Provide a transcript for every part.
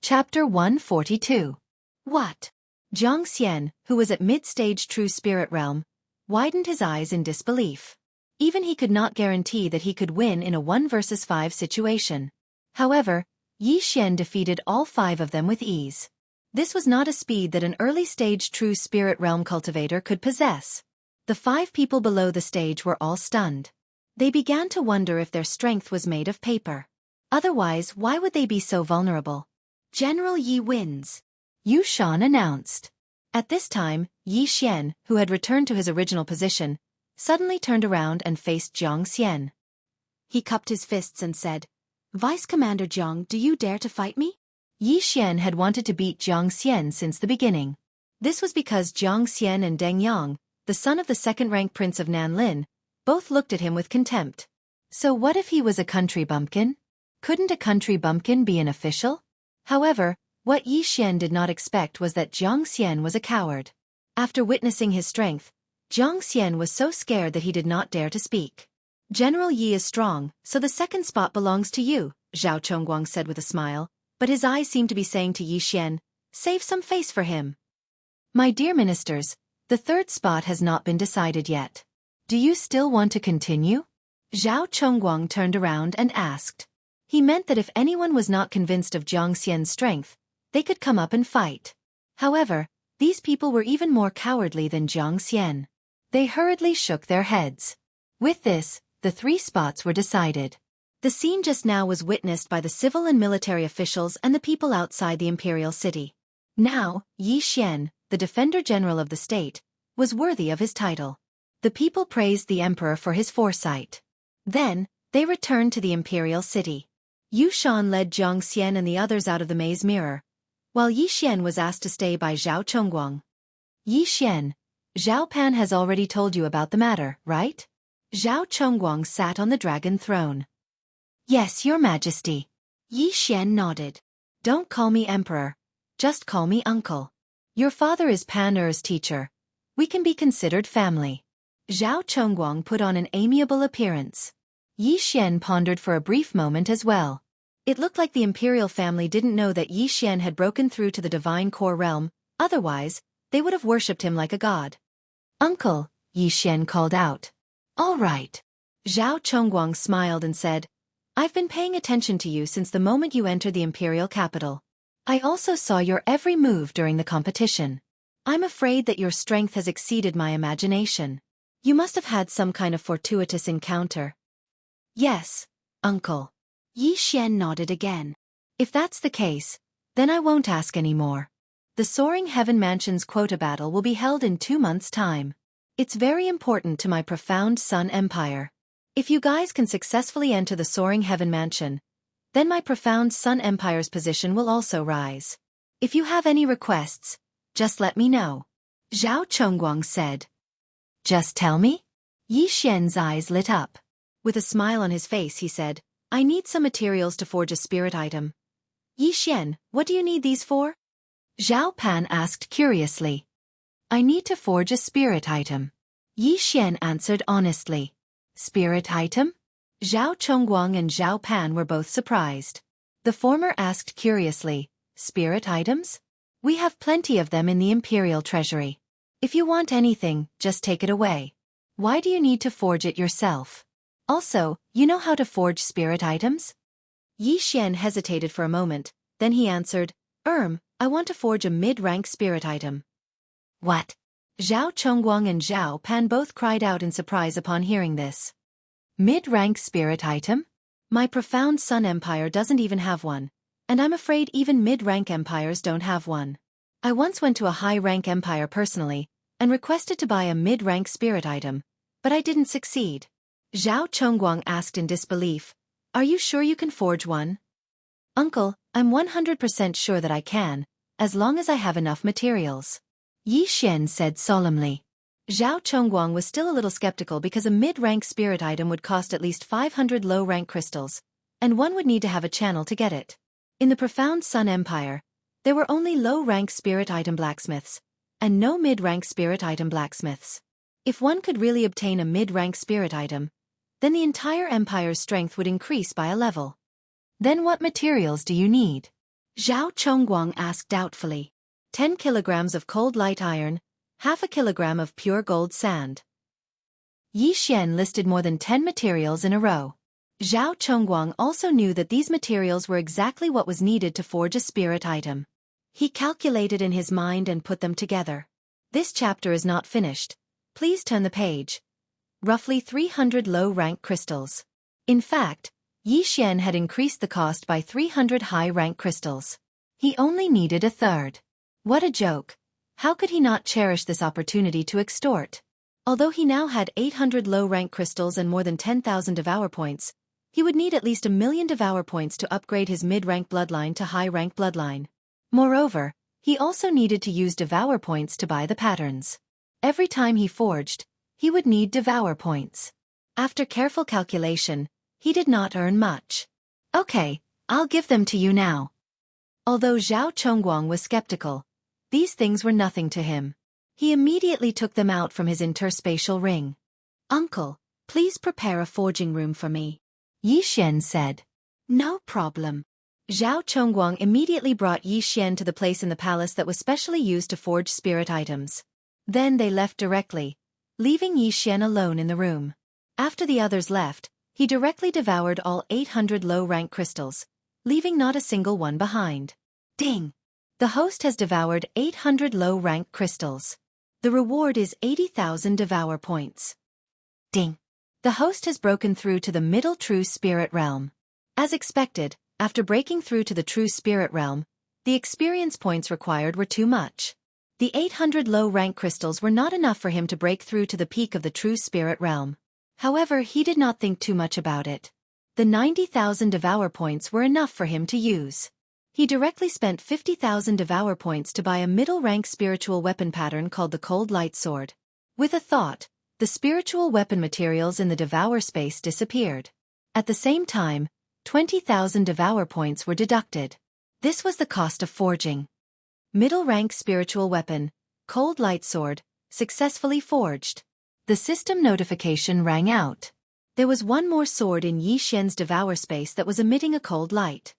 Chapter 142. What? Jiang Xian, who was at mid-stage True Spirit Realm, widened his eyes in disbelief. Even he could not guarantee that he could win in a 1 versus 5 situation. However, Yi Xian defeated all 5 of them with ease. This was not a speed that an early-stage True Spirit Realm cultivator could possess. The 5 people below the stage were all stunned. They began to wonder if their strength was made of paper. Otherwise, why would they be so vulnerable? General Yi wins, Yu Shan announced. At this time, Yi Xian, who had returned to his original position, suddenly turned around and faced Jiang Xian. He cupped his fists and said, "Vice Commander Jiang, do you dare to fight me?" Yi Xian had wanted to beat Jiang Xian since the beginning. This was because Jiang Xian and Deng Yang, the son of the second-rank prince of Nanlin, both looked at him with contempt. So what if he was a country bumpkin? Couldn't a country bumpkin be an official? However, what Yi Xian did not expect was that Jiang Xian was a coward. After witnessing his strength, Jiang Xian was so scared that he did not dare to speak. "General Yi is strong, so the second spot belongs to you," Zhao Chongguang said with a smile, but his eyes seemed to be saying to Yi Xian, "Save some face for him." "My dear ministers, the third spot has not been decided yet. Do you still want to continue?" Zhao Chongguang turned around and asked. He meant that if anyone was not convinced of Jiang Xian's strength, they could come up and fight. However, these people were even more cowardly than Jiang Xian. They hurriedly shook their heads. With this, the 3 spots were decided. The scene just now was witnessed by the civil and military officials and the people outside the imperial city. Now, Yi Xian, the Defender General of the state, was worthy of his title. The people praised the emperor for his foresight. Then, they returned to the imperial city. Yu Shan led Jiang Xian and the others out of the maze mirror, while Yi Xian was asked to stay by Zhao Chongguang. "Yi Xian, Zhao Pan has already told you about the matter, right?" Zhao Chongguang sat on the dragon throne. "Yes, your majesty." Yi Xian nodded. "Don't call me emperor. Just call me uncle. Your father is Pan Er's teacher. We can be considered family." Zhao Chongguang put on an amiable appearance. Yi Xian pondered for a brief moment as well. It looked like the imperial family didn't know that Yi Xian had broken through to the divine core realm, otherwise, they would have worshipped him like a god. "Uncle," Yi Xian called out. "All right." Zhao Chongguang smiled and said, "I've been paying attention to you since the moment you entered the imperial capital. I also saw your every move during the competition. I'm afraid that your strength has exceeded my imagination. You must have had some kind of fortuitous encounter." "Yes, uncle." Yi Xian nodded again. "If that's the case, then I won't ask any more. The Soaring Heaven Mansion's quota battle will be held in 2 months' time. It's very important to my profound Sun Empire. If you guys can successfully enter the Soaring Heaven Mansion, then my profound Sun Empire's position will also rise. If you have any requests, just let me know," Zhao Chongguang said. "Just tell me?" Yi Xian's eyes lit up. With a smile on his face, he said, "I need some materials to forge a spirit item." "Yi Xian, what do you need these for?" Zhao Pan asked curiously. "I need to forge a spirit item," Yi Xian answered honestly. "Spirit item?" Zhao Chongguang and Zhao Pan were both surprised. The former asked curiously, "Spirit items? We have plenty of them in the imperial treasury. If you want anything, just take it away. Why do you need to forge it yourself? Also, you know how to forge spirit items?" Yi Xian hesitated for a moment, then he answered, I want to forge a mid-rank spirit item." "What?" Zhao Chongguang and Zhao Pan both cried out in surprise upon hearing this. "Mid-rank spirit item? My profound Sun Empire doesn't even have one, and I'm afraid even mid-rank empires don't have one. I once went to a high-rank empire personally, and requested to buy a mid-rank spirit item, but I didn't succeed." Zhao Chongguang asked in disbelief, "Are you sure you can forge one?" "Uncle, I'm 100% sure that I can, as long as I have enough materials," Yi Xian said solemnly. Zhao Chongguang was still a little skeptical because a mid-rank spirit item would cost at least 500 low-rank crystals, and one would need to have a channel to get it. In the profound Sun Empire, there were only low-rank spirit item blacksmiths, and no mid-rank spirit item blacksmiths. If one could really obtain a mid-rank spirit item, then the entire empire's strength would increase by a level. "Then what materials do you need?" Zhao Chongguang asked doubtfully. 10 kilograms of cold light iron, half a kilogram of pure gold sand. Yi Xian listed more than 10 materials in a row. Zhao Chongguang also knew that these materials were exactly what was needed to forge a spirit item. He calculated in his mind and put them together. This chapter is not finished. Please turn the page. Roughly 300 low-rank crystals. In fact, Yi Xian had increased the cost by 300 high-rank crystals. He only needed a third. What a joke. How could he not cherish this opportunity to extort? Although he now had 800 low-rank crystals and more than 10,000 devour points, he would need at least 1,000,000 devour points to upgrade his mid-rank bloodline to high-rank bloodline. Moreover, he also needed to use devour points to buy the patterns. Every time he forged, he would need devour points. After careful calculation, he did not earn much. Okay, I'll give them to you now. Although Zhao Chongguang was skeptical, these things were nothing to him. He immediately took them out from his interspatial ring. Uncle, please prepare a forging room for me. Yi Xian said. No problem. Zhao Chongguang immediately brought Yi Xian to the place in the palace that was specially used to forge spirit items. Then they left directly, leaving Yi Xian alone in the room. After the others left, he directly devoured all 800 low-rank crystals, leaving not a single one behind. Ding! The host has devoured 800 low-rank crystals. The reward is 80,000 devour points. Ding! The host has broken through to the middle true spirit realm. As expected, after breaking through to the true spirit realm, the experience points required were too much. The 800 low-rank crystals were not enough for him to break through to the peak of the true spirit realm. However, he did not think too much about it. The 90,000 devour points were enough for him to use. He directly spent 50,000 devour points to buy a middle-rank spiritual weapon pattern called the Cold Light Sword. With a thought, the spiritual weapon materials in the devour space disappeared. At the same time, 20,000 devour points were deducted. This was the cost of forging. Middle-rank spiritual weapon, Cold Light Sword, successfully forged. The system notification rang out. There was one more sword in Yi Xian's devour space that was emitting a cold light.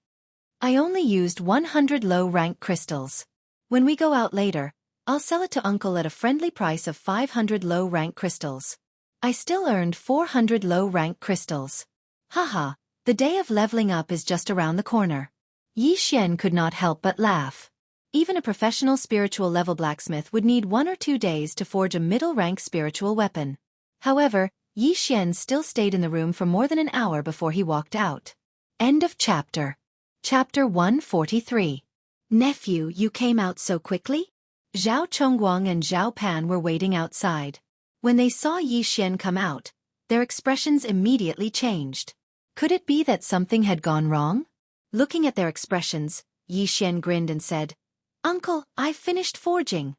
I only used 100 low-rank crystals. When we go out later, I'll sell it to Uncle at a friendly price of 500 low-rank crystals. I still earned 400 low-rank crystals. Haha, the day of leveling up is just around the corner. Yi Xian could not help but laugh. Even a professional spiritual level blacksmith would need 1 or 2 days to forge a middle-rank spiritual weapon. However, Yi Xian still stayed in the room for more than an hour before he walked out. End of chapter. Chapter 143. Nephew, you came out so quickly? Zhao Chongguang and Zhao Pan were waiting outside. When they saw Yi Xian come out, their expressions immediately changed. Could it be that something had gone wrong? Looking at their expressions, Yi Xian grinned and said, Uncle, I've finished forging.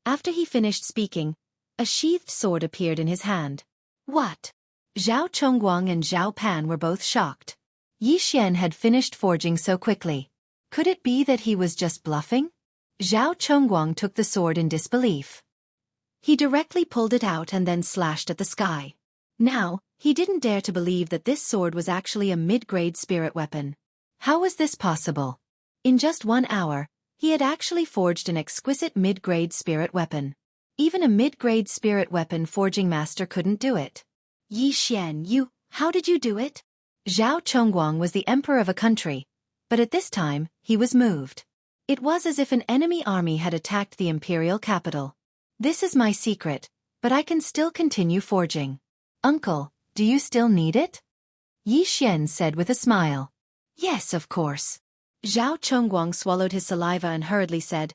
After he finished speaking, a sheathed sword appeared in his hand. What? Zhao Chongguang and Zhao Pan were both shocked. Yi Xian had finished forging so quickly. Could it be that he was just bluffing? Zhao Chongguang took the sword in disbelief. He directly pulled it out and then slashed at the sky. Now, he didn't dare to believe that this sword was actually a mid-grade spirit weapon. How was this possible? In just 1 hour, he had actually forged an exquisite mid-grade spirit weapon. Even a mid-grade spirit weapon forging master couldn't do it. Yi Xian, how did you do it? Zhao Chongguang was the emperor of a country, but at this time, he was moved. It was as if an enemy army had attacked the imperial capital. This is my secret, but I can still continue forging. Uncle, do you still need it? Yi Xian said with a smile. Yes, of course. Zhao Chongguang swallowed his saliva and hurriedly said,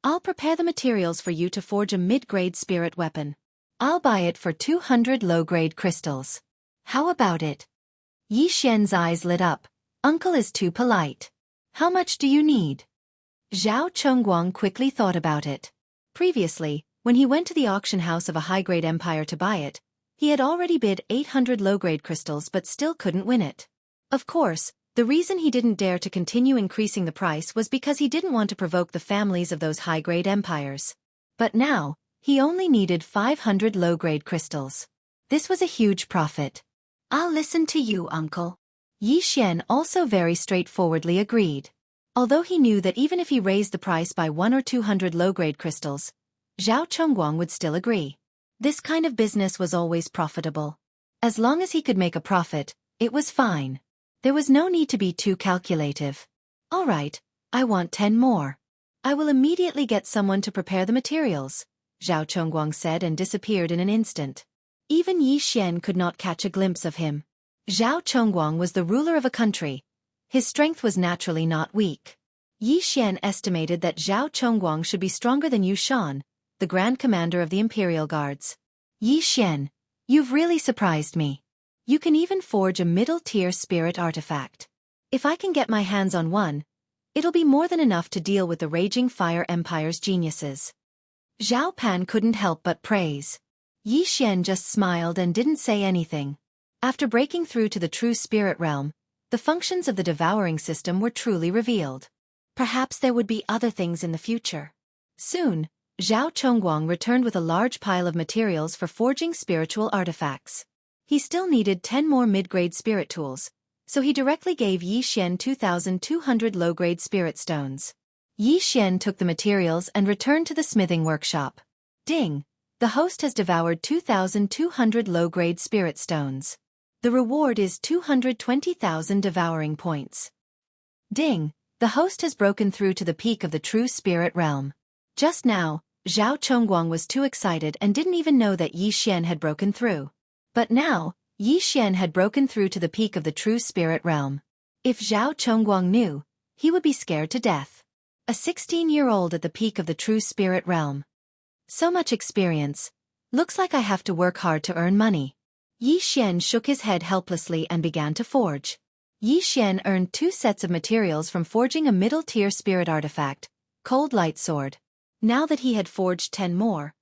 I'll prepare the materials for you to forge a mid-grade spirit weapon. I'll buy it for 200 low-grade crystals. How about it? Yi Xian's eyes lit up. Uncle is too polite. How much do you need? Zhao Chongguang quickly thought about it. Previously, when he went to the auction house of a high-grade empire to buy it, he had already bid 800 low-grade crystals but still couldn't win it. Of course, the reason he didn't dare to continue increasing the price was because he didn't want to provoke the families of those high-grade empires. But now, he only needed 500 low-grade crystals. This was a huge profit. I'll listen to you, Uncle. Yi Xian also very straightforwardly agreed. Although he knew that even if he raised the price by 1 or 200 low-grade crystals, Zhao Chongguang would still agree. This kind of business was always profitable. As long as he could make a profit, it was fine. There was no need to be too calculative. All right, I want 10 more. I will immediately get someone to prepare the materials, Zhao Chongguang said and disappeared in an instant. Even Yi Xian could not catch a glimpse of him. Zhao Chongguang was the ruler of a country. His strength was naturally not weak. Yi Xian estimated that Zhao Chongguang should be stronger than Yu Shan, the Grand Commander of the Imperial Guards. Yi Xian, you've really surprised me. You can even forge a middle-tier spirit artifact. If I can get my hands on one, it'll be more than enough to deal with the Raging Fire Empire's geniuses. Zhao Pan couldn't help but praise. Yi Xian just smiled and didn't say anything. After breaking through to the true spirit realm, the functions of the devouring system were truly revealed. Perhaps there would be other things in the future. Soon, Zhao Chongguang returned with a large pile of materials for forging spiritual artifacts. He still needed 10 more mid-grade spirit tools, so he directly gave Yi Xian 2,200 low-grade spirit stones. Yi Xian took the materials and returned to the smithing workshop. Ding! The host has devoured 2,200 low-grade spirit stones. The reward is 220,000 devouring points. Ding! The host has broken through to the peak of the true spirit realm. Just now, Zhao Chongguang was too excited and didn't even know that Yi Xian had broken through. But now, Yi Xian had broken through to the peak of the true spirit realm. If Zhao Chongguang knew, he would be scared to death. A 16-year-old at the peak of the true spirit realm. So much experience. Looks like I have to work hard to earn money. Yi Xian shook his head helplessly and began to forge. Yi Xian earned 2 sets of materials from forging a middle-tier spirit artifact, Cold Light Sword. Now that he had forged 10 more,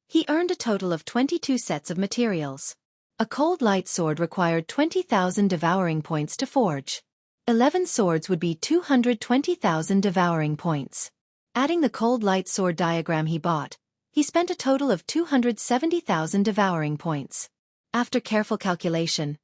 he earned a total of 22 sets of materials. A Cold Light Sword required 20,000 devouring points to forge. 11 swords would be 220,000 devouring points. Adding the Cold Light Sword diagram he bought, he spent a total of 270,000 devouring points. After careful calculation,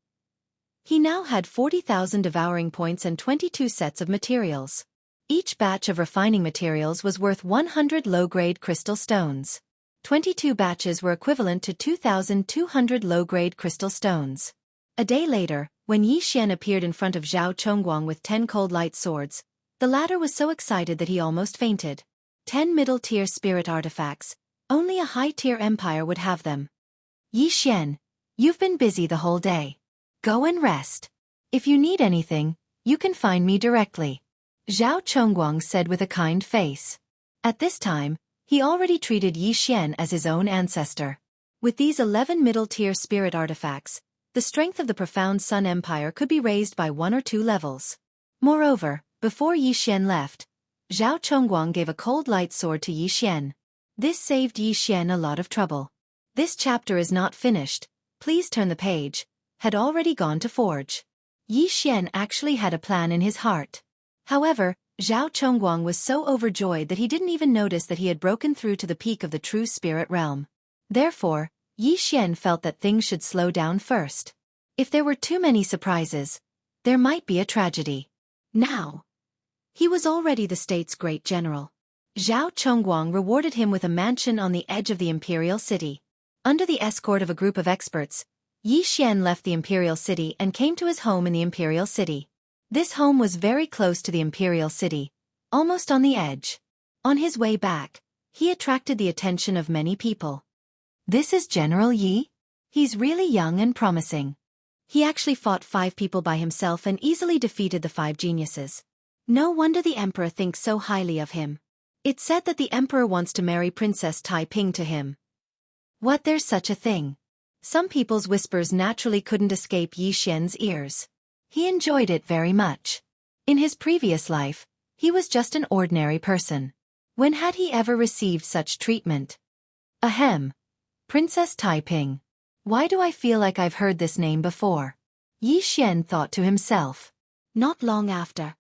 he now had 40,000 devouring points and 22 sets of materials. Each batch of refining materials was worth 100 low-grade crystal stones. 22 batches were equivalent to 2,200 low-grade crystal stones. A day later, when Yi Xian appeared in front of Zhao Chongguang with 10 cold light swords, the latter was so excited that he almost fainted. 10 middle-tier spirit artifacts, only a high-tier empire would have them. Yi Xian, you've been busy the whole day. Go and rest. If you need anything, you can find me directly, Zhao Chongguang said with a kind face. At this time, he already treated Yi Xian as his own ancestor. With these 11 middle-tier spirit artifacts, the strength of the profound Sun Empire could be raised by 1 or 2 levels. Moreover, before Yi Xian left, Zhao Chongguang gave a cold light sword to Yi Xian. This saved Yi Xian a lot of trouble. This chapter is not finished, please turn the page, had already gone to forge. Yi Xian actually had a plan in his heart. However, Zhao Chongguang was so overjoyed that he didn't even notice that he had broken through to the peak of the true spirit realm. Therefore, Yi Xian felt that things should slow down first. If there were too many surprises, there might be a tragedy. Now, he was already the state's great general. Zhao Chongguang rewarded him with a mansion on the edge of the imperial city. Under the escort of a group of experts, Yi Xian left the imperial city and came to his home in the imperial city. This home was very close to the imperial city, almost on the edge. On his way back, he attracted the attention of many people. This is General Yi? He's really young and promising. He actually fought 5 people by himself and easily defeated the 5 geniuses. No wonder the emperor thinks so highly of him. It's said that the emperor wants to marry Princess Tai Ping to him. What, there's such a thing? Some people's whispers naturally couldn't escape Yi Xian's ears. He enjoyed it very much. In his previous life, he was just an ordinary person. When had he ever received such treatment? Ahem. Princess Tai Ping. Why do I feel like I've heard this name before? Yi Xian thought to himself. Not long after,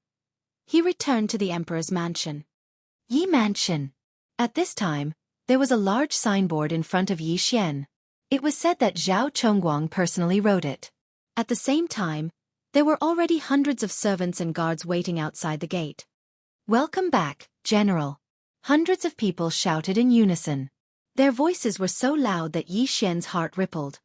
he returned to the emperor's mansion. Yi Mansion. At this time, there was a large signboard in front of Yi Xian. It was said that Zhao Chongguang personally wrote it. At the same time, there were already hundreds of servants and guards waiting outside the gate. Welcome back, General. Hundreds of people shouted in unison. Their voices were so loud that Yi Xian's heart rippled.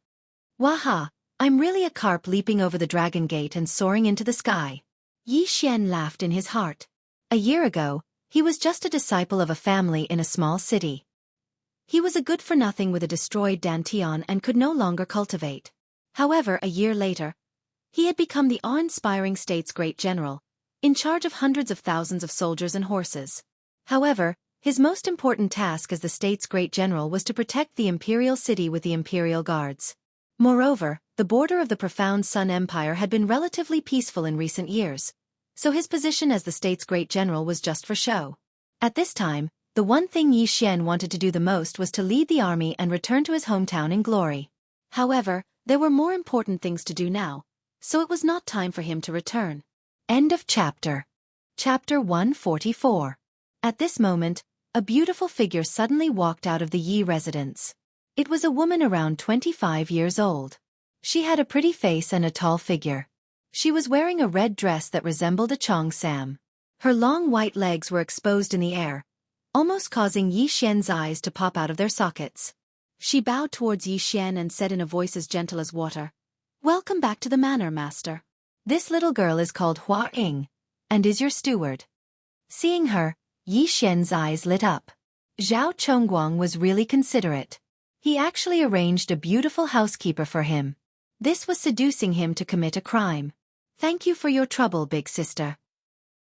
Waha, I'm really a carp leaping over the dragon gate and soaring into the sky. Yi Xian laughed in his heart. A year ago, he was just a disciple of a family in a small city. He was a good-for-nothing with a destroyed dantian and could no longer cultivate. However, a year later, he had become the awe-inspiring state's great general, in charge of hundreds of thousands of soldiers and horses. However, his most important task as the state's great general was to protect the imperial city with the imperial guards. Moreover, the border of the profound Sun Empire had been relatively peaceful in recent years, so his position as the state's great general was just for show. At this time, the one thing Yi Xian wanted to do the most was to lead the army and return to his hometown in glory. However, there were more important things to do now, so it was not time for him to return. End of chapter. Chapter 144. At this moment, a beautiful figure suddenly walked out of the Yi residence. It was a woman around 25 years old. She had a pretty face and a tall figure. She was wearing a red dress that resembled a cheongsam. Her long white legs were exposed in the air, almost causing Yi Xian's eyes to pop out of their sockets. She bowed towards Yi Xian and said in a voice as gentle as water, "Welcome back to the manor, master. This little girl is called Hua Ying, and is your steward." Seeing her, Yi Xian's eyes lit up. Zhao Chongguang was really considerate. He actually arranged a beautiful housekeeper for him. This was seducing him to commit a crime. "Thank you for your trouble, big sister,"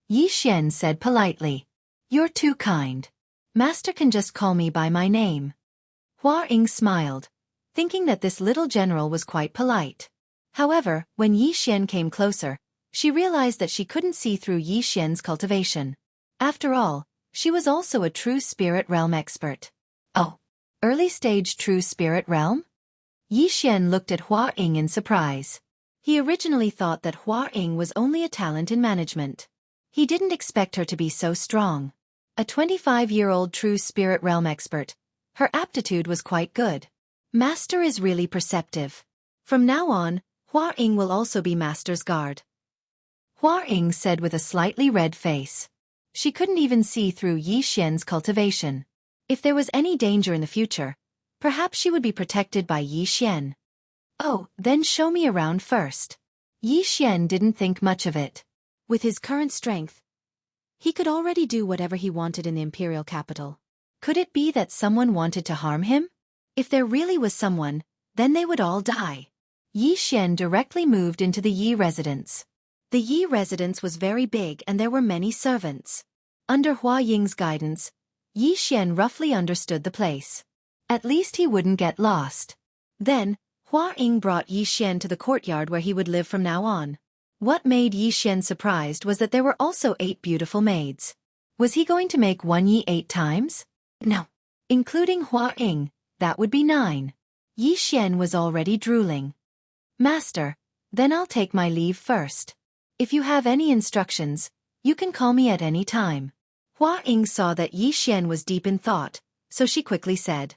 Yi Xian said politely. "You're too kind. Master can just call me by my name." Hua Ying smiled, thinking that this little general was quite polite. However, when Yi Xian came closer, she realized that she couldn't see through Yi Xian's cultivation. After all, she was also a true spirit realm expert. Oh, early-stage true spirit realm? Yi Xian looked at Hua Ying in surprise. He originally thought that Hua Ying was only a talent in management. He didn't expect her to be so strong. A 25-year-old true spirit realm expert, her aptitude was quite good. Master is really perceptive. From now on, Hua Ying will also be Master's guard, Hua Ying said with a slightly red face. She couldn't even see through Yi Xian's cultivation. If there was any danger in the future, perhaps she would be protected by Yi Xian. "Oh, then show me around first." Yi Xian didn't think much of it. With his current strength, he could already do whatever he wanted in the imperial capital. Could it be that someone wanted to harm him? If there really was someone, then they would all die. Yi Xian directly moved into the Yi residence. The Yi residence was very big and there were many servants. Under Hua Ying's guidance, Yi Xian roughly understood the place. At least he wouldn't get lost. Then, Hua Ying brought Yi Xian to the courtyard where he would live from now on. What made Yi Xian surprised was that there were also 8 beautiful maids. Was he going to make one Yi 8 times? No. Including Hua Ying, that would be 9. Yi Xian was already drooling. "Master, then I'll take my leave first. If you have any instructions, you can call me at any time." Hua Ying saw that Yi Xian was deep in thought, so she quickly said,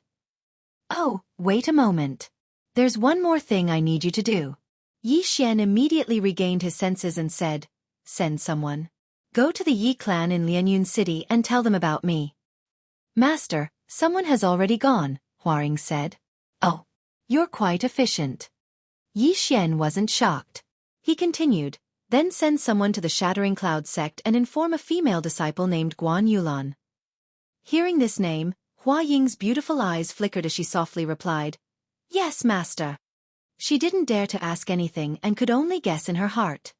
"Oh, wait a moment. There's one more thing I need you to do." Yi Xian immediately regained his senses and said, "Send someone. Go to the Yi clan in Lianyun City and tell them about me." "Master, someone has already gone," Hua Ying said. "Oh, you're quite efficient." Yi Xian wasn't shocked. He continued, "Then send someone to the Shattering Cloud sect and inform a female disciple named Guan Yulan." Hearing this name, Hua Ying's beautiful eyes flickered as she softly replied, "Yes, master." She didn't dare to ask anything and could only guess in her heart.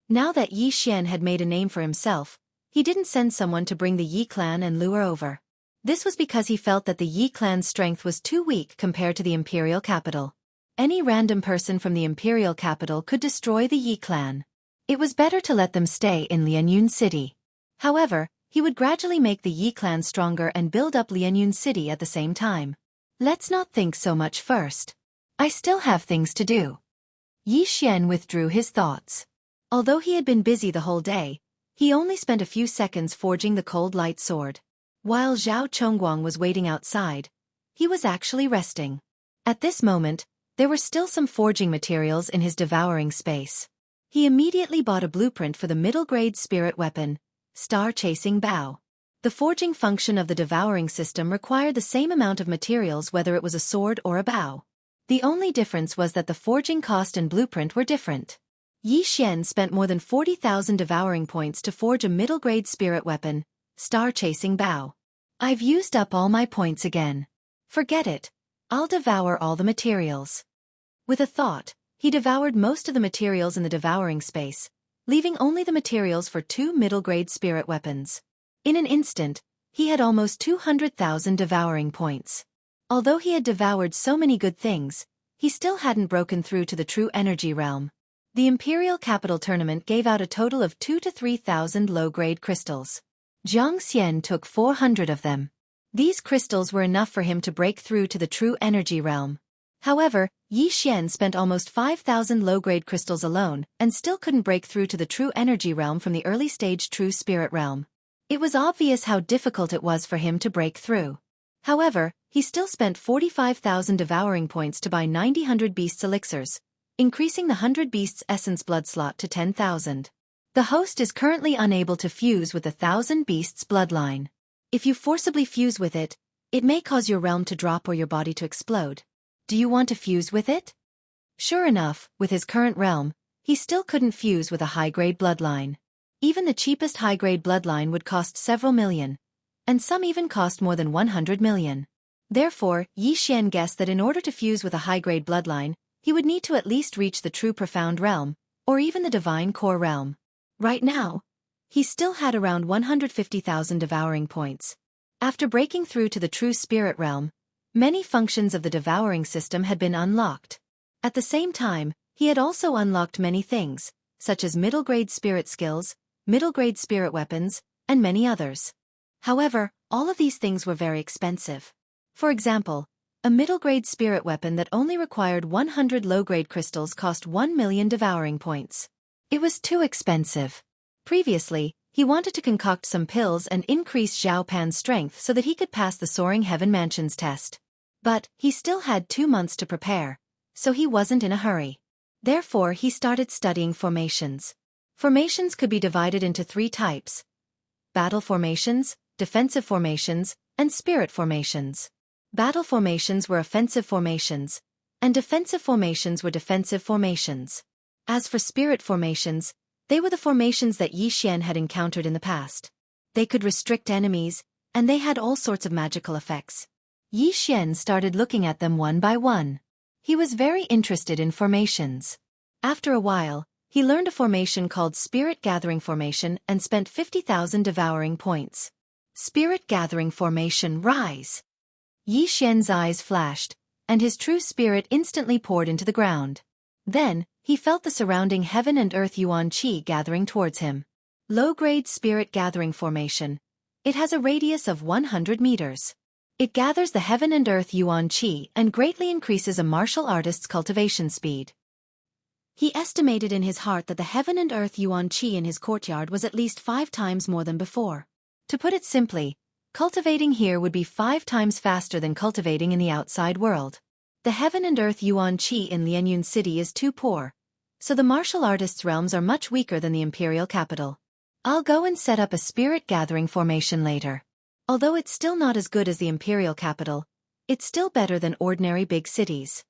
Now that Yi Xian had made a name for himself, he didn't send someone to bring the Yi clan and lure over. This was because he felt that the Yi clan's strength was too weak compared to the imperial capital. Any random person from the imperial capital could destroy the Yi clan. It was better to let them stay in Lianyun City. However, he would gradually make the Yi clan stronger and build up Lianyun City at the same time. Let's not think so much first. I still have things to do. Yi Xian withdrew his thoughts. Although he had been busy the whole day, he only spent a few seconds forging the cold light sword. While Zhao Chongguang was waiting outside, he was actually resting. At this moment, there were still some forging materials in his devouring space. He immediately bought a blueprint for the middle-grade spirit weapon, Star-chasing bow. The forging function of the devouring system required the same amount of materials whether it was a sword or a bow. The only difference was that the forging cost and blueprint were different. Yi Xian spent more than 40,000 devouring points to forge a middle-grade spirit weapon, Star-chasing bow. I've used up all my points again. Forget it. I'll devour all the materials. With a thought, he devoured most of the materials in the devouring space, leaving only the materials for 2 middle-grade spirit weapons. In an instant, he had almost 200,000 devouring points. Although he had devoured so many good things, he still hadn't broken through to the true energy realm. The Imperial Capital Tournament gave out a total of 2,000 to 3,000 low-grade crystals. Jiang Xian took 400 of them. These crystals were enough for him to break through to the true energy realm. However, Yi Xian spent almost 5,000 low-grade crystals alone and still couldn't break through to the true energy realm from the early-stage true spirit realm. It was obvious how difficult it was for him to break through. However, he still spent 45,000 devouring points to buy 90 beasts elixirs, increasing the 100 beasts essence blood slot to 10,000. The host is currently unable to fuse with the 1,000 beasts bloodline. If you forcibly fuse with it, it may cause your realm to drop or your body to explode. Do you want to fuse with it? Sure enough, with his current realm, he still couldn't fuse with a high-grade bloodline. Even the cheapest high-grade bloodline would cost several million, and some even cost more than 100 million. Therefore, Yi Xian guessed that in order to fuse with a high-grade bloodline, he would need to at least reach the true profound realm, or even the divine core realm. Right now, he still had around 150,000 devouring points. After breaking through to the true spirit realm, many functions of the devouring system had been unlocked. At the same time, he had also unlocked many things, such as middle-grade spirit skills, middle-grade spirit weapons, and many others. However, all of these things were very expensive. For example, a middle-grade spirit weapon that only required 100 low-grade crystals cost 1 million devouring points. It was too expensive. Previously, he wanted to concoct some pills and increase Zhao Pan's strength so that he could pass the Soaring Heaven Mansions test. But he still had 2 months to prepare, so he wasn't in a hurry. Therefore, he started studying formations. Formations could be divided into 3 types: battle formations, defensive formations, and spirit formations. Battle formations were offensive formations, and defensive formations were defensive formations. As for spirit formations, they were the formations that Yi Xian had encountered in the past. They could restrict enemies, and they had all sorts of magical effects. Yi Xian started looking at them one by one. He was very interested in formations. After a while, he learned a formation called Spirit Gathering Formation and spent 50,000 devouring points. Spirit Gathering Formation, rise! Yi Xian's eyes flashed, and his true spirit instantly poured into the ground. Then, he felt the surrounding heaven and earth yuan qi gathering towards him. Low-grade Spirit Gathering Formation. It has a radius of 100 meters. It gathers the heaven and earth yuan qi and greatly increases a martial artist's cultivation speed. He estimated in his heart that the heaven and earth yuan qi in his courtyard was at least 5 times more than before. To put it simply, cultivating here would be 5 times faster than cultivating in the outside world. The heaven and earth yuan qi in Lianyun City is too poor, so the martial artists' realms are much weaker than the imperial capital. I'll go and set up a spirit gathering formation later. Although it's still not as good as the imperial capital, it's still better than ordinary big cities.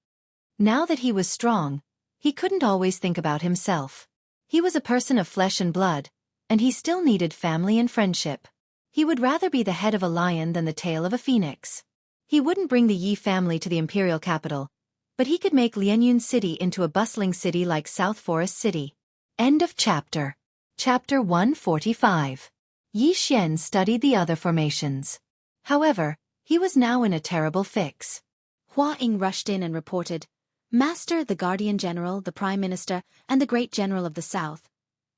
Now that he was strong, he couldn't always think about himself. He was a person of flesh and blood, and he still needed family and friendship. He would rather be the head of a lion than the tail of a phoenix. He wouldn't bring the Yi family to the imperial capital, but he could make Lianyun City into a bustling city like South Forest City. End of chapter. Chapter 145. Yi Xian studied the other formations. However, he was now in a terrible fix. Hua Ying rushed in and reported, "Master, the Guardian General, the Prime Minister, and the Great General of the South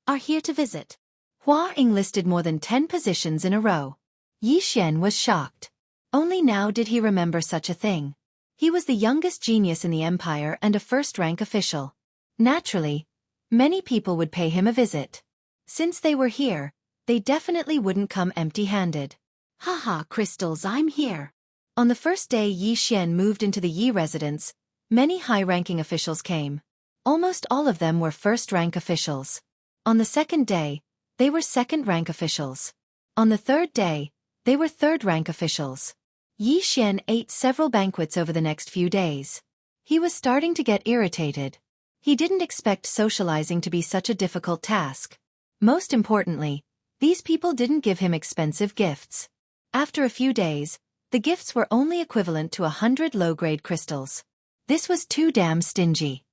are here to visit." Hua Ying listed more than 10 positions in a row. Yi Xian was shocked. Only now did he remember such a thing. He was the youngest genius in the empire and a first-rank official. Naturally, many people would pay him a visit. Since they were here, they definitely wouldn't come empty-handed. "Haha, crystals, I'm here." On the first day Yi Xian moved into the Yi residence, many high-ranking officials came. Almost all of them were first-rank officials. On the second day, They were second-rank officials. On the third day, they were third-rank officials. Yi Xian ate several banquets over the next few days. He was starting to get irritated. He didn't expect socializing to be such a difficult task. Most importantly, these people didn't give him expensive gifts. After a few days, the gifts were only equivalent to 100 low-grade crystals. This was too damn stingy.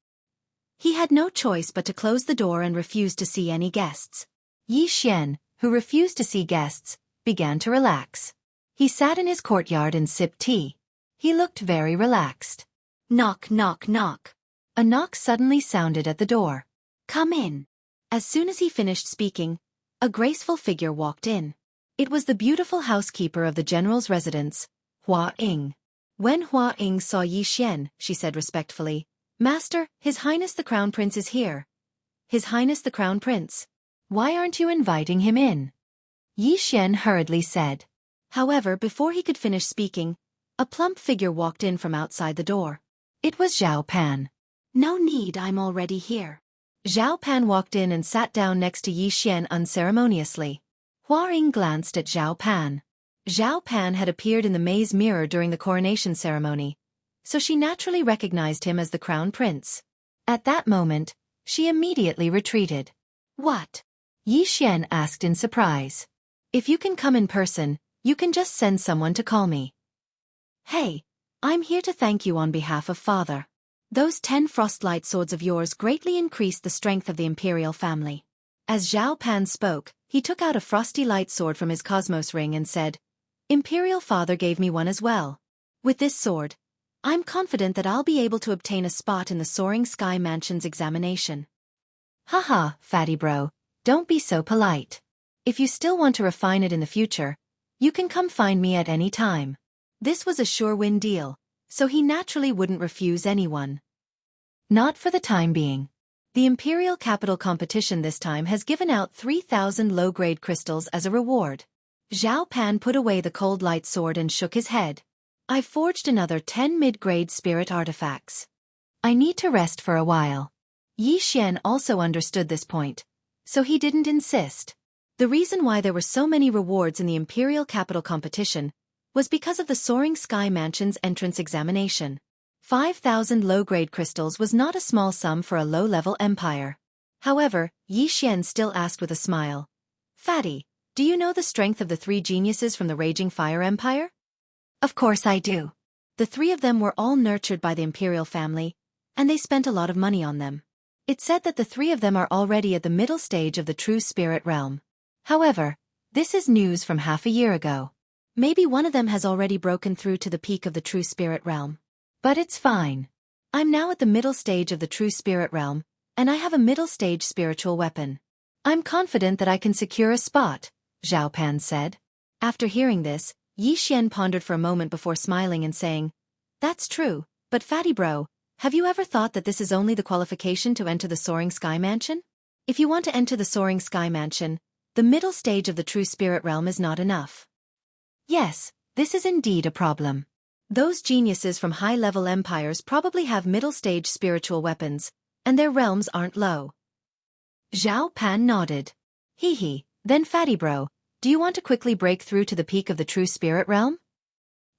He had no choice but to close the door and refuse to see any guests. Yi Xian, who refused to see guests, began to relax. He sat in his courtyard and sipped tea. He looked very relaxed. Knock, knock, knock. A knock suddenly sounded at the door. Come in. As soon as he finished speaking, a graceful figure walked in. It was the beautiful housekeeper of the general's residence, Hua Ying. When Hua Ying saw Yi Xian, she said respectfully, "Master, His Highness the Crown Prince is here." His Highness the Crown Prince. Why aren't you inviting him in? Yi Xian hurriedly said. However, before he could finish speaking, a plump figure walked in from outside the door. It was Zhao Pan. No need, I'm already here. Zhao Pan walked in and sat down next to Yi Xian unceremoniously. Hua Ying glanced at Zhao Pan. Zhao Pan had appeared in the maze mirror during the coronation ceremony, so she naturally recognized him as the crown prince. At that moment, she immediately retreated. What? Yi Xian asked in surprise. If you can come in person, you can just send someone to call me. Hey, I'm here to thank you on behalf of Father. Those 10 frostlight swords of yours greatly increased the strength of the imperial family. As Zhao Pan spoke, he took out a frosty light sword from his cosmos ring and said, Imperial Father gave me one as well. With this sword, I'm confident that I'll be able to obtain a spot in the Soaring Sky Mansion's examination. Haha, fatty bro, don't be so polite. If you still want to refine it in the future, you can come find me at any time. This was a sure win deal, so he naturally wouldn't refuse anyone. Not for the time being. The Imperial Capital competition this time has given out 3,000 low-grade crystals as a reward. Zhao Pan put away the cold light sword and shook his head. I've forged another 10 mid-grade spirit artifacts. I need to rest for a while. Yi Xian also understood this point, so he didn't insist. The reason why there were so many rewards in the Imperial Capital competition was because of the Soaring Sky Mansion's entrance examination. 5,000 low-grade crystals was not a small sum for a low-level empire. However, Yi Xian still asked with a smile, Fatty, do you know the strength of the 3 geniuses from the Raging Fire Empire? Of course I do. The 3 of them were all nurtured by the imperial family, and they spent a lot of money on them. It's said that the 3 of them are already at the middle stage of the true spirit realm. However, this is news from half a year ago. Maybe one of them has already broken through to the peak of the true spirit realm. But it's fine. I'm now at the middle stage of the true spirit realm, and I have a middle stage spiritual weapon. I'm confident that I can secure a spot, Zhao Pan said. After hearing this, Yi Xian pondered for a moment before smiling and saying, That's true, but fatty bro, have you ever thought that this is only the qualification to enter the Soaring Sky Mansion? If you want to enter the Soaring Sky Mansion, the middle stage of the true spirit realm is not enough. Yes, this is indeed a problem. Those geniuses from high-level empires probably have middle-stage spiritual weapons, and their realms aren't low. Zhao Pan nodded. Hee, then fatty bro, do you want to quickly break through to the peak of the true spirit realm?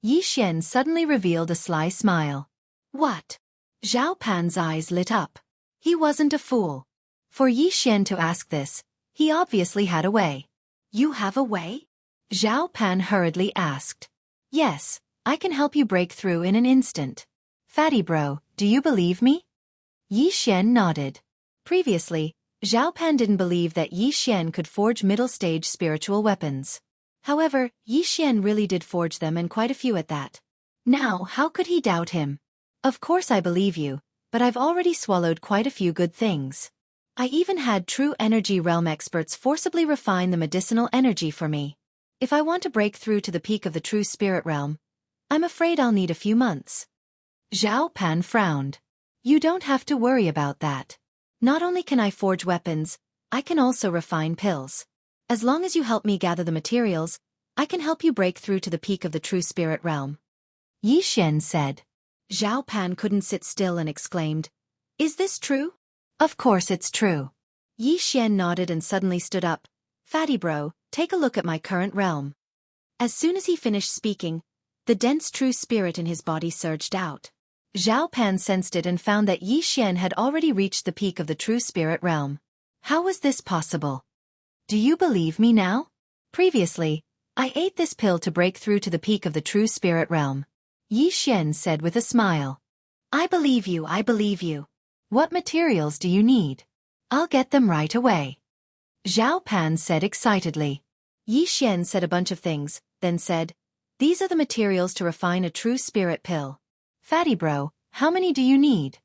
Yi Xian suddenly revealed a sly smile. What? Zhao Pan's eyes lit up. He wasn't a fool. For Yi Xian to ask this, he obviously had a way. You have a way? Zhao Pan hurriedly asked. Yes, I can help you break through in an instant. Fatty bro, do you believe me? Yi Xian nodded. Previously, Zhao Pan didn't believe that Yi Xian could forge middle-stage spiritual weapons. However, Yi Xian really did forge them, and quite a few at that. Now, how could he doubt him? Of course I believe you, but I've already swallowed quite a few good things. I even had true energy realm experts forcibly refine the medicinal energy for me. If I want to break through to the peak of the true spirit realm, I'm afraid I'll need a few months. Zhao Pan frowned. You don't have to worry about that. Not only can I forge weapons, I can also refine pills. As long as you help me gather the materials, I can help you break through to the peak of the true spirit realm. Yi Xian said. Zhao Pan couldn't sit still and exclaimed, Is this true? Of course it's true. Yi Xian nodded and suddenly stood up. Fatty bro, take a look at my current realm. As soon as he finished speaking, the dense true spirit in his body surged out. Zhao Pan sensed it and found that Yi Xian had already reached the peak of the true spirit realm. How was this possible? Do you believe me now? Previously, I ate this pill to break through to the peak of the true spirit realm. Yi Xian said with a smile. I believe you, I believe you. What materials do you need? I'll get them right away. Zhao Pan said excitedly. Yi Xian said a bunch of things, then said, these are the materials to refine a true spirit pill. Fatty bro, how many do you need?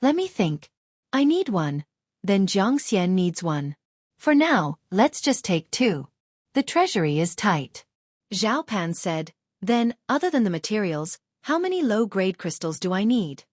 Let me think. I need one. Then Jiangxian needs one. For now, let's just take 2. The treasury is tight. Zhao Pan said, then, other than the materials, how many low-grade crystals do I need?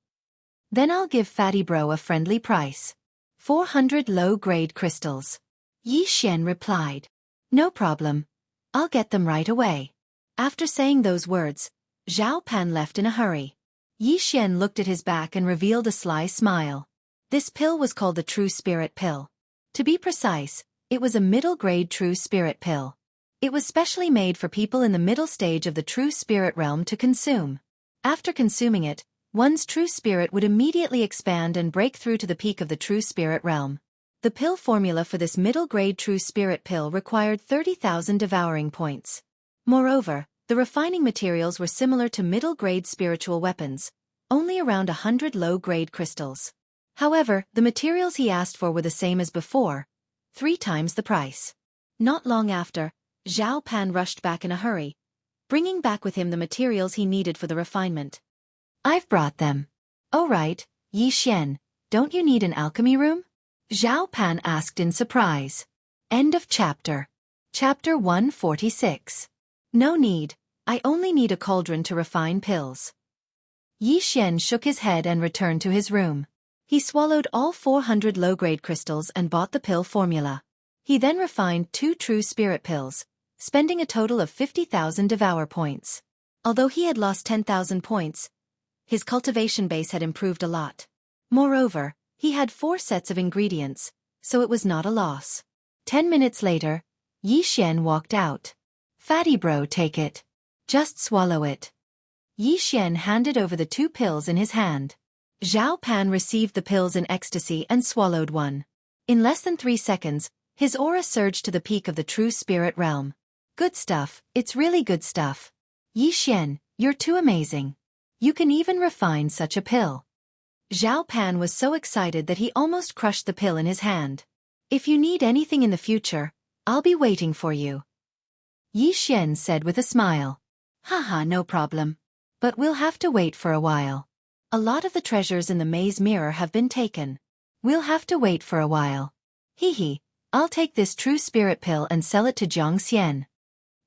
Then I'll give Fatty bro a friendly price. 400 low-grade crystals. Yi Xian replied. No problem. I'll get them right away. After saying those words, Zhao Pan left in a hurry. Yi Xian looked at his back and revealed a sly smile. This pill was called the True Spirit Pill. To be precise, it was a middle-grade True Spirit Pill. It was specially made for people in the middle stage of the True Spirit realm to consume. After consuming it, one's true spirit would immediately expand and break through to the peak of the True Spirit realm. The pill formula for this middle-grade True Spirit Pill required 30,000 devouring points. Moreover, the refining materials were similar to middle-grade spiritual weapons, only around 100 low-grade crystals. However, the materials he asked for were the same as before, 3 times the price. Not long after, Zhao Pan rushed back in a hurry, bringing back with him the materials he needed for the refinement. I've brought them. Oh right, Yi Xian, don't you need an alchemy room? Zhao Pan asked in surprise. End of chapter. Chapter 146. No need, I only need a cauldron to refine pills. Yi Xian shook his head and returned to his room. He swallowed all 400 low-grade crystals and bought the pill formula. He then refined 2 true spirit pills, spending a total of 50,000 devour points. Although he had lost 10,000 points, his cultivation base had improved a lot. Moreover, he had 4 sets of ingredients, so it was not a loss. 10 minutes later, Yi Xian walked out. Fatty bro, take it. Just swallow it. Yi Xian handed over the 2 pills in his hand. Zhao Pan received the pills in ecstasy and swallowed one. In less than 3 seconds, his aura surged to the peak of the true spirit realm. Good stuff, it's really good stuff. Yi Xian, you're too amazing. You can even refine such a pill. Zhao Pan was so excited that he almost crushed the pill in his hand. If you need anything in the future, I'll be waiting for you. Yi Xian said with a smile. Haha, no problem. But we'll have to wait for a while. A lot of the treasures in the maze mirror have been taken. We'll have to wait for a while. Hee, I'll take this true spirit pill and sell it to Jiangxian.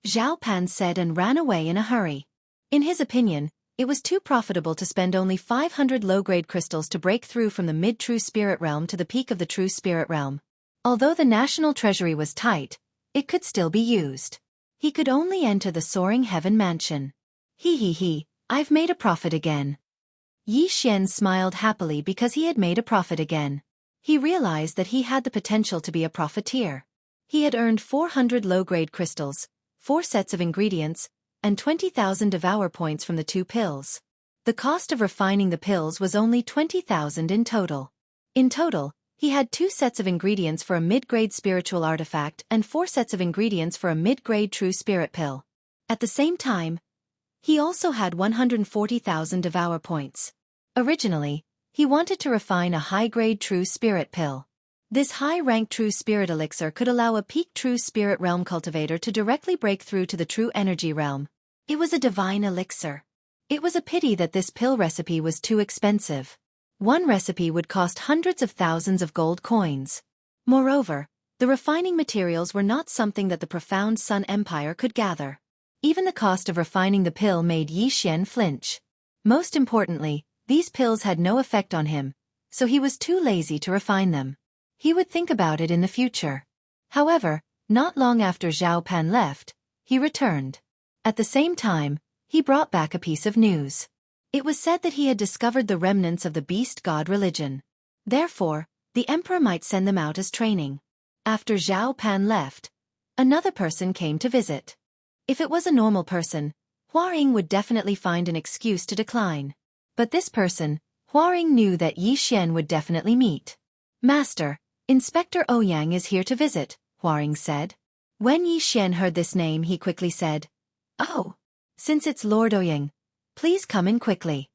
Zhao Pan said and ran away in a hurry. In his opinion, it was too profitable to spend only 500 low-grade crystals to break through from the mid-true spirit realm to the peak of the true spirit realm. Although the national treasury was tight, it could still be used. He could only enter the soaring heaven mansion. Hee, I've made a profit again. Yi Xian smiled happily because he had made a profit again. He realized that he had the potential to be a profiteer. He had earned 400 low-grade crystals, 4 sets of ingredients, and 20,000 devour points from the 2 pills. The cost of refining the pills was only 20,000 in total. In total, he had 2 sets of ingredients for a mid-grade spiritual artifact and 4 sets of ingredients for a mid-grade true spirit pill. At the same time, he also had 140,000 devour points. Originally, he wanted to refine a high-grade true spirit pill. This high-ranked true spirit elixir could allow a peak true spirit realm cultivator to directly break through to the true energy realm. It was a divine elixir. It was a pity that this pill recipe was too expensive. One recipe would cost hundreds of thousands of gold coins. Moreover, the refining materials were not something that the profound Sun Empire could gather. Even the cost of refining the pill made Yi Xian flinch. Most importantly, these pills had no effect on him, so he was too lazy to refine them. He would think about it in the future. However, not long after Zhao Pan left, he returned. At the same time, he brought back a piece of news. It was said that he had discovered the remnants of the beast god religion. Therefore, the emperor might send them out as training. After Zhao Pan left, Another person came to visit. If it was a normal person, Huaring would definitely find an excuse to decline. But this person, Huaring knew that Yi Xian would definitely meet. Master, Inspector Ouyang is here to visit, Huaring said. When Yi Xian heard this name he quickly said, "Oh, since it's Lord Ouyang, please come in quickly."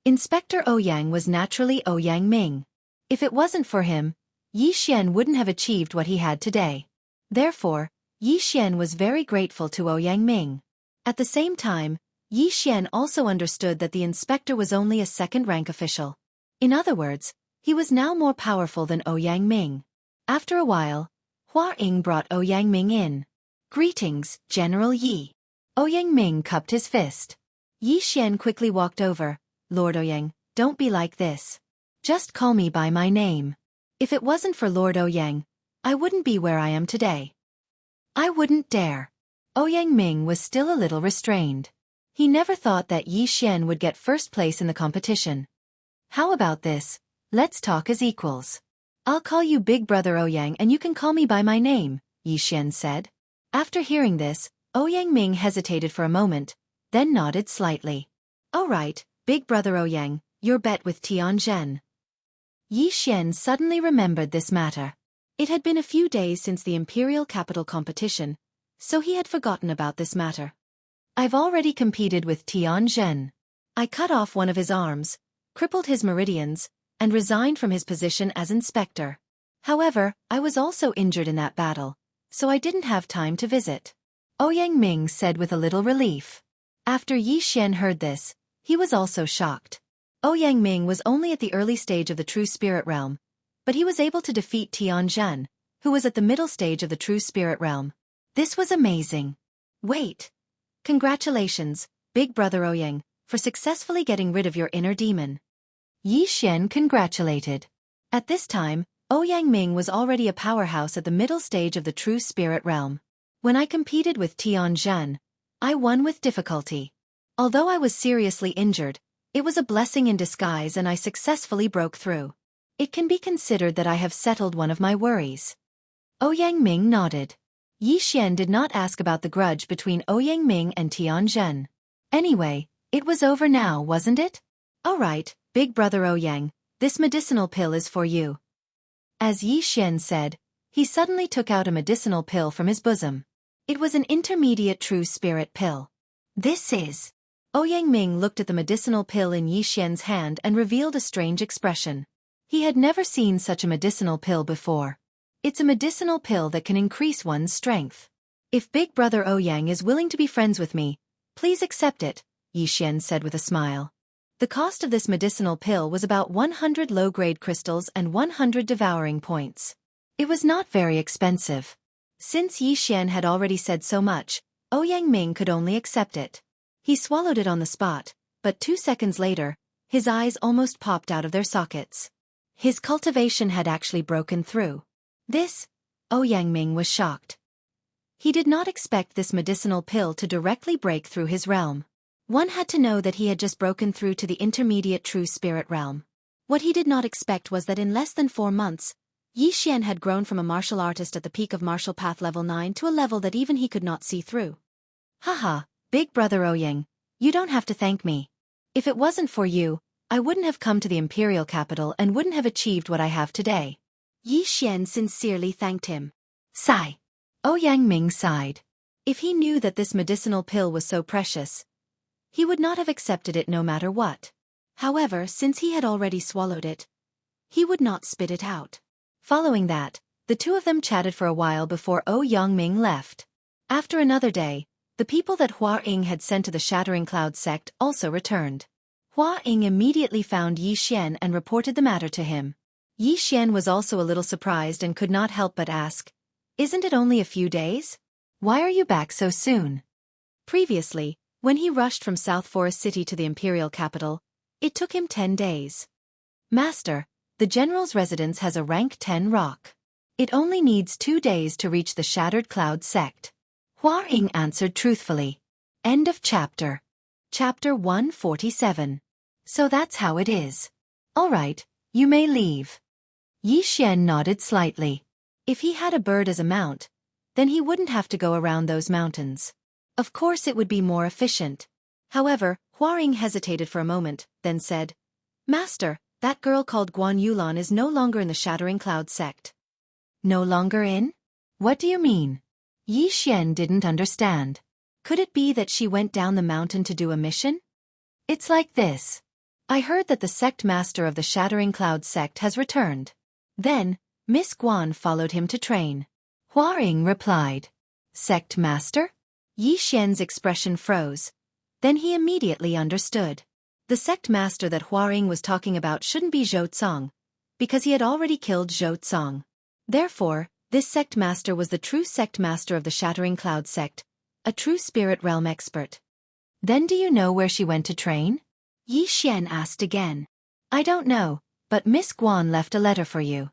Inspector Ouyang was naturally Ouyang Ming. If it wasn't for him, Yi Xian wouldn't have achieved what he had today. Therefore, Yi Xian was very grateful to Ouyang Ming. At the same time, Yi Xian also understood that the inspector was only a second-rank official. In other words, he was now more powerful than Ouyang Ming. After a while, Huaring brought Ouyang Ming in. "Greetings, General Yi." Ouyang Ming cupped his fist. Yi Xian quickly walked over. "Lord Ouyang, don't be like this. Just call me by my name. If it wasn't for Lord Ouyang, I wouldn't be where I am today." "I wouldn't dare." Ouyang Ming was still a little restrained. He never thought that Yi Xian would get first place in the competition. "How about this? Let's talk as equals. I'll call you Big Brother Ouyang and you can call me by my name," Yi Xian said. After hearing this, Ouyang Ming hesitated for a moment, then nodded slightly. "All right, Big Brother Ouyang, your bet with Tianzhen." Yi Xian suddenly remembered this matter. It had been a few days since the Imperial Capital competition, so he had forgotten about this matter. "I've already competed with Tianzhen. I cut off one of his arms, crippled his meridians, and resigned from his position as inspector. However, I was also injured in that battle, so I didn't have time to visit," Ouyang Ming said with a little relief. After Yi Xian heard this, he was also shocked. Ouyang Ming was only at the early stage of the True Spirit Realm, but he was able to defeat Tianzhen, who was at the middle stage of the True Spirit Realm. This was amazing. "Wait. Congratulations, Big Brother Ouyang, for successfully getting rid of your inner demon." Yi Xian congratulated. At this time, Ouyang Ming was already a powerhouse at the middle stage of the True Spirit Realm. "When I competed with Tianzhen, I won with difficulty. Although I was seriously injured, it was a blessing in disguise and I successfully broke through. It can be considered that I have settled one of my worries." Ouyang Ming nodded. Yi Xian did not ask about the grudge between Ouyang Ming and Tianzhen. Anyway, it was over now, wasn't it? "All right, Big Brother Ouyang, this medicinal pill is for you." As Yi Xian said, he suddenly took out a medicinal pill from his bosom. It was an intermediate true spirit pill. "This is..." Ouyang Ming looked at the medicinal pill in Yi Xian's hand and revealed a strange expression. He had never seen such a medicinal pill before. "It's a medicinal pill that can increase one's strength. If Big Brother Ouyang is willing to be friends with me, please accept it," Yi Xian said with a smile. The cost of this medicinal pill was about 100 low-grade crystals and 100 devouring points. It was not very expensive. Since Yi Xian had already said so much, Ouyang Ming could only accept it. He swallowed it on the spot, but 2 seconds later, his eyes almost popped out of their sockets. His cultivation had actually broken through. This, Ouyang Ming was shocked. He did not expect this medicinal pill to directly break through his realm. One had to know that he had just broken through to the intermediate true spirit realm. What he did not expect was that in less than 4 months, Yi Xian had grown from a martial artist at the peak of martial path level 9 to a level that even he could not see through. "Haha, Big Brother Ouyang, you don't have to thank me. If it wasn't for you, I wouldn't have come to the Imperial Capital and wouldn't have achieved what I have today." Yi Xian sincerely thanked him. Sigh. Ouyang Ming sighed. If he knew that this medicinal pill was so precious, he would not have accepted it no matter what. However, since he had already swallowed it, he would not spit it out. Following that, the two of them chatted for a while before Ouyang Ming left. After another day, the people that Hua Ying had sent to the Shattering Cloud sect also returned. Hua Ying immediately found Yi Xian and reported the matter to him. Yi Xian was also a little surprised and could not help but ask, "Isn't it only a few days? Why are you back so soon?" Previously, when he rushed from South Forest City to the Imperial Capital, it took him 10 days. "Master, the General's residence has a rank 10 rock. It only needs 2 days to reach the Shattered Cloud sect," Hua Ying answered truthfully. End of chapter. Chapter 147. So that's how it is. All right, you may leave. Yi Xian nodded slightly. If he had a bird as a mount, Then he wouldn't have to go around those mountains. Of course it would be more efficient. However, Huaring hesitated for a moment, then said, Master, that girl called Guan Yulan is no longer in the Shattering Cloud sect. No longer in? What do you mean? Yi Xian didn't understand. Could it be that she went down the mountain to do a mission? It's like this. I heard that the sect master of the Shattering Cloud sect has returned. Then, Miss Guan followed him to train. Huaring replied. Sect master? Yi Xian's expression froze. Then he immediately understood. The sect master that Huaring was talking about shouldn't be Zhou Cong, because he had already killed Zhou Cong. Therefore, this sect master was the true sect master of the Shattering Cloud sect, a true spirit realm expert. Then do you know where she went to train? Yi Xian asked again. I don't know, but Miss Guan left a letter for you.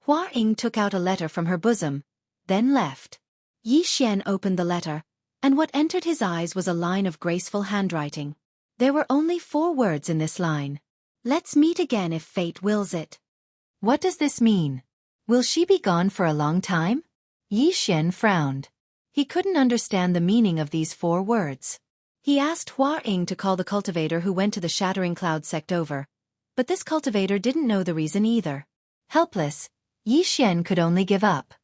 Huaring took out a letter from her bosom, then left. Yi Xian opened the letter, and what entered his eyes was a line of graceful handwriting. There were only 4 words in this line. Let's meet again if fate wills it. What does this mean? Will she be gone for a long time? Yi Xian frowned. He couldn't understand the meaning of these 4 words. He asked Huaring to call the cultivator who went to the Shattering Cloud sect over, but this cultivator didn't know the reason either. Helpless, Yi Xian could only give up.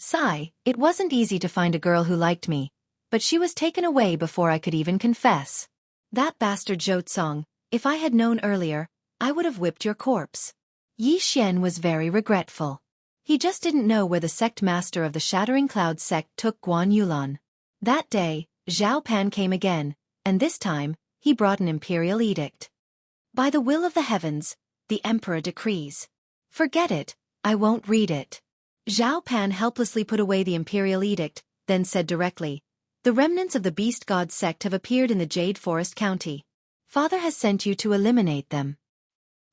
Sigh, it wasn't easy to find a girl who liked me, but she was taken away before I could even confess. That bastard Zhou Cong, if I had known earlier, I would have whipped your corpse. Yi Xian was very regretful. He just didn't know where the sect master of the Shattering Cloud sect took Guan Yulan. That day, Zhao Pan came again, and this time, he brought an imperial edict. By the will of the heavens, the emperor decrees. Forget it, I won't read it. Zhao Pan helplessly put away the imperial edict, then said directly, the remnants of the beast god sect have appeared in the Jade Forest County. Father has sent you to eliminate them.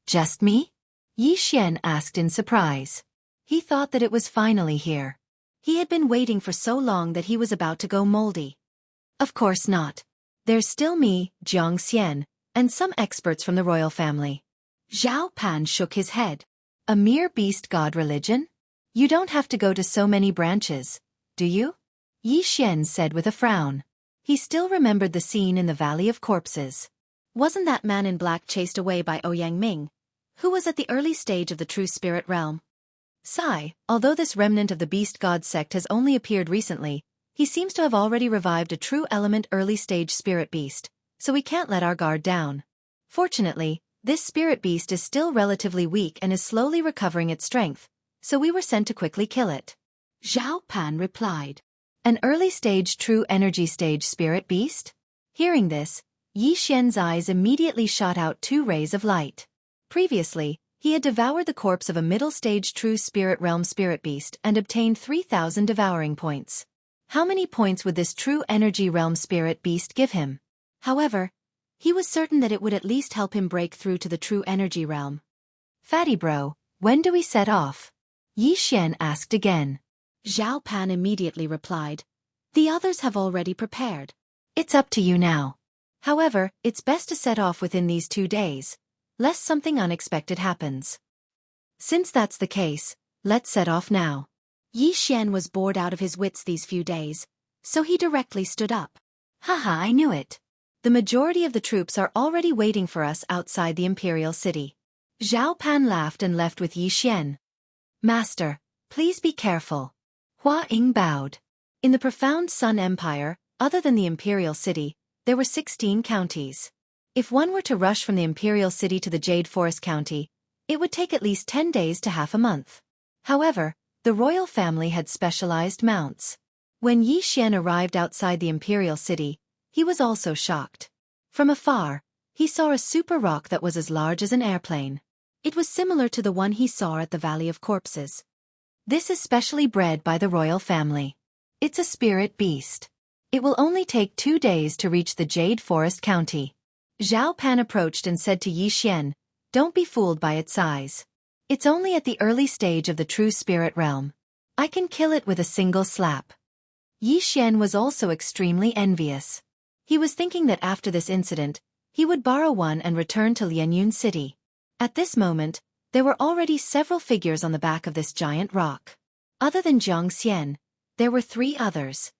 Just me? Yi Xian asked in surprise. He thought that it was finally here. He had been waiting for so long that he was about to go moldy. Of course not. There's still me, Jiang Xian, and some experts from the royal family. Zhao Pan shook his head. A mere beast god religion? You don't have to go to so many branches, do you? Yi Xian said with a frown. He still remembered the scene in the Valley of Corpses. Wasn't that man in black chased away by Ouyang Ming, who was at the early stage of the true spirit realm? Sigh, although this remnant of the beast god sect has only appeared recently, he seems to have already revived a true element early stage spirit beast, so we can't let our guard down. Fortunately, this spirit beast is still relatively weak and is slowly recovering its strength, so we were sent to quickly kill it. Zhao Pan replied. An early stage true energy stage spirit beast? Hearing this, Yi Xian's eyes immediately shot out 2 rays of light. Previously, he had devoured the corpse of a middle-stage true spirit realm spirit beast and obtained 3,000 devouring points. How many points would this true energy realm spirit beast give him? However, he was certain that it would at least help him break through to the true energy realm. Fatty bro, when do we set off? Yi Xian asked again. Zhao Pan immediately replied. The others have already prepared. It's up to you now. However, it's best to set off within these 2 days, lest something unexpected happens. Since that's the case, let's set off now. Yi Xian was bored out of his wits these few days, so he directly stood up. Haha, I knew it. The majority of the troops are already waiting for us outside the imperial city. Zhao Pan laughed and left with Yi Xian. Master, please be careful. Hua Ying bowed. In the profound Sun Empire, other than the imperial city, there were 16 counties. If one were to rush from the imperial city to the Jade Forest County, it would take at least 10 days to half a month. However, the royal family had specialized mounts. When Yi Xian arrived outside the imperial city, he was also shocked. From afar, he saw a super rock that was as large as an airplane. It was similar to the one he saw at the Valley of Corpses. This is specially bred by the royal family. It's a spirit beast. It will only take 2 days to reach the Jade Forest County. Zhao Pan approached and said to Yi Xian, don't be fooled by its size. It's only at the early stage of the true spirit realm. I can kill it with a single slap. Yi Xian was also extremely envious. He was thinking that after this incident, he would borrow one and return to Lianyun City. At this moment, there were already several figures on the back of this giant rock. Other than Jiang Xian, There were 3 others.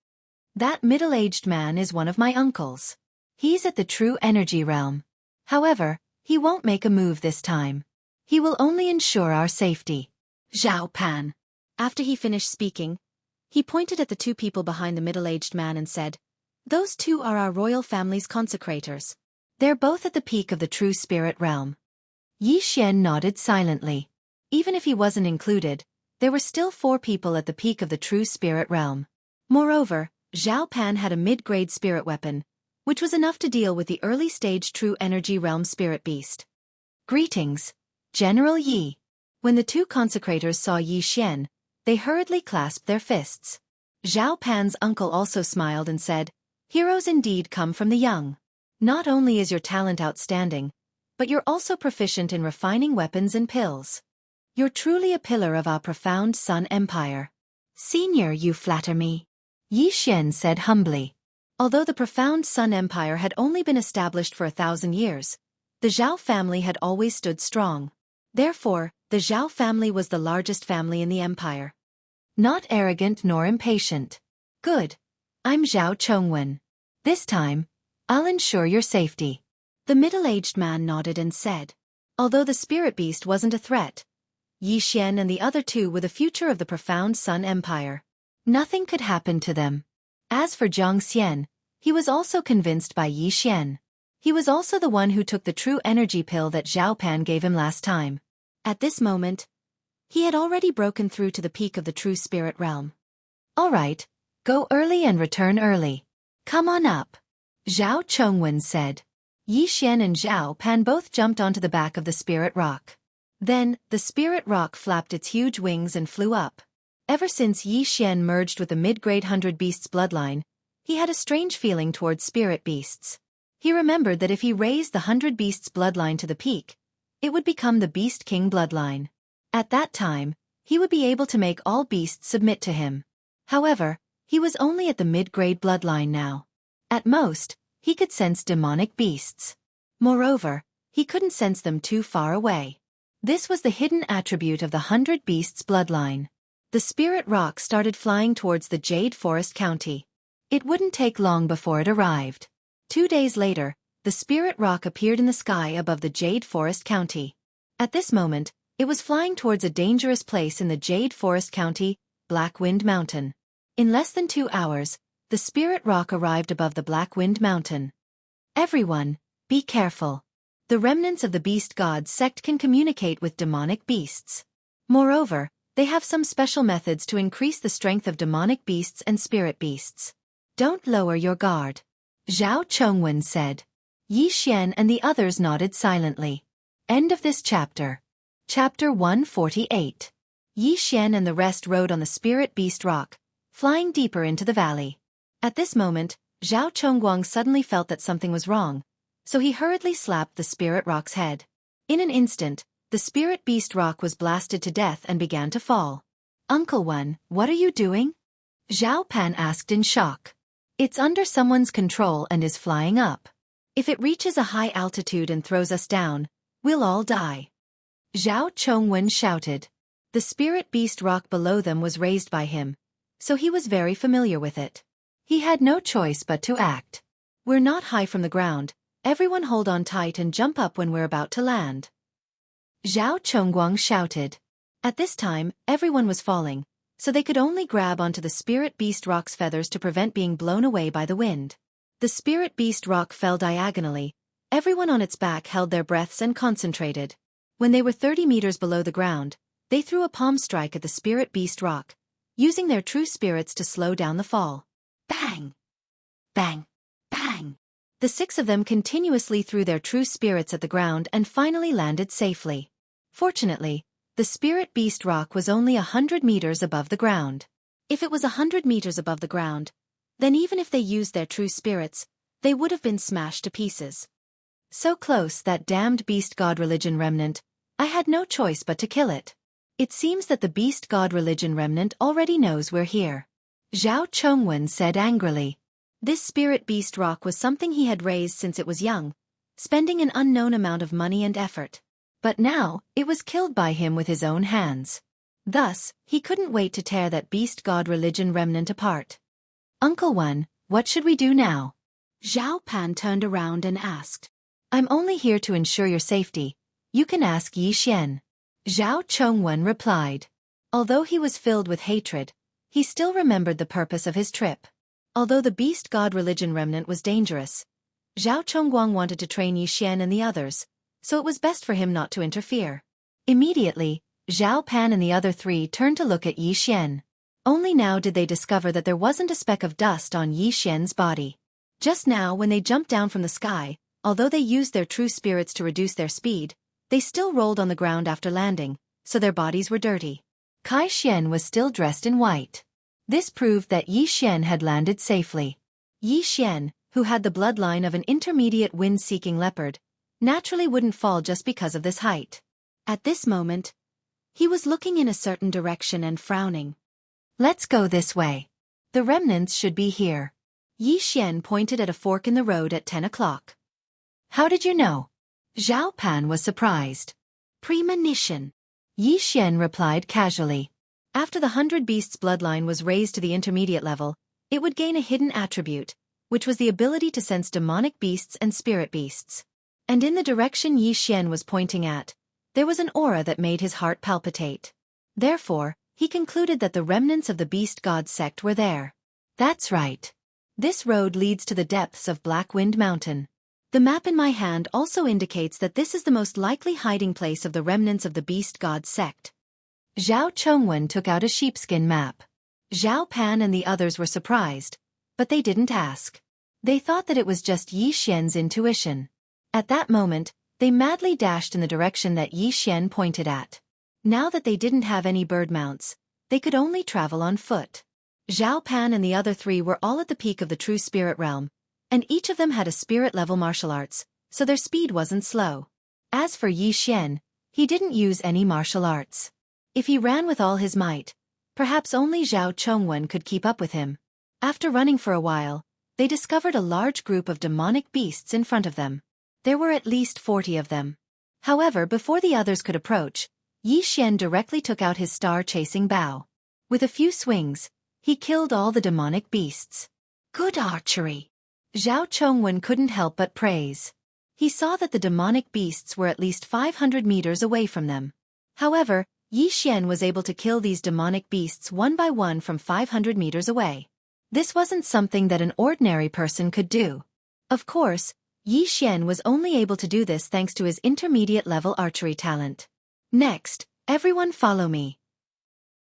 That middle-aged man is one of my uncles. He's at the true energy realm. However, he won't make a move this time. He will only ensure our safety. Zhao Pan. After he finished speaking, he pointed at the 2 people behind the middle-aged man and said, "Those 2 are our royal family's consecrators. They're both at the peak of the true spirit realm." Yi Xian nodded silently. Even if he wasn't included, there were still 4 people at the peak of the true spirit realm. Moreover, Zhao Pan had a mid-grade spirit weapon, which was enough to deal with the early-stage true energy realm spirit beast. "Greetings, General Yi." When the 2 consecrators saw Yi Xian, they hurriedly clasped their fists. Zhao Pan's uncle also smiled and said, "Heroes indeed come from the young. Not only is your talent outstanding, but you're also proficient in refining weapons and pills. You're truly a pillar of our profound Sun Empire." "Senior, you flatter me," Yi Xian said humbly. Although the profound Sun Empire had only been established for 1,000 years, the Zhao family had always stood strong. Therefore, the Zhao family was the largest family in the empire. Not arrogant nor impatient. "Good. I'm Zhao Chongwen. This time, I'll ensure your safety." The middle-aged man nodded and said. Although the spirit beast wasn't a threat, Yi Xian and the other 2 were the future of the profound Sun Empire. Nothing could happen to them. As for Jiang Xian, he was also convinced by Yi Xian. He was also the one who took the true energy pill that Zhao Pan gave him last time. At this moment, he had already broken through to the peak of the true spirit realm. "All right, go early and return early. Come on up," Zhao Chongwen said. Yi Xian and Zhao Pan both jumped onto the back of the spirit rock. Then, the spirit rock flapped its huge wings and flew up. Ever since Yi Xian merged with the mid-grade 100 Beasts bloodline, he had a strange feeling towards spirit beasts. He remembered that if he raised the 100 Beasts bloodline to the peak, it would become the Beast King bloodline. At that time, he would be able to make all beasts submit to him. However, he was only at the mid-grade bloodline now. At most, he could sense demonic beasts. Moreover, he couldn't sense them too far away. This was the hidden attribute of the 100 Beasts bloodline. The spirit rock started flying towards the Jade Forest County. It wouldn't take long before it arrived. 2 days later, the spirit rock appeared in the sky above the Jade Forest County. At this moment, it was flying towards a dangerous place in the Jade Forest County, Black Wind Mountain. In less than 2 hours, the spirit rock arrived above the Black Wind Mountain. "Everyone, be careful. The remnants of the Beast God sect can communicate with demonic beasts. Moreover, they have some special methods to increase the strength of demonic beasts and spirit beasts. Don't lower your guard," Zhao Chongwen said. Yi Xian and the others nodded silently. End of this chapter. Chapter 148. Yi Xian and the rest rode on the spirit beast rock, flying deeper into the valley. At this moment, Zhao Chongguang suddenly felt that something was wrong, so he hurriedly slapped the spirit rock's head. In an instant, the spirit beast rock was blasted to death and began to fall. "Uncle Wen, what are you doing?" Zhao Pan asked in shock. "It's under someone's control and is flying up. If it reaches a high altitude and throws us down, we'll all die," Zhao Chongwen shouted. The spirit beast rock below them was raised by him, so he was very familiar with it. He had no choice but to act. "We're not high from the ground. Everyone hold on tight and jump up when we're about to land," Zhao Chongguang shouted. At this time, everyone was falling, so they could only grab onto the spirit beast rock's feathers to prevent being blown away by the wind. The spirit beast rock fell diagonally. Everyone on its back held their breaths and concentrated. When they were 30 meters below the ground, they threw a palm strike at the spirit beast rock, using their true spirits to slow down the fall. Bang! Bang! Bang! The 6 of them continuously threw their true spirits at the ground and finally landed safely. Fortunately, the spirit beast rock was only 100 meters above the ground. If it was 100 meters above the ground, then even if they used their true spirits, they would have been smashed to pieces. So close, that damned beast god religion remnant. I had no choice but to kill it. It seems that the beast god religion remnant already knows we're here, Zhao Chongwen said angrily. This spirit beast rock was something he had raised since it was young, spending an unknown amount of money and effort. But now, it was killed by him with his own hands. Thus, he couldn't wait to tear that beast god religion remnant apart. Uncle One, what should we do now? Zhao Pan turned around and asked. I'm only here to ensure your safety. You can ask Yi Xian. Zhao Chongwen replied. Although he was filled with hatred, he still remembered the purpose of his trip. Although the beast god religion remnant was dangerous, Zhao Chongguang wanted to train Yi Xian and the others, so it was best for him not to interfere. Immediately, Zhao Pan and the other three turned to look at Yi Xian. Only now did they discover that there wasn't a speck of dust on Yi Xian's body. Just now when they jumped down from the sky, although they used their true spirits to reduce their speed, they still rolled on the ground after landing, so their bodies were dirty. Kai Xian was still dressed in white. This proved that Yi Xian had landed safely. Yi Xian, who had the bloodline of an intermediate wind-seeking leopard, naturally wouldn't fall just because of this height. At this moment, he was looking in a certain direction and frowning. Let's go this way. The remnants should be here. Yi Xian pointed at a fork in the road at 10 o'clock. How did you know? Zhao Pan was surprised. Premonition. Yi Xian replied casually. After the 100 Beasts bloodline was raised to the intermediate level, it would gain a hidden attribute, which was the ability to sense demonic beasts and spirit beasts. And in the direction Yi Xian was pointing at, there was an aura that made his heart palpitate. Therefore, he concluded that the remnants of the beast god sect were there. That's right. This road leads to the depths of Blackwind Mountain. The map in my hand also indicates that this is the most likely hiding place of the remnants of the beast god sect. Zhao Chongwen took out a sheepskin map. Zhao Pan and the others were surprised, but they didn't ask. They thought that it was just Yi Xian's intuition. At that moment, they madly dashed in the direction that Yi Xian pointed at. Now that they didn't have any bird mounts, they could only travel on foot. Zhao Pan and the other three were all at the peak of the true spirit realm, and each of them had a spirit-level martial arts, so their speed wasn't slow. As for Yi Xian, he didn't use any martial arts. If he ran with all his might, perhaps only Zhao Chongwen could keep up with him. After running for a while, they discovered a large group of demonic beasts in front of them. There were at least 40 of them. However, before the others could approach, Yi Xian directly took out his star-chasing bow. With a few swings, he killed all the demonic beasts. Good archery! Zhao Chongwen couldn't help but praise. He saw that the demonic beasts were at least 500 meters away from them. However, Yi Xian was able to kill these demonic beasts one by one from 500 meters away. This wasn't something that an ordinary person could do. Of course, Yi Xian was only able to do this thanks to his intermediate-level archery talent. Next, everyone follow me.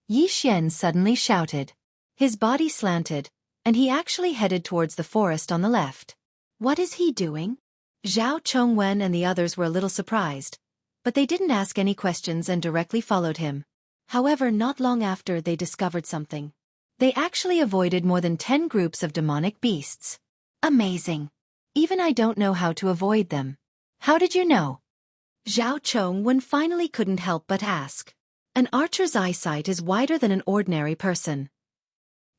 Yi Xian suddenly shouted. His body slanted, and he actually headed towards the forest on the left. What is he doing? Zhao Chongwen and the others were a little surprised, but they didn't ask any questions and directly followed him. However, not long after they discovered something. They actually avoided more than 10 groups of demonic beasts. Amazing! Even I don't know how to avoid them. How did you know? Zhao Chongwen finally couldn't help but ask. An archer's eyesight is wider than an ordinary person.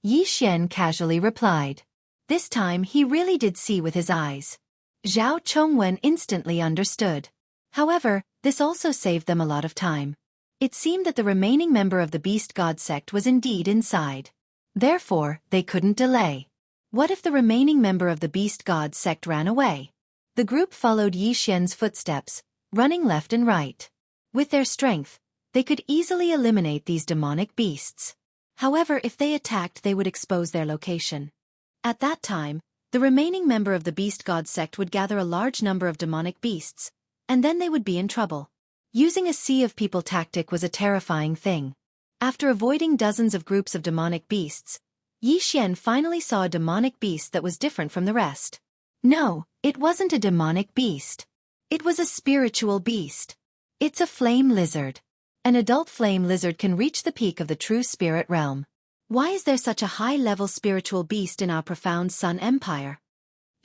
Yi Xian casually replied. This time he really did see with his eyes. Zhao Chongwen instantly understood. However, this also saved them a lot of time. It seemed that the remaining member of the beast god sect was indeed inside. Therefore, they couldn't delay. What if the remaining member of the beast god sect ran away? The group followed Yi Xian's footsteps, running left and right. With their strength, they could easily eliminate these demonic beasts. However, if they attacked, they would expose their location. At that time, the remaining member of the beast god sect would gather a large number of demonic beasts, and then they would be in trouble. Using a sea of people tactic was a terrifying thing. After avoiding dozens of groups of demonic beasts, Yi Xian finally saw a demonic beast that was different from the rest. No, it wasn't a demonic beast. It was a spiritual beast. It's a flame lizard. An adult flame lizard can reach the peak of the true spirit realm. Why is there such a high-level spiritual beast in our profound Sun Empire?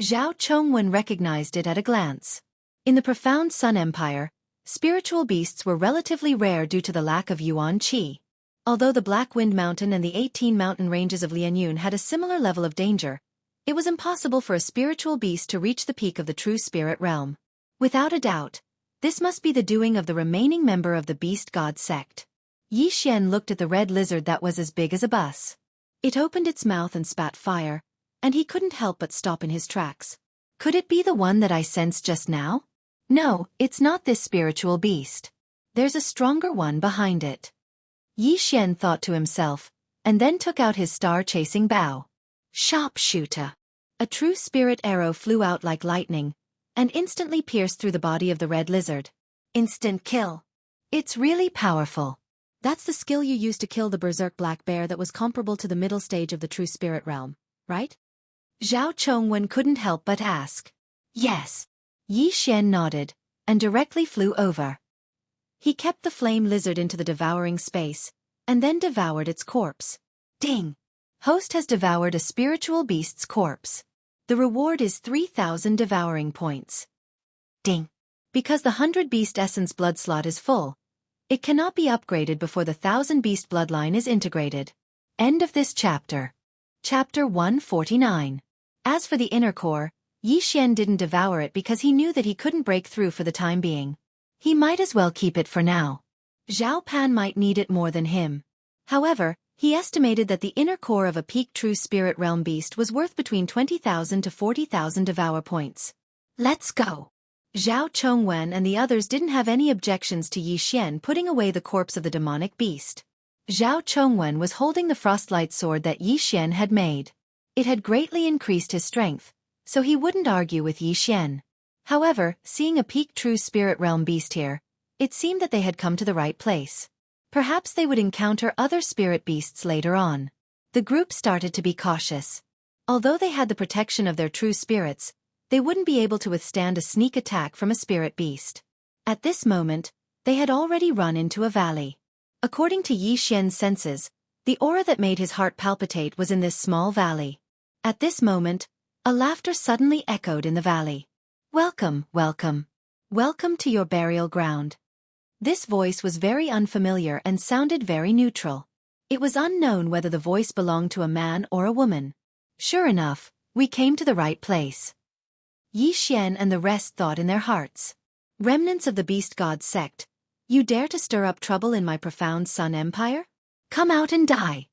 Zhao Chongwen recognized it at a glance. In the profound Sun Empire, spiritual beasts were relatively rare due to the lack of Yuan Qi. Although the Blackwind Mountain and the 18 mountain ranges of Lianyun had a similar level of danger, it was impossible for a spiritual beast to reach the peak of the true spirit realm. Without a doubt, this must be the doing of the remaining member of the beast god sect. Yi Xian looked at the red lizard that was as big as a bus. It opened its mouth and spat fire, and he couldn't help but stop in his tracks. Could it be the one that I sensed just now? No, it's not this spiritual beast. There's a stronger one behind it. Yi Xian thought to himself, and then took out his star-chasing bow. Sharpshooter. A true spirit arrow flew out like lightning, and instantly pierced through the body of the red lizard. Instant kill. It's really powerful. That's the skill you used to kill the berserk black bear that was comparable to the middle stage of the true spirit realm, right? Zhao Chongwen couldn't help but ask. Yes. Yi Xian nodded, and directly flew over. He kept the flame lizard into the devouring space, and then devoured its corpse. Ding! Host has devoured a spiritual beast's corpse. The reward is 3,000 devouring points. Ding! Because the 100 beast essence blood slot is full, it cannot be upgraded before the 1,000 beast bloodline is integrated. End of this chapter. Chapter 149. As for the inner core, Yi Xian didn't devour it because he knew that he couldn't break through for the time being. He might as well keep it for now. Zhao Pan might need it more than him. However, he estimated that the inner core of a peak true spirit realm beast was worth between 20,000 to 40,000 devour points. Let's go. Zhao Chongwen and the others didn't have any objections to Yi Xian putting away the corpse of the demonic beast. Zhao Chongwen was holding the frostlight sword that Yi Xian had made. It had greatly increased his strength, so he wouldn't argue with Yi Xian. However, seeing a peak true spirit realm beast here, it seemed that they had come to the right place. Perhaps they would encounter other spirit beasts later on. The group started to be cautious. Although they had the protection of their true spirits, they wouldn't be able to withstand a sneak attack from a spirit beast. At this moment, they had already run into a valley. According to Yi Xian's senses, the aura that made his heart palpitate was in this small valley. At this moment, a laughter suddenly echoed in the valley. Welcome, welcome. Welcome to your burial ground. This voice was very unfamiliar and sounded very neutral. It was unknown whether the voice belonged to a man or a woman. Sure enough, we came to the right place. Yi Xian and the rest thought in their hearts. Remnants of the beast god sect, you dare to stir up trouble in my profound sun empire? Come out and die.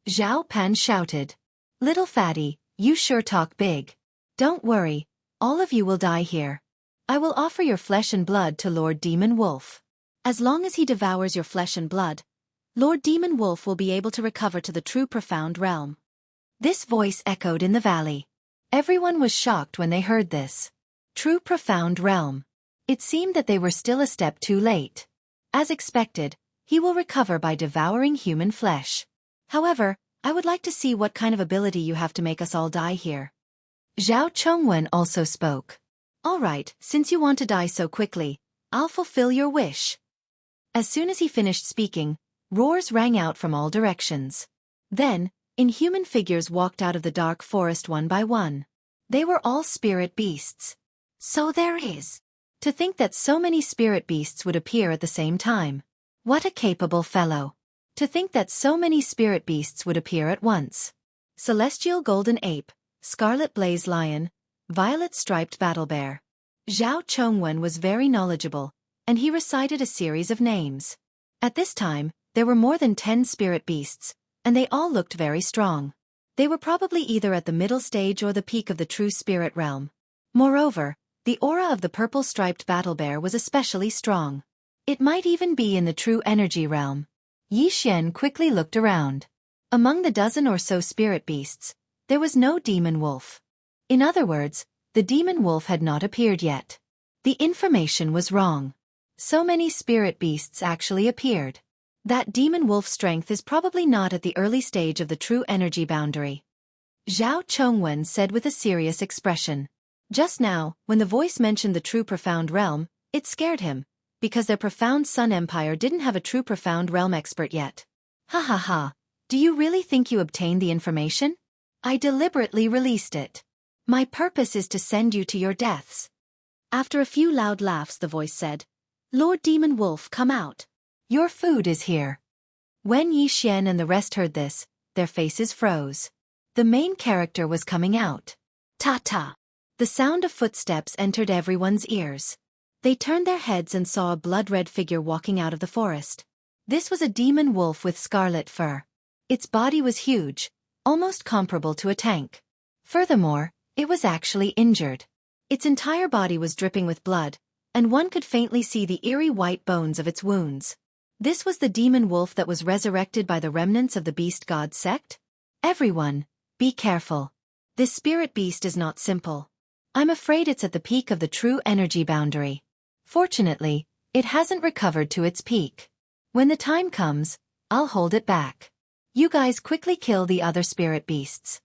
Zhao Pan shouted. Little fatty, you sure talk big. Don't worry, all of you will die here. I will offer your flesh and blood to Lord Demon Wolf. As long as he devours your flesh and blood, Lord Demon Wolf will be able to recover to the true profound realm. This voice echoed in the valley. Everyone was shocked when they heard this. True profound realm. It seemed that they were still a step too late. As expected, he will recover by devouring human flesh. However, I would like to see what kind of ability you have to make us all die here. Zhao Chongwen also spoke. All right, since you want to die so quickly, I'll fulfill your wish. As soon as he finished speaking, roars rang out from all directions. Then, inhuman figures walked out of the dark forest one by one. They were all spirit beasts. So there is. To think that so many spirit beasts would appear at the same time. What a capable fellow. To think that so many spirit beasts would appear at once. Celestial golden ape, scarlet blaze lion, violet striped battle bear. Zhao Chongwen was very knowledgeable, and he recited a series of names. At this time, there were more than 10 spirit beasts, and they all looked very strong. They were probably either at the middle stage or the peak of the true spirit realm. Moreover, the aura of the purple striped battle bear was especially strong. It might even be in the true energy realm. Yi Xian quickly looked around. Among the dozen or so spirit beasts, there was no demon wolf. In other words, the demon wolf had not appeared yet. The information was wrong. So many spirit beasts actually appeared. That demon wolf strength is probably not at the early stage of the true energy boundary. Zhao Chongwen said with a serious expression. Just now, when the voice mentioned the true profound realm, it scared him, because their profound sun empire didn't have a true profound realm expert yet. Ha ha ha, do you really think you obtained the information? I deliberately released it. My purpose is to send you to your deaths. After a few loud laughs the voice said, Lord Demon Wolf, come out. Your food is here. When Yi Xian and the rest heard this, their faces froze. The main character was coming out. Ta-ta. The sound of footsteps entered everyone's ears. They turned their heads and saw a blood-red figure walking out of the forest. This was a demon wolf with scarlet fur. Its body was huge, almost comparable to a tank. Furthermore, it was actually injured. Its entire body was dripping with blood, and one could faintly see the eerie white bones of its wounds. This was the demon wolf that was resurrected by the remnants of the beast god sect? Everyone, be careful. This spirit beast is not simple. I'm afraid it's at the peak of the true energy boundary. Fortunately, it hasn't recovered to its peak. When the time comes, I'll hold it back. You guys quickly kill the other spirit beasts.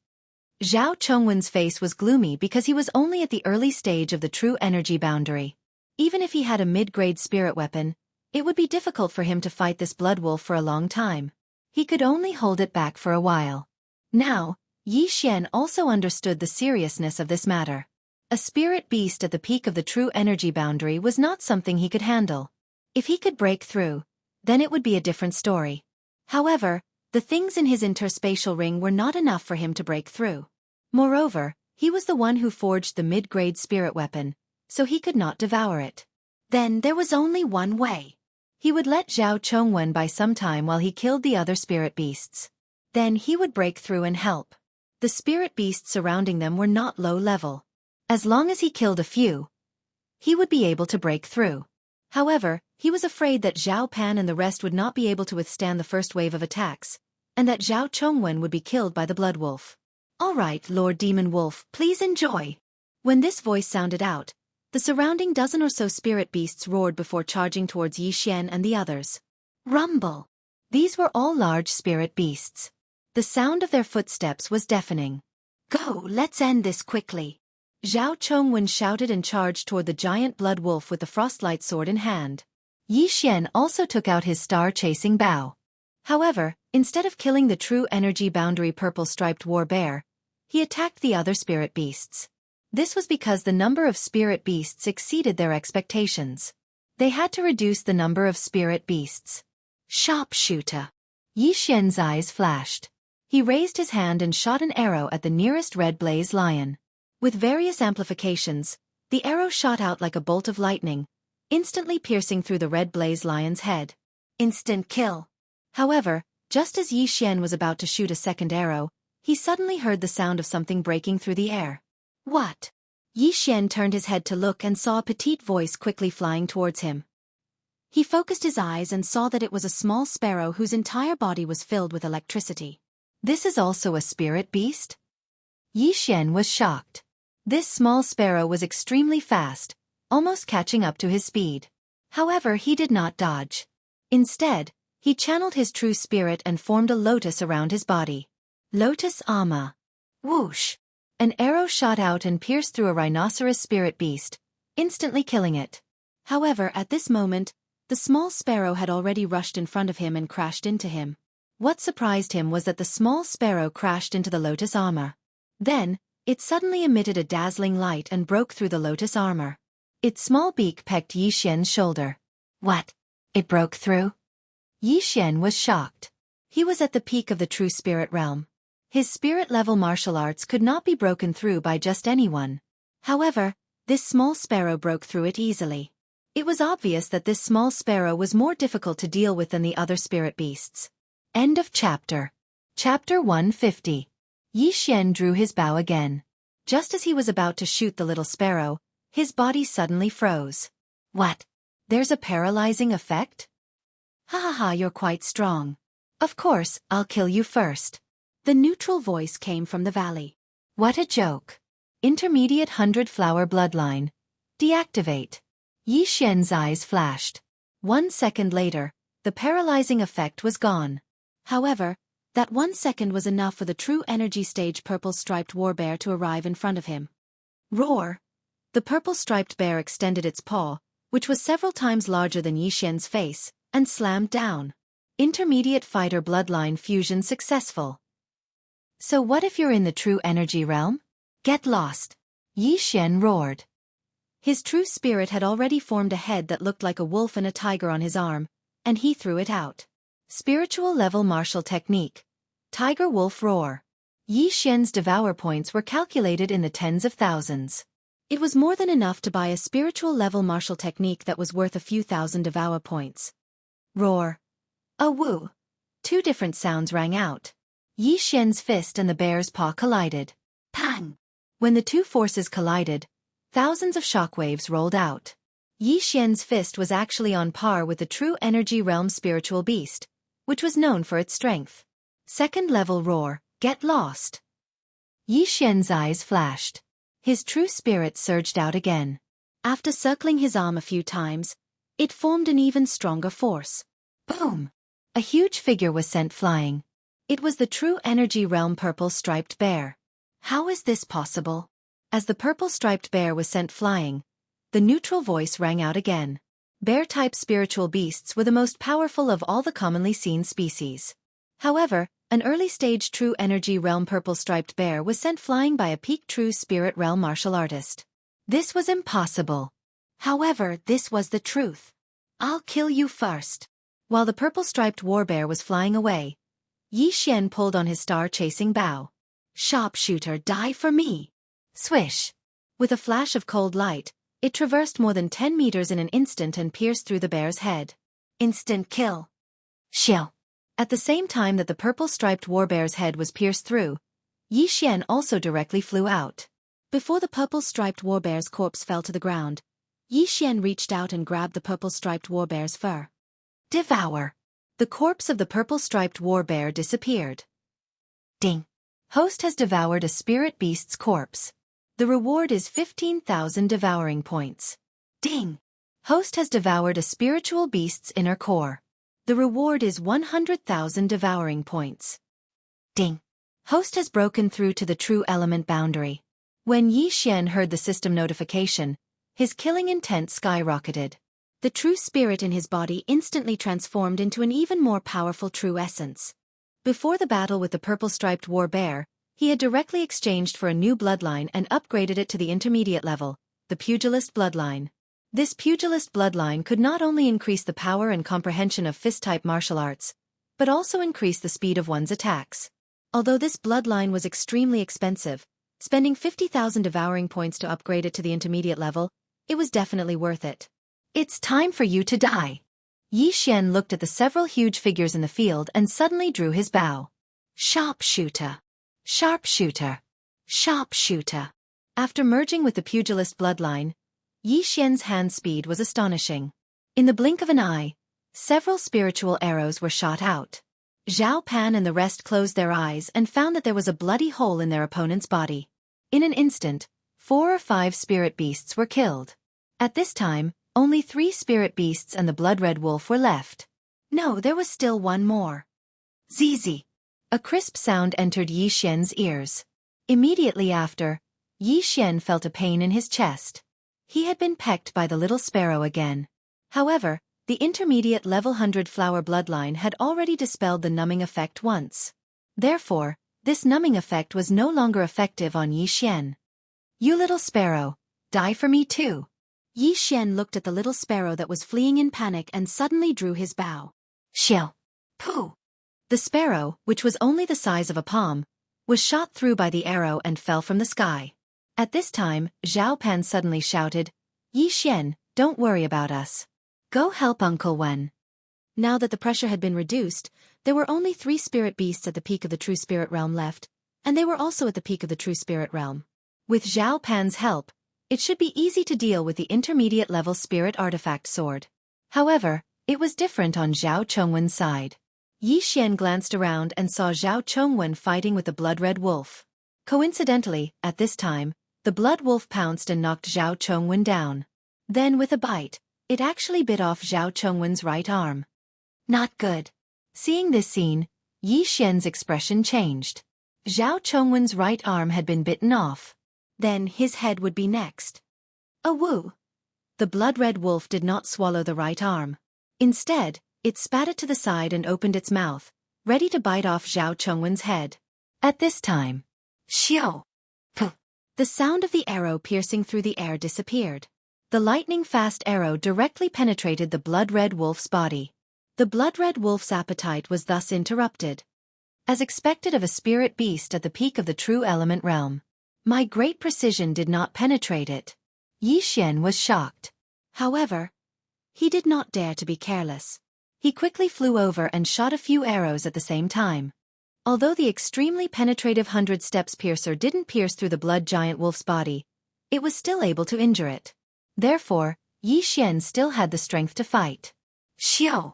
Zhao Chongwen's face was gloomy because he was only at the early stage of the true energy boundary. Even if he had a mid-grade spirit weapon, it would be difficult for him to fight this blood wolf for a long time. He could only hold it back for a while. Now, Yi Xian also understood the seriousness of this matter. A spirit beast at the peak of the true energy boundary was not something he could handle. If he could break through, then it would be a different story. However, the things in his interspatial ring were not enough for him to break through. Moreover, he was the one who forged the mid-grade spirit weapon, so he could not devour it. Then there was only one way. He would let Zhao Chongwen buy some time while he killed the other spirit beasts. Then he would break through and help. The spirit beasts surrounding them were not low level. As long as he killed a few, he would be able to break through. However, he was afraid that Zhao Pan and the rest would not be able to withstand the first wave of attacks, and that Zhao Chongwen would be killed by the Blood Wolf. "All right, Lord Demon Wolf, please enjoy." When this voice sounded out, the surrounding dozen or so spirit beasts roared before charging towards Yi Xian and the others. Rumble! These were all large spirit beasts. The sound of their footsteps was deafening. "Go, let's end this quickly." Zhao Chongwen shouted and charged toward the giant blood wolf with the frostlight sword in hand. Yi Xian also took out his star-chasing bow. However, instead of killing the true energy boundary purple-striped war bear, he attacked the other spirit beasts. This was because the number of spirit beasts exceeded their expectations. They had to reduce the number of spirit beasts. Sharpshooter! Yi Xian's eyes flashed. He raised his hand and shot an arrow at the nearest red blaze lion. With various amplifications, the arrow shot out like a bolt of lightning, instantly piercing through the red blaze lion's head. Instant kill. However, just as Yi Xian was about to shoot a second arrow, he suddenly heard the sound of something breaking through the air. What? Yi Xian turned his head to look and saw a petite voice quickly flying towards him. He focused his eyes and saw that it was a small sparrow whose entire body was filled with electricity. This is also a spirit beast? Yi Xian was shocked. This small sparrow was extremely fast, almost catching up to his speed. However, he did not dodge. Instead, he channeled his true spirit and formed a lotus around his body. Lotus Ama. Whoosh! An arrow shot out and pierced through a rhinoceros spirit beast, instantly killing it. However, at this moment, the small sparrow had already rushed in front of him and crashed into him. What surprised him was that the small sparrow crashed into the lotus armor. Then, it suddenly emitted a dazzling light and broke through the lotus armor. Its small beak pecked Yi Xian's shoulder. What? It broke through? Yi Xian was shocked. He was at the peak of the true spirit realm. His spirit-level martial arts could not be broken through by just anyone. However, this small sparrow broke through it easily. It was obvious that this small sparrow was more difficult to deal with than the other spirit beasts. End of chapter. Chapter 150. Yi Xian drew his bow again. Just as he was about to shoot the little sparrow, his body suddenly froze. What? There's a paralyzing effect? Ha ha ha, you're quite strong. Of course, I'll kill you first. The neutral voice came from the valley. What a joke. Intermediate 100-flower bloodline. Deactivate. Yi Xian's eyes flashed. 1 second later, the paralyzing effect was gone. However, that 1 second was enough for the true energy stage purple-striped war bear to arrive in front of him. Roar! The purple-striped bear extended its paw, which was several times larger than Yi Xian's face, and slammed down. Intermediate fighter bloodline fusion successful. So what if you're in the true energy realm? Get lost! Yi Xian roared. His true spirit had already formed a head that looked like a wolf and a tiger on his arm, and he threw it out. Spiritual level martial technique. Tiger Wolf Roar. Yi Xian's devour points were calculated in the tens of thousands. It was more than enough to buy a spiritual level martial technique that was worth a few thousand devour points. Roar. A woo! Two different sounds rang out. Yi Xian's fist and the bear's paw collided. Pang! When the two forces collided, thousands of shockwaves rolled out. Yi Xian's fist was actually on par with the true energy realm spiritual beast, which was known for its strength. Second level roar, get lost. Yi Xian's eyes flashed. His true spirit surged out again. After circling his arm a few times, it formed an even stronger force. Boom! A huge figure was sent flying. It was the true energy realm purple striped bear. How is this possible? As the purple striped bear was sent flying, the neutral voice rang out again. Bear-type spiritual beasts were the most powerful of all the commonly seen species. However, an early-stage true energy realm purple striped bear was sent flying by a peak true spirit realm martial artist. This was impossible. However, this was the truth. I'll kill you first. While the purple striped warbear was flying away, Yi Xian pulled on his star-chasing bow. Sharpshooter, die for me! Swish! With a flash of cold light, it traversed more than 10 meters in an instant and pierced through the bear's head. Instant kill. Shill! At the same time that the purple-striped warbear's head was pierced through, Yi Xian also directly flew out. Before the purple-striped warbear's corpse fell to the ground, Yi Xian reached out and grabbed the purple-striped warbear's fur. Devour! The corpse of the purple-striped warbear disappeared. Ding! Host has devoured a spirit beast's corpse. The reward is 15,000 devouring points. Ding! Host has devoured a spiritual beast's inner core. The reward is 100,000 devouring points. Ding! Host has broken through to the true element boundary. When Yi Xian heard the system notification, his killing intent skyrocketed. The true spirit in his body instantly transformed into an even more powerful true essence. Before the battle with the purple-striped war bear, he had directly exchanged for a new bloodline and upgraded it to the intermediate level, the pugilist bloodline. This pugilist bloodline could not only increase the power and comprehension of fist-type martial arts, but also increase the speed of one's attacks. Although this bloodline was extremely expensive, spending 50,000 devouring points to upgrade it to the intermediate level, it was definitely worth it. It's time for you to die. Yi Xian looked at the several huge figures in the field and suddenly drew his bow. Sharpshooter! Sharpshooter! Sharpshooter! After merging with the pugilist bloodline, Yi Xian's hand speed was astonishing. In the blink of an eye, several spiritual arrows were shot out. Zhao Pan and the rest closed their eyes and found that there was a bloody hole in their opponent's body. In an instant, 4 or 5 spirit beasts were killed. At this time, only 3 spirit beasts and the blood-red wolf were left. No, there was still one more. Zizi! A crisp sound entered Yi Xian's ears. Immediately after, Yi Xian felt a pain in his chest. He had been pecked by the little sparrow again. However, the intermediate level 100 flower bloodline had already dispelled the numbing effect once. Therefore, this numbing effect was no longer effective on Yi Xian. You little sparrow, die for me too. Yi Xian looked at the little sparrow that was fleeing in panic and suddenly drew his bow. Shill! Pooh! The sparrow, which was only the size of a palm, was shot through by the arrow and fell from the sky. At this time, Zhao Pan suddenly shouted, Yi Xian, don't worry about us. Go help Uncle Wen. Now that the pressure had been reduced, there were only 3 spirit beasts at the peak of the true spirit realm left, and they were also at the peak of the true spirit realm. With Zhao Pan's help, it should be easy to deal with the intermediate level spirit artifact sword. However, it was different on Zhao Chongwen's side. Yi Xian glanced around and saw Zhao Chongwen fighting with the blood-red wolf. Coincidentally, at this time, the blood wolf pounced and knocked Zhao Chongwen down. Then with a bite, it actually bit off Zhao Chongwen's right arm. Not good. Seeing this scene, Yi Xian's expression changed. Zhao Chongwen's right arm had been bitten off. Then his head would be next. A woo! The blood-red wolf did not swallow the right arm. Instead, it spat it to the side and opened its mouth, ready to bite off Zhao Chongwen's head. At this time, Xiao! Puh! The sound of the arrow piercing through the air disappeared. The lightning-fast arrow directly penetrated the blood-red wolf's body. The blood-red wolf's appetite was thus interrupted. As expected of a spirit beast at the peak of the true element realm, my great precision did not penetrate it. Yi Xian was shocked. However, he did not dare to be careless. He quickly flew over and shot a few arrows at the same time. Although the extremely penetrative 100 steps piercer didn't pierce through the blood giant wolf's body, it was still able to injure it. Therefore, Yi Xian still had the strength to fight. Xiao!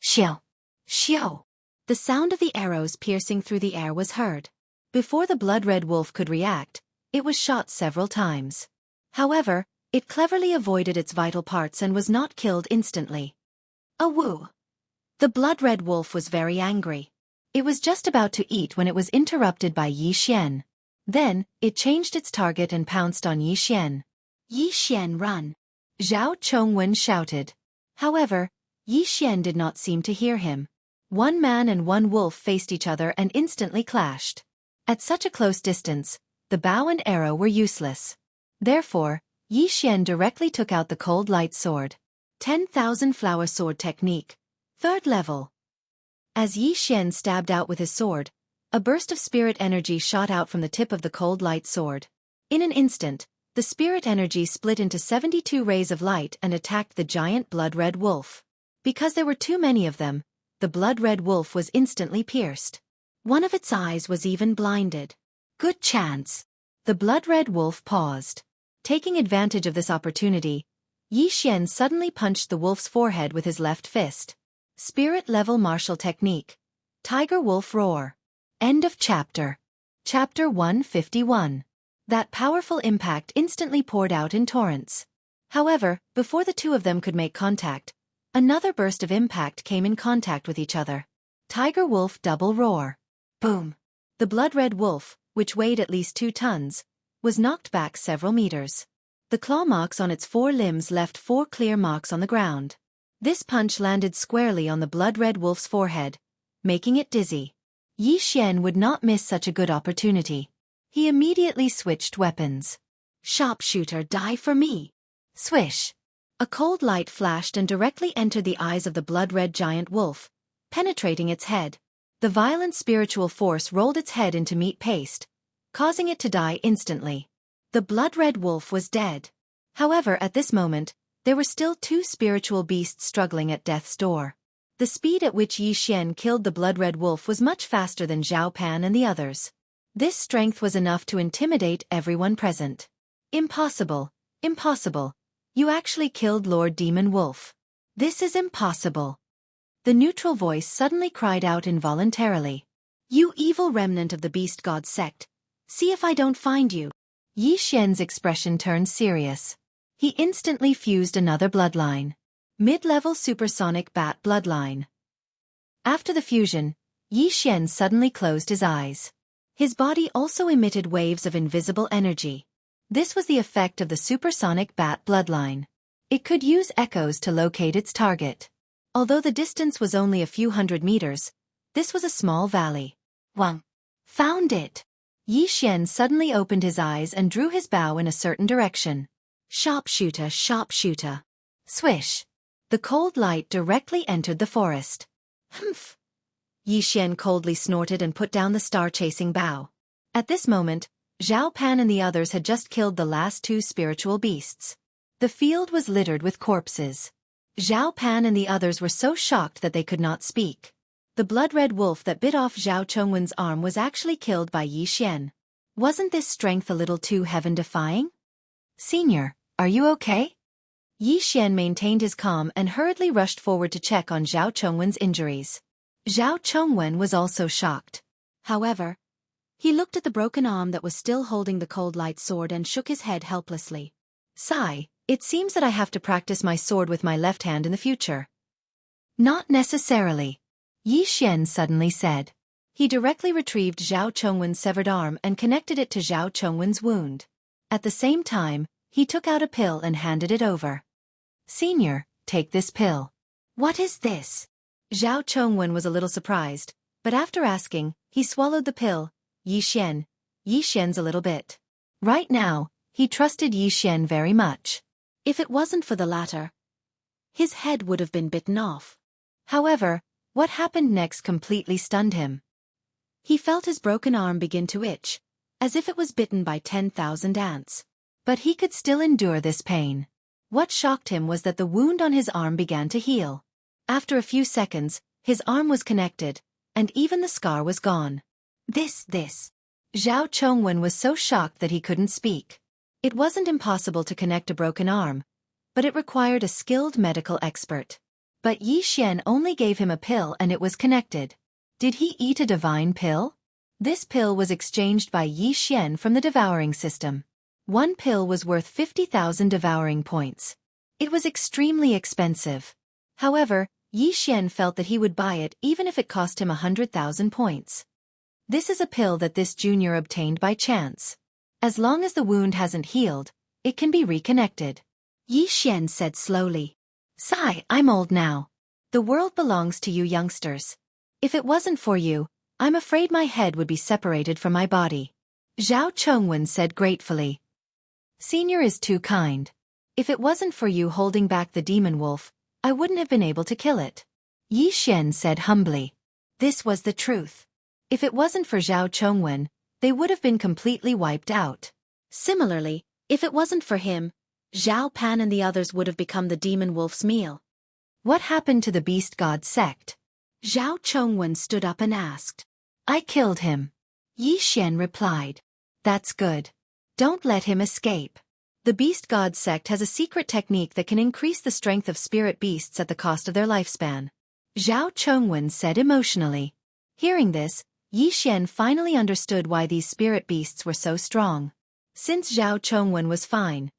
Xiao! Xiao! The sound of the arrows piercing through the air was heard. Before the blood-red wolf could react, it was shot several times. However, it cleverly avoided its vital parts and was not killed instantly. Awoo! The blood-red wolf was very angry. It was just about to eat when it was interrupted by Yi Xian. Then, it changed its target and pounced on Yi Xian. Yi Xian, run! Zhao Chongwen shouted. However, Yi Xian did not seem to hear him. One man and one wolf faced each other and instantly clashed. At such a close distance, the bow and arrow were useless. Therefore, Yi Xian directly took out the cold light sword. 10,000 flower sword technique. 3rd level. As Yi Xian stabbed out with his sword, a burst of spirit energy shot out from the tip of the cold light sword. In an instant, the spirit energy split into 72 rays of light and attacked the giant blood-red wolf. Because there were too many of them, the blood-red wolf was instantly pierced. One of its eyes was even blinded. Good chance. The blood-red wolf paused. Taking advantage of this opportunity, Yi Xian suddenly punched the wolf's forehead with his left fist. Spirit level martial technique. Tiger Wolf Roar. End of chapter. Chapter 151. That powerful impact instantly poured out in torrents. However, before the two of them could make contact, another burst of impact came in contact with each other. Tiger Wolf Double Roar. Boom. The blood-red wolf, which weighed at least 2 tons, was knocked back several meters. The claw marks on its 4 limbs left 4 clear marks on the ground. This punch landed squarely on the blood-red wolf's forehead, making it dizzy. Yi Xian would not miss such a good opportunity. He immediately switched weapons. Sharpshooter, die for me! Swish! A cold light flashed and directly entered the eyes of the blood-red giant wolf, penetrating its head. The violent spiritual force rolled its head into meat paste, causing it to die instantly. The blood-red wolf was dead. However, at this moment, there were still 2 spiritual beasts struggling at death's door. The speed at which Yi Xian killed the blood-red wolf was much faster than Zhao Pan and the others. This strength was enough to intimidate everyone present. Impossible, impossible. You actually killed Lord Demon Wolf. This is impossible. The neutral voice suddenly cried out involuntarily. You evil remnant of the beast god sect. See if I don't find you. Yi Xian's expression turned serious. He instantly fused another bloodline. Mid-level supersonic bat bloodline. After the fusion, Yi Xian suddenly closed his eyes. His body also emitted waves of invisible energy. This was the effect of the supersonic bat bloodline. It could use echoes to locate its target. Although the distance was only a few hundred meters, this was a small valley. Wang. Found it! Yi Xian suddenly opened his eyes and drew his bow in a certain direction. Sharpshooter, sharpshooter. Swish. The cold light directly entered the forest. Humph. Yi Xian coldly snorted and put down the star-chasing bow. At this moment, Zhao Pan and the others had just killed the last 2 spiritual beasts. The field was littered with corpses. Zhao Pan and the others were so shocked that they could not speak. The blood-red wolf that bit off Zhao Chongwen's arm was actually killed by Yi Xian. Wasn't this strength a little too heaven-defying? Senior, are you okay? Yi Xian maintained his calm and hurriedly rushed forward to check on Zhao Chongwen's injuries. Zhao Chongwen was also shocked. However, he looked at the broken arm that was still holding the cold light sword and shook his head helplessly. Sigh, it seems that I have to practice my sword with my left hand in the future. Not necessarily, Yi Xian suddenly said. He directly retrieved Zhao Chongwen's severed arm and connected it to Zhao Chongwen's wound. At the same time, he took out a pill and handed it over. Senior, take this pill. What is this? Zhao Chongwen was a little surprised, but after asking, he swallowed the pill. Yi Xian's a little bit. Right now, he trusted Yi Xian very much. If it wasn't for the latter, his head would have been bitten off. However, what happened next completely stunned him. He felt his broken arm begin to itch, as if it was bitten by 10,000 ants. But he could still endure this pain. What shocked him was that the wound on his arm began to heal. After a few seconds, his arm was connected, and even the scar was gone. This. Zhao Chongwen was so shocked that he couldn't speak. It wasn't impossible to connect a broken arm, but it required a skilled medical expert. But Yi Xian only gave him a pill and it was connected. Did he eat a divine pill? This pill was exchanged by Yi Xian from the devouring system. One pill was worth 50,000 devouring points. It was extremely expensive. However, Yi Xian felt that he would buy it even if it cost him 100,000 points. This is a pill that this junior obtained by chance. As long as the wound hasn't healed, it can be reconnected. Yi Xian said slowly. Sigh, I'm old now. The world belongs to you youngsters. If it wasn't for you, I'm afraid my head would be separated from my body. Zhao Chongwen said gratefully. Senior is too kind. If it wasn't for you holding back the demon wolf, I wouldn't have been able to kill it. Yi Xian said humbly. This was the truth. If it wasn't for Zhao Chongwen, they would have been completely wiped out. Similarly, if it wasn't for him, Zhao Pan and the others would have become the demon wolf's meal. What happened to the beast god sect? Zhao Chongwen stood up and asked. I killed him. Yi Xian replied. That's good. Don't let him escape. The beast god sect has a secret technique that can increase the strength of spirit beasts at the cost of their lifespan. Zhao Chongwen said emotionally. Hearing this, Yi Xian finally understood why these spirit beasts were so strong. Since Zhao Chongwen was fine,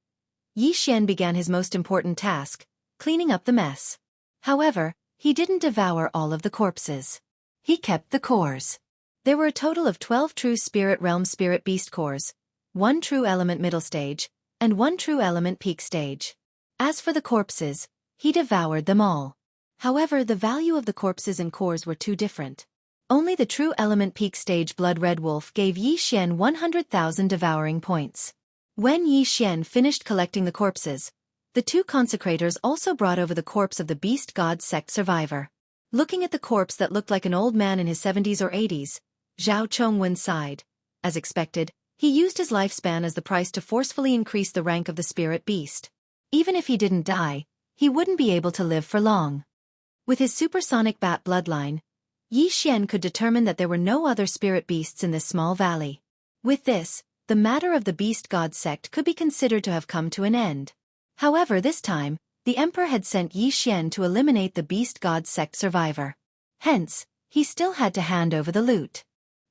Yi Xian began his most important task, cleaning up the mess. However, he didn't devour all of the corpses. He kept the cores. There were a total of 12 true spirit realm spirit beast cores, 1 true element middle stage, and 1 true element peak stage. As for the corpses, he devoured them all. However, the value of the corpses and cores were too different. Only the true element peak stage blood red wolf gave Yi Xian 100,000 devouring points. When Yi Xian finished collecting the corpses, the 2 consecrators also brought over the corpse of the beast god sect survivor. Looking at the corpse that looked like an old man in his 70s or 80s, Zhao Chongwen sighed. As expected, he used his lifespan as the price to forcefully increase the rank of the spirit beast. Even if he didn't die, he wouldn't be able to live for long. With his supersonic bat bloodline, Yi Xian could determine that there were no other spirit beasts in this small valley. With this, the matter of the beast god sect could be considered to have come to an end. However, this time, the emperor had sent Yi Xian to eliminate the beast god sect survivor. Hence, he still had to hand over the loot.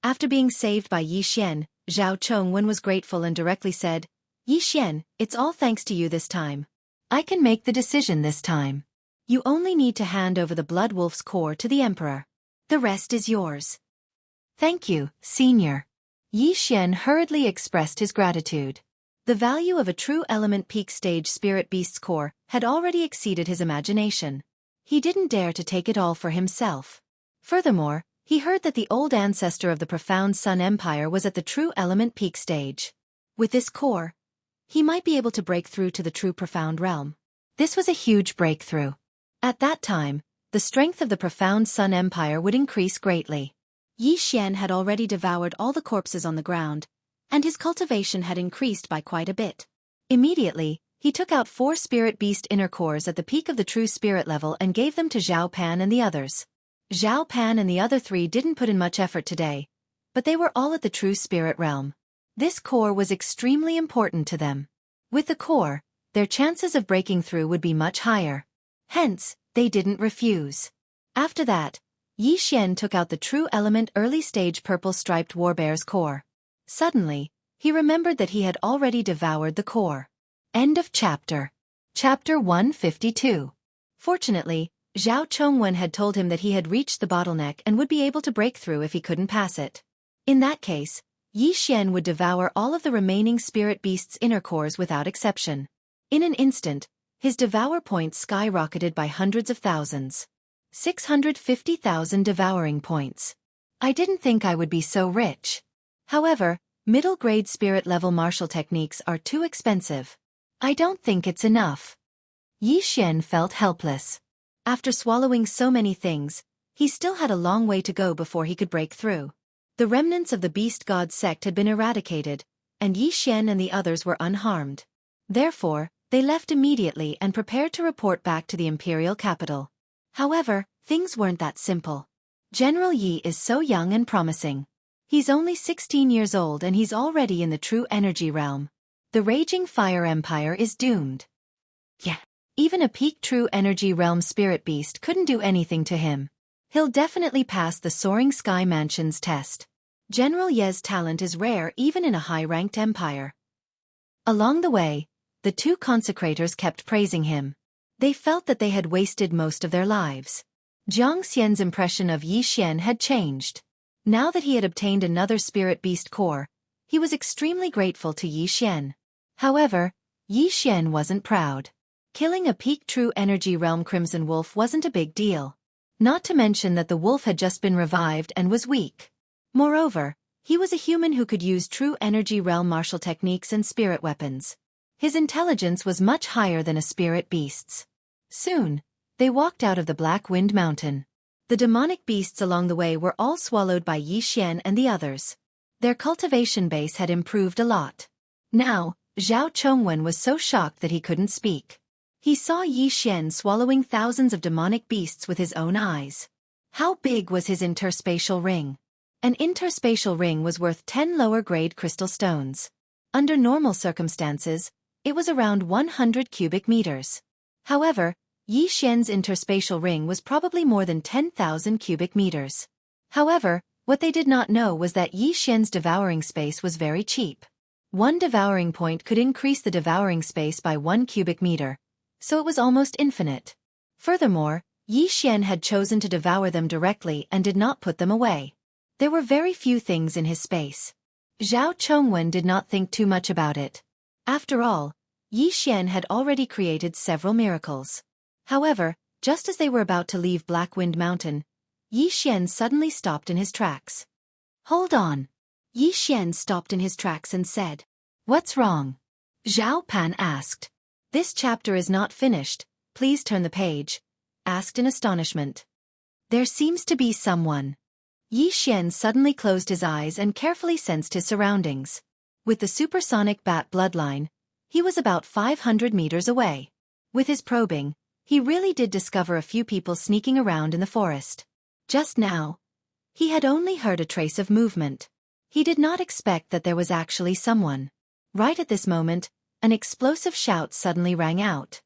After being saved by Yi Xian, Zhao Chongwen was grateful and directly said, Yi Xian, it's all thanks to you this time. I can make the decision this time. You only need to hand over the blood wolf's core to the emperor. The rest is yours. Thank you, senior. Yi Xian hurriedly expressed his gratitude. The value of a true element peak stage spirit beast's core had already exceeded his imagination. He didn't dare to take it all for himself. Furthermore, he heard that the old ancestor of the profound Sun Empire was at the true element peak stage. With this core, he might be able to break through to the true profound realm. This was a huge breakthrough. At that time, the strength of the profound Sun Empire would increase greatly. Yi Xian had already devoured all the corpses on the ground, and his cultivation had increased by quite a bit. Immediately, he took out 4 spirit beast inner cores at the peak of the true spirit level and gave them to Zhao Pan and the others. Zhao Pan and the other 3 didn't put in much effort today, but they were all at the true spirit realm. This core was extremely important to them. With the core, their chances of breaking through would be much higher. Hence, they didn't refuse. After that, Yi Xian took out the true element early stage purple striped warbear's core. Suddenly, he remembered that he had already devoured the core. End of chapter. Chapter 152. Fortunately, Zhao Chongwen had told him that he had reached the bottleneck and would be able to break through if he couldn't pass it. In that case, Yi Xian would devour all of the remaining spirit beast's inner cores without exception. In an instant, his devour points skyrocketed by hundreds of thousands. 650,000 devouring points. I didn't think I would be so rich. However, middle-grade spirit-level martial techniques are too expensive. I don't think it's enough. Yi Xian felt helpless. After swallowing so many things, he still had a long way to go before he could break through. The remnants of the beast god sect had been eradicated, and Yi Xian and the others were unharmed. Therefore, they left immediately and prepared to report back to the imperial capital. However, things weren't that simple. General Yi is so young and promising. He's only 16 years old and he's already in the true energy realm. The Raging Fire Empire is doomed. Yeah. Even a peak true energy realm spirit beast couldn't do anything to him. He'll definitely pass the Soaring Sky Mansion's test. General Ye's talent is rare even in a high-ranked empire. Along the way, the two consecrators kept praising him. They felt that they had wasted most of their lives. Jiang Xian's impression of Yi Xian had changed. Now that he had obtained another spirit beast core, he was extremely grateful to Yi Xian. However, Yi Xian wasn't proud. Killing a peak true energy realm crimson wolf wasn't a big deal. Not to mention that the wolf had just been revived and was weak. Moreover, he was a human who could use true energy realm martial techniques and spirit weapons. His intelligence was much higher than a spirit beast's. Soon, they walked out of the Black Wind Mountain. The demonic beasts along the way were all swallowed by Yi Xian and the others. Their cultivation base had improved a lot. Now, Zhao Chongwen was so shocked that he couldn't speak. He saw Yi Xian swallowing thousands of demonic beasts with his own eyes. How big was his interspatial ring? An interspatial ring was worth 10 lower-grade crystal stones. Under normal circumstances, it was around 100 cubic meters. However, Yi Xian's interspatial ring was probably more than 10,000 cubic meters. However, what they did not know was that Yi Xian's devouring space was very cheap. One devouring point could increase the devouring space by 1 cubic meter, so it was almost infinite. Furthermore, Yi Xian had chosen to devour them directly and did not put them away. There were very few things in his space. Zhao Chongwen did not think too much about it. After all, Yi Xian had already created several miracles. However, just as they were about to leave Black Wind Mountain, Yi Xian suddenly stopped in his tracks. "Hold on." Yi Xian stopped in his tracks and said, "What's wrong?" Zhao Pan asked. "This chapter is not finished, please turn the page," asked in astonishment. "There seems to be someone." Yi Xian suddenly closed his eyes and carefully sensed his surroundings. With the supersonic bat bloodline, he was about 500 meters away. With his probing, he really did discover a few people sneaking around in the forest. Just now, he had only heard a trace of movement. He did not expect that there was actually someone. Right at this moment, an explosive shout suddenly rang out.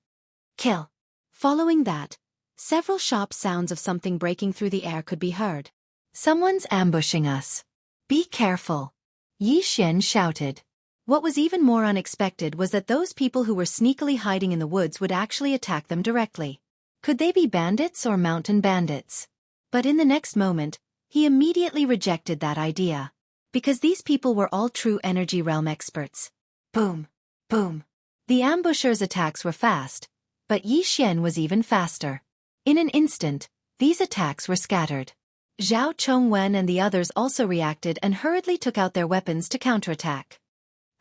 "Kill!" Following that, several sharp sounds of something breaking through the air could be heard. "Someone's ambushing us. Be careful!" Yi Xian shouted. What was even more unexpected was that those people who were sneakily hiding in the woods would actually attack them directly. Could they be bandits or mountain bandits? But in the next moment, he immediately rejected that idea. Because these people were all true energy realm experts. Boom! Boom! The ambushers' attacks were fast, but Yi Xian was even faster. In an instant, these attacks were scattered. Zhao Chongwen and the others also reacted and hurriedly took out their weapons to counterattack.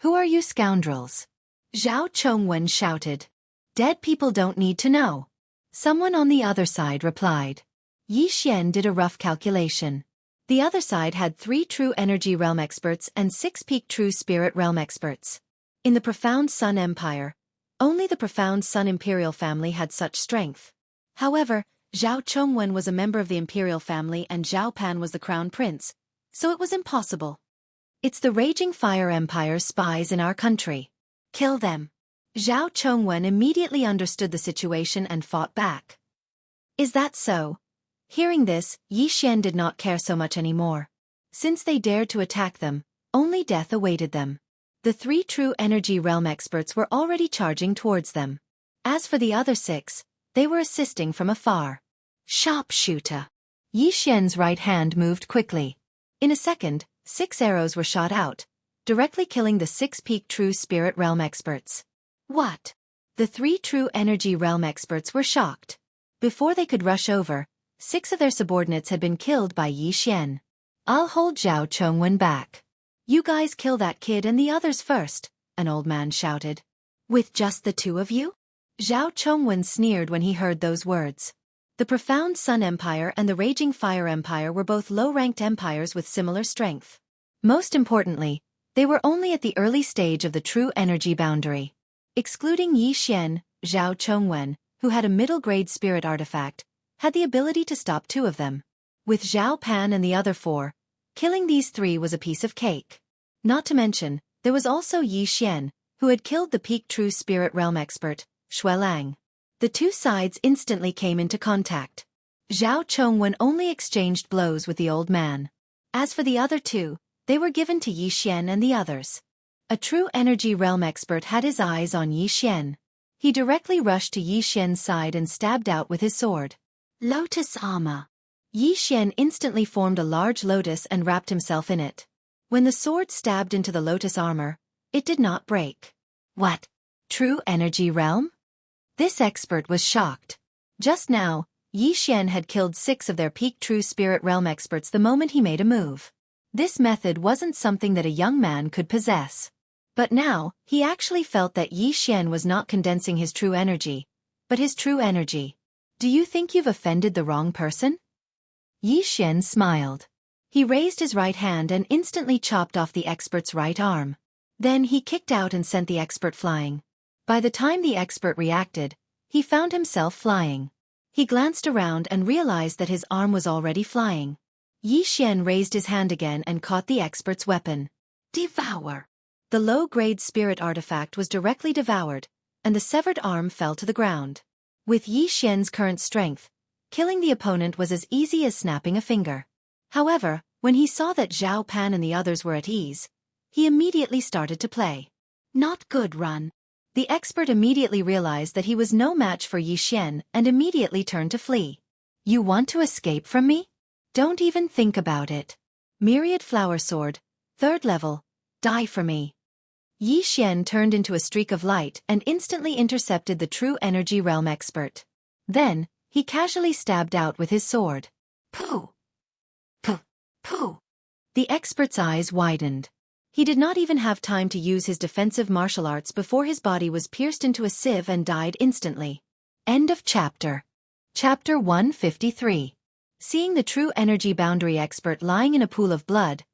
"Who are you scoundrels?" Zhao Chongwen shouted. "Dead people don't need to know." Someone on the other side replied. Yi Xian did a rough calculation. The other side had 3 true energy realm experts and 6 peak true spirit realm experts. In the Profound Sun Empire, only the Profound Sun Imperial family had such strength. However, Zhao Chongwen was a member of the Imperial family and Zhao Pan was the Crown Prince, so it was impossible. "It's the Raging Fire Empire's spies in our country. Kill them." Zhao Chongwen immediately understood the situation and fought back. "Is that so?" Hearing this, Yi Xian did not care so much anymore. Since they dared to attack them, only death awaited them. The 3 true energy realm experts were already charging towards them. As for the other 6, they were assisting from afar. Sharpshooter! Yi Xian's right hand moved quickly. In a second, 6 arrows were shot out, directly killing the 6 peak true spirit realm experts. What? The 3 true energy realm experts were shocked. Before they could rush over, 6 of their subordinates had been killed by Yi Xian. "I'll hold Zhao Chongwen back. You guys kill that kid and the others first," an old man shouted. "With just the 2 of you?" Zhao Chongwen sneered when he heard those words. The Profound Sun Empire and the Raging Fire Empire were both low-ranked empires with similar strength. Most importantly, they were only at the early stage of the true energy boundary. Excluding Yi Xian, Zhao Chongwen, who had a middle-grade spirit artifact, had the ability to stop 2 of them. With Zhao Pan and the other 4, killing these 3 was a piece of cake. Not to mention, there was also Yi Xian, who had killed the peak true spirit realm expert, Shui Lang. The 2 sides instantly came into contact. Zhao Chongwen only exchanged blows with the old man. As for the other 2, they were given to Yi Xian and the others. A true energy realm expert had his eyes on Yi Xian. He directly rushed to Yi Xian's side and stabbed out with his sword. Lotus armor. Yi Xian instantly formed a large lotus and wrapped himself in it. When the sword stabbed into the lotus armor, it did not break. What? True energy realm? This expert was shocked. Just now, Yi Xian had killed 6 of their peak true spirit realm experts the moment he made a move. This method wasn't something that a young man could possess. But now, he actually felt that Yi Xian was not condensing his true energy, but his true energy. Do you think you've offended the wrong person? Yi Xian smiled. He raised his right hand and instantly chopped off the expert's right arm. Then he kicked out and sent the expert flying. By the time the expert reacted, he found himself flying. He glanced around and realized that his arm was already flying. Yi Xian raised his hand again and caught the expert's weapon. Devour. The low-grade spirit artifact was directly devoured, and the severed arm fell to the ground. With Yi Xian's current strength, killing the opponent was as easy as snapping a finger. However, when he saw that Zhao Pan and the others were at ease, he immediately started to play. Not good, run. The expert immediately realized that he was no match for Yi Xian and immediately turned to flee. You want to escape from me? Don't even think about it. Myriad Flower Sword, 3rd level, die for me. Yi Xian turned into a streak of light and instantly intercepted the true energy realm expert. Then, he casually stabbed out with his sword. Pooh! Pooh! Pooh! The expert's eyes widened. He did not even have time to use his defensive martial arts before his body was pierced into a sieve and died instantly. End of chapter. Chapter 153. Seeing the true energy boundary expert lying in a pool of blood,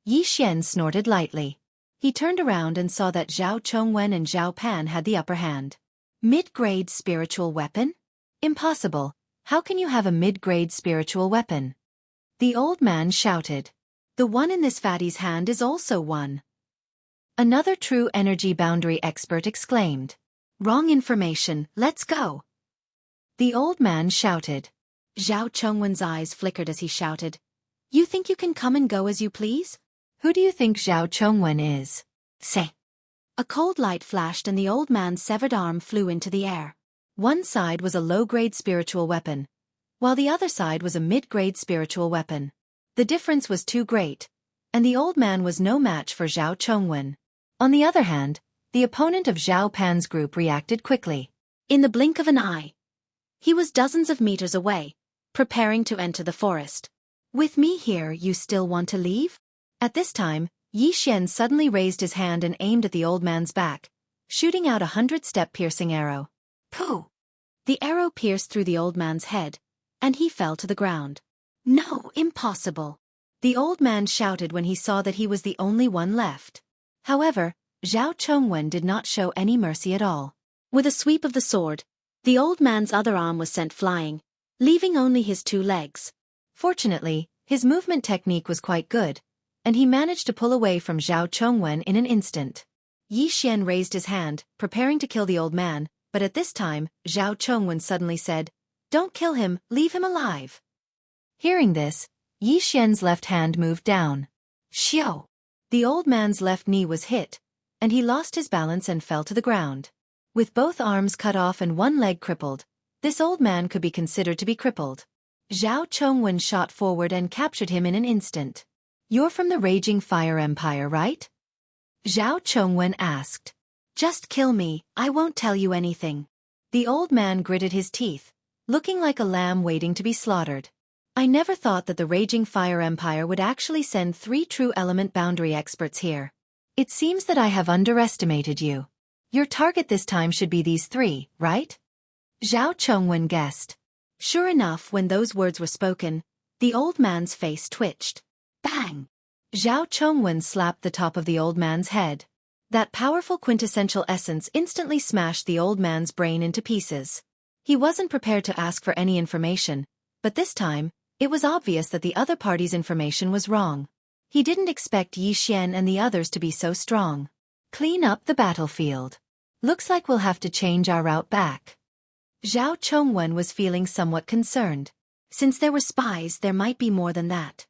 Yi Xian snorted lightly. He turned around and saw that Zhao Chongwen and Zhao Pan had the upper hand. Mid-grade spiritual weapon? Impossible. How can you have a mid-grade spiritual weapon? The old man shouted. The one in this fatty's hand is also one. Another true energy boundary expert exclaimed. Wrong information, let's go. The old man shouted. Zhao Chongwen's eyes flickered as he shouted. You think you can come and go as you please? Who do you think Zhao Chongwen is? Say. A cold light flashed and the old man's severed arm flew into the air. One side was a low-grade spiritual weapon, while the other side was a mid-grade spiritual weapon. The difference was too great, and the old man was no match for Zhao Chongwen. On the other hand, the opponent of Zhao Pan's group reacted quickly. In the blink of an eye, he was dozens of meters away, preparing to enter the forest. With me here, you still want to leave? At this time, Yi Xian suddenly raised his hand and aimed at the old man's back, shooting out a 100-step piercing arrow. Pooh! The arrow pierced through the old man's head, and he fell to the ground. No, impossible! The old man shouted when he saw that he was the only one left. However, Zhao Chongwen did not show any mercy at all. With a sweep of the sword, the old man's other arm was sent flying, leaving only his 2 legs. Fortunately, his movement technique was quite good, and he managed to pull away from Zhao Chongwen in an instant. Yi Xian raised his hand, preparing to kill the old man, but at this time, Zhao Chongwen suddenly said, Don't kill him, leave him alive. Hearing this, Yi Xian's left hand moved down. Xiao! The old man's left knee was hit, and he lost his balance and fell to the ground. With both arms cut off and one leg crippled, this old man could be considered to be crippled. Zhao Chongwen shot forward and captured him in an instant. You're from the Raging Fire Empire, right? Zhao Chongwen asked. Just kill me, I won't tell you anything. The old man gritted his teeth, looking like a lamb waiting to be slaughtered. I never thought that the Raging Fire Empire would actually send 3 true element boundary experts here. It seems that I have underestimated you. Your target this time should be these 3, right? Zhao Chongwen guessed. Sure enough, when those words were spoken, the old man's face twitched. Bang! Zhao Chongwen slapped the top of the old man's head. That powerful quintessential essence instantly smashed the old man's brain into pieces. He wasn't prepared to ask for any information, But this time, it was obvious that the other party's information was wrong. He didn't expect Yi Xian and the others to be so strong. Clean up the battlefield. Looks like we'll have to change our route back. Zhao Chongwen was feeling somewhat concerned. Since there were spies, there might be more than that.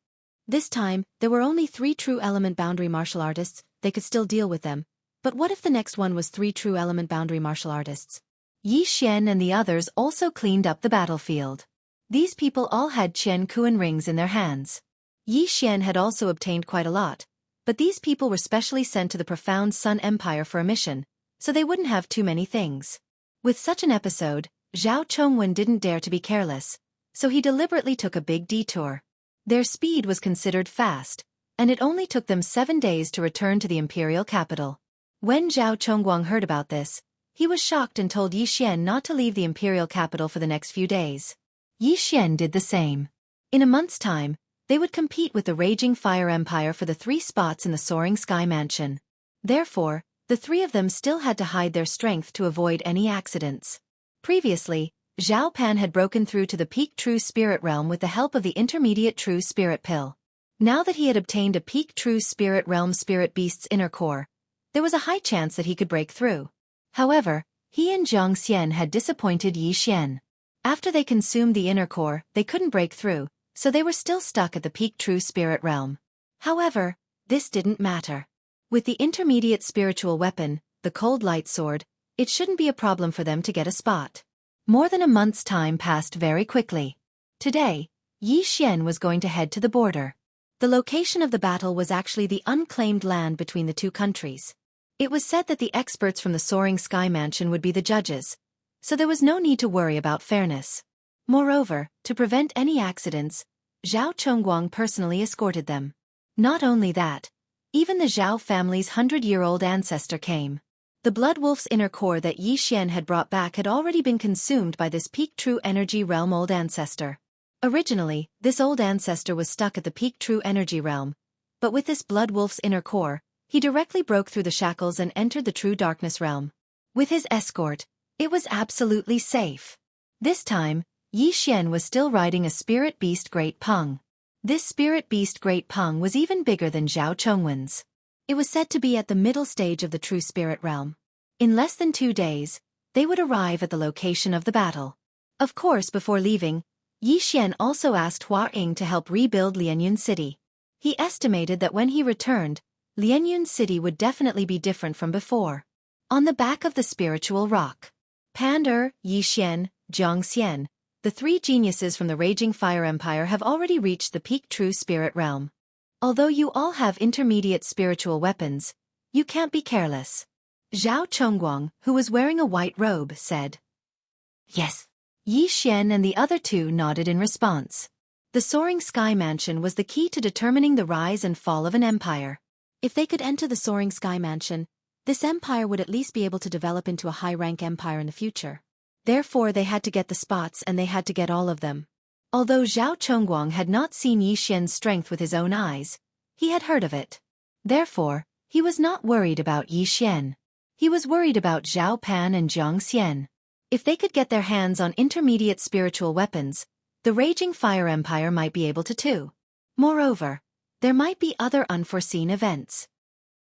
This time, there were only 3 true element boundary martial artists. They could still deal with them. But what if the next one was 3 true element boundary martial artists? Yi Xian and the others also cleaned up the battlefield. These people all had Qian Kuan rings in their hands. Yi Xian had also obtained quite a lot, but these people were specially sent to the profound Sun Empire for a mission, so they wouldn't have too many things. With such an episode, Zhao Chongwen didn't dare to be careless, so he deliberately took a big detour. Their speed was considered fast, and it only took them 7 days to return to the imperial capital. When Zhao Chongguang heard about this, he was shocked and told Yi Xian not to leave the imperial capital for the next few days. Yi Xian did the same. In a month's time, they would compete with the Raging Fire Empire for the 3 spots in the Soaring Sky Mansion. Therefore, the 3 of them still had to hide their strength to avoid any accidents. Previously, Zhao Pan had broken through to the peak True Spirit Realm with the help of the intermediate True Spirit Pill. Now that he had obtained a peak True Spirit Realm Spirit Beast's inner core, there was a high chance that he could break through. However, he and Jiang Xian had disappointed Yi Xian. After they consumed the inner core, they couldn't break through, so they were still stuck at the peak True Spirit Realm. However, this didn't matter. With the intermediate spiritual weapon, the Cold Light Sword, it shouldn't be a problem for them to get a spot. More than a month's time passed very quickly. Today, Yi Xian was going to head to the border. The location of the battle was actually the unclaimed land between the 2 countries. It was said that the experts from the Soaring Sky Mansion would be the judges, so there was no need to worry about fairness. Moreover, to prevent any accidents, Zhao Chongguang personally escorted them. Not only that, even the Zhao family's 100-year-old ancestor came. The Blood Wolf's inner core that Yi Xian had brought back had already been consumed by this peak True Energy Realm old ancestor. Originally, this old ancestor was stuck at the peak True Energy Realm, but with this Blood Wolf's inner core, he directly broke through the shackles and entered the True Darkness Realm. With his escort, it was absolutely safe. This time, Yi Xian was still riding a Spirit Beast Great Peng. This Spirit Beast Great Peng was even bigger than Zhao Chongwen's. It was said to be at the middle stage of the True Spirit Realm. In less than 2 days, they would arrive at the location of the battle. Of course, before leaving, Yi Xian also asked Hua Ying to help rebuild Lianyun City. He estimated that when he returned, Lianyun City would definitely be different from before. On the back of the spiritual rock, Pan Er, Yi Xian, Jiang Xian, the 3 geniuses from the Raging Fire Empire have already reached the peak True Spirit Realm. Although you all have intermediate spiritual weapons, you can't be careless. Zhao Chongguang, who was wearing a white robe, said. Yes. Yi Xian and the other 2 nodded in response. The Soaring Sky Mansion was the key to determining the rise and fall of an empire. If they could enter the Soaring Sky Mansion, this empire would at least be able to develop into a high-rank empire in the future. Therefore they had to get the spots and they had to get all of them. Although Zhao Chongguang had not seen Yi Xian's strength with his own eyes, he had heard of it. Therefore, he was not worried about Yi Xian. He was worried about Zhao Pan and Jiang Xian. If they could get their hands on intermediate spiritual weapons, the Raging Fire Empire might be able to too. Moreover, there might be other unforeseen events.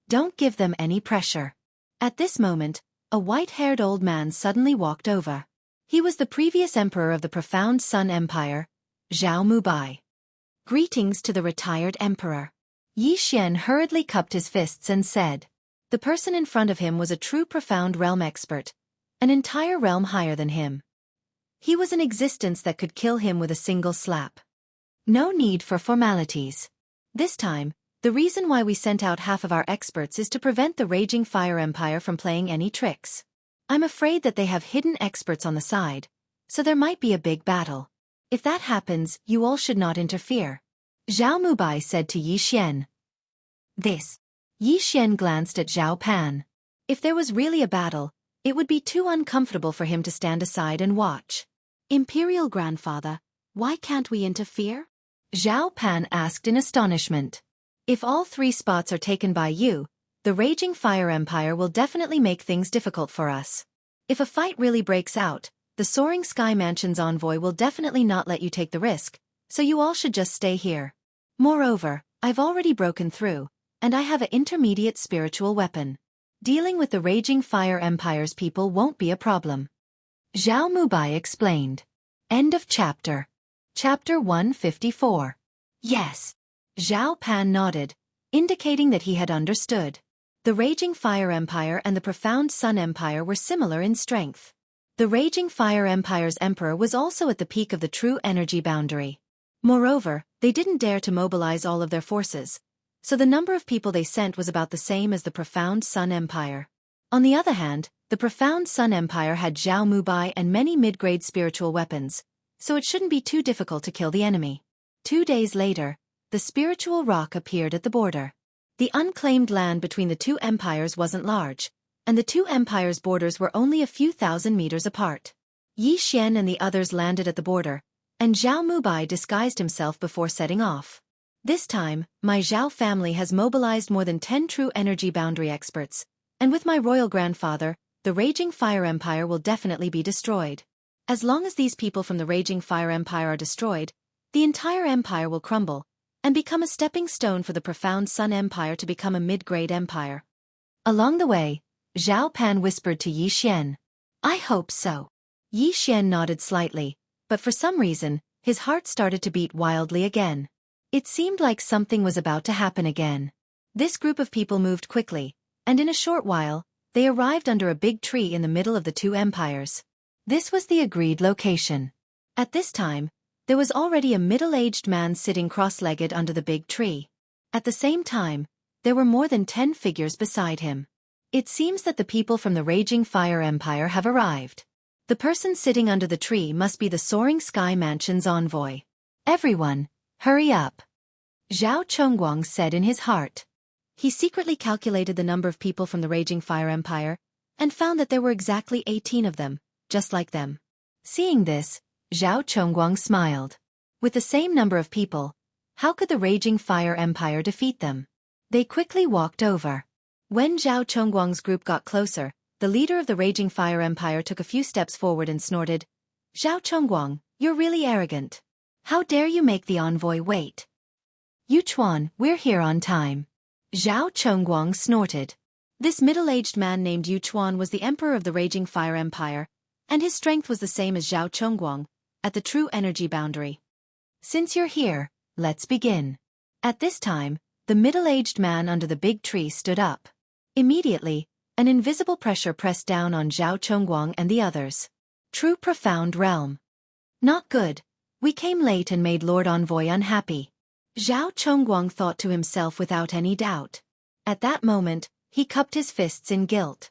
Don't give them any pressure. At this moment, a white-haired old man suddenly walked over. He was the previous emperor of the profound Sun Empire, Zhao Mubai. Greetings to the retired emperor. Yi Xian hurriedly cupped his fists and said. The person in front of him was a true profound realm expert, an entire realm higher than him. He was an existence that could kill him with a single slap. No need for formalities. This time, the reason why we sent out half of our experts is to prevent the Raging Fire Empire from playing any tricks. I'm afraid that they have hidden experts on the side, so there might be a big battle. If that happens, you all should not interfere. Zhao Mubai said to Yi Xian. This. Yi Xian glanced at Zhao Pan. If there was really a battle, it would be too uncomfortable for him to stand aside and watch. Imperial Grandfather, why can't we interfere? Zhao Pan asked in astonishment. If all 3 spots are taken by you, the Raging Fire Empire will definitely make things difficult for us. If a fight really breaks out, the The Soaring Sky Mansion's envoy will definitely not let you take the risk, so you all should just stay here. Moreover, I've already broken through, and I have an intermediate spiritual weapon. Dealing with the Raging Fire Empire's people won't be a problem. Zhao Mubai explained. End of chapter. Chapter 154. Yes. Zhao Pan nodded, indicating that he had understood. The Raging Fire Empire and the Profound Sun Empire were similar in strength. The Raging Fire Empire's emperor was also at the peak of the true energy boundary. Moreover, they didn't dare to mobilize all of their forces, so the number of people they sent was about the same as the Profound Sun Empire. On the other hand, the Profound Sun Empire had Zhao Mubai and many mid-grade spiritual weapons, so it shouldn't be too difficult to kill the enemy. 2 days later, the spiritual rock appeared at the border. The unclaimed land between the two empires wasn't large, and the two empires' borders were only a few thousand meters apart. Yi Xian and the others landed at the border, and Zhao Mubai disguised himself before setting off. This time, my Zhao family has mobilized more than 10 true energy boundary experts, and with my royal grandfather, the Raging Fire Empire will definitely be destroyed. As long as these people from the Raging Fire Empire are destroyed, the entire empire will crumble, and become a stepping stone for the Profound Sun Empire to become a mid-grade empire. Along the way, Zhao Pan whispered to Yi Xian. I hope so. Yi Xian nodded slightly, but for some reason, his heart started to beat wildly again. It seemed like something was about to happen again. This group of people moved quickly, and in a short while, they arrived under a big tree in the middle of the two empires. This was the agreed location. At this time, there was already a middle-aged man sitting cross-legged under the big tree. At the same time, there were more than 10 figures beside him. It seems that the people from the Raging Fire Empire have arrived. The person sitting under the tree must be the Soaring Sky Mansion's envoy. Everyone, hurry up. Zhao Chongguang said in his heart. He secretly calculated the number of people from the Raging Fire Empire, and found that there were exactly 18 of them, just like them. Seeing this, Zhao Chongguang smiled. With the same number of people, how could the Raging Fire Empire defeat them? They quickly walked over. When Zhao Chongguang's group got closer, the leader of the Raging Fire Empire took a few steps forward and snorted, Zhao Chongguang, you're really arrogant. How dare you make the envoy wait? Yu Chuan, we're here on time. Zhao Chongguang snorted. This middle-aged man named Yu Chuan was the emperor of the Raging Fire Empire, and his strength was the same as Zhao Chongguang, at the true energy boundary. Since you're here, let's begin. At this time, the middle-aged man under the big tree stood up. Immediately, an invisible pressure pressed down on Zhao Chongguang and the others. True profound realm. Not good. We came late and made Lord Envoy unhappy. Zhao Chongguang thought to himself without any doubt. At that moment, he cupped his fists in guilt.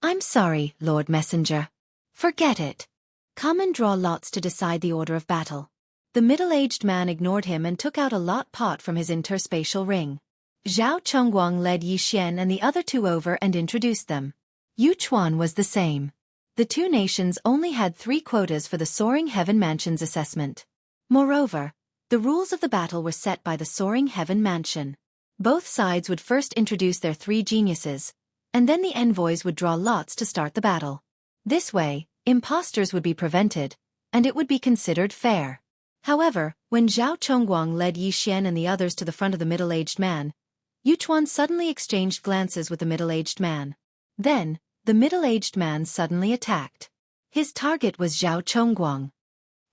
I'm sorry, Lord Messenger. Forget it. Come and draw lots to decide the order of battle. The middle-aged man ignored him and took out a lot pot from his interspatial ring. Zhao Chongguang led Yi Xian and the other two over and introduced them. Yu Chuan was the same. The two nations only had 3 quotas for the Soaring Heaven Mansion's assessment. Moreover, the rules of the battle were set by the Soaring Heaven Mansion. Both sides would first introduce their 3 geniuses, and then the envoys would draw lots to start the battle. This way, imposters would be prevented, and it would be considered fair. However, when Zhao Chongguang led Yi Xian and the others to the front of the middle-aged man, Yu Chuan suddenly exchanged glances with the middle-aged man. Then, the middle-aged man suddenly attacked. His target was Zhao Chongguang.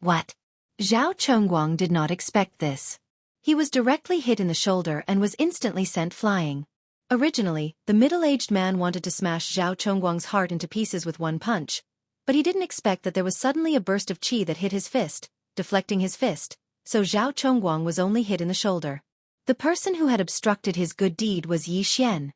What? Zhao Chongguang did not expect this. He was directly hit in the shoulder and was instantly sent flying. Originally, the middle-aged man wanted to smash Zhao Chongguang's heart into pieces with one punch, but he didn't expect that there was suddenly a burst of qi that hit his fist, deflecting his fist, so Zhao Chongguang was only hit in the shoulder. The person who had obstructed his good deed was Yi Xian.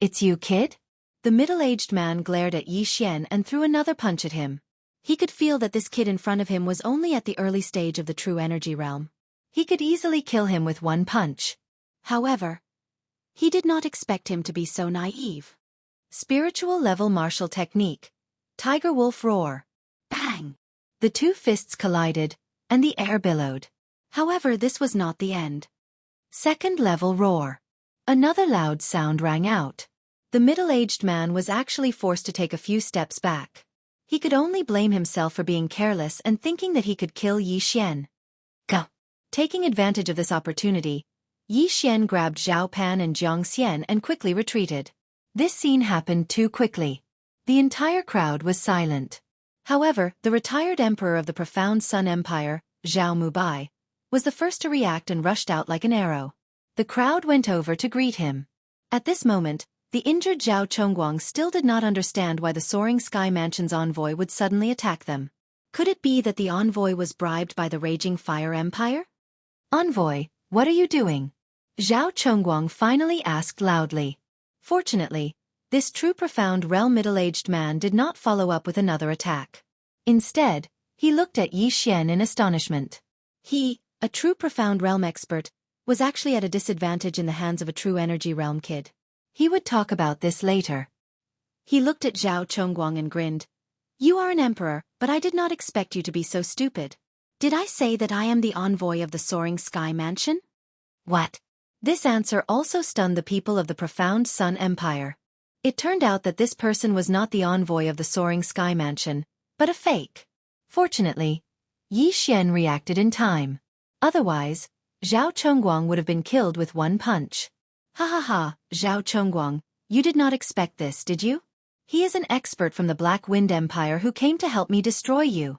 It's you, kid? The middle-aged man glared at Yi Xian and threw another punch at him. He could feel that this kid in front of him was only at the early stage of the true energy realm. He could easily kill him with one punch. However, he did not expect him to be so naive. Spiritual level martial technique. Tiger Wolf Roar. Bang! The 2 fists collided, and the air billowed. However, this was not the end. Second level roar. Another loud sound rang out. The middle-aged man was actually forced to take a few steps back. He could only blame himself for being careless and thinking that he could kill Yi Xian. Go. Taking advantage of this opportunity, Yi Xian grabbed Zhao Pan and Jiang Xian and quickly retreated. This scene happened too quickly. The entire crowd was silent. However, the retired emperor of the Profound Sun Empire, Zhao Mubai, was the first to react and rushed out like an arrow. The crowd went over to greet him. At this moment, the injured Zhao Chongguang still did not understand why the Soaring Sky Mansion's envoy would suddenly attack them. Could it be that the envoy was bribed by the Raging Fire Empire? "Envoy, what are you doing?" Zhao Chongguang finally asked loudly. Fortunately, this true profound realm middle-aged man did not follow up with another attack. Instead, he looked at Yi Xian in astonishment. He, a true profound realm expert, was actually at a disadvantage in the hands of a true energy realm kid. He would talk about this later. He looked at Zhao Chongguang and grinned. "You are an emperor, but I did not expect you to be so stupid. Did I say that I am the envoy of the Soaring Sky Mansion?" What? This answer also stunned the people of the Profound Sun Empire. It turned out that this person was not the envoy of the Soaring Sky Mansion, but a fake. Fortunately, Yi Xian reacted in time. Otherwise, Zhao Chongguang would have been killed with one punch. "Ha ha ha, Zhao Chongguang, you did not expect this, did you? He is an expert from the Black Wind Empire who came to help me destroy you."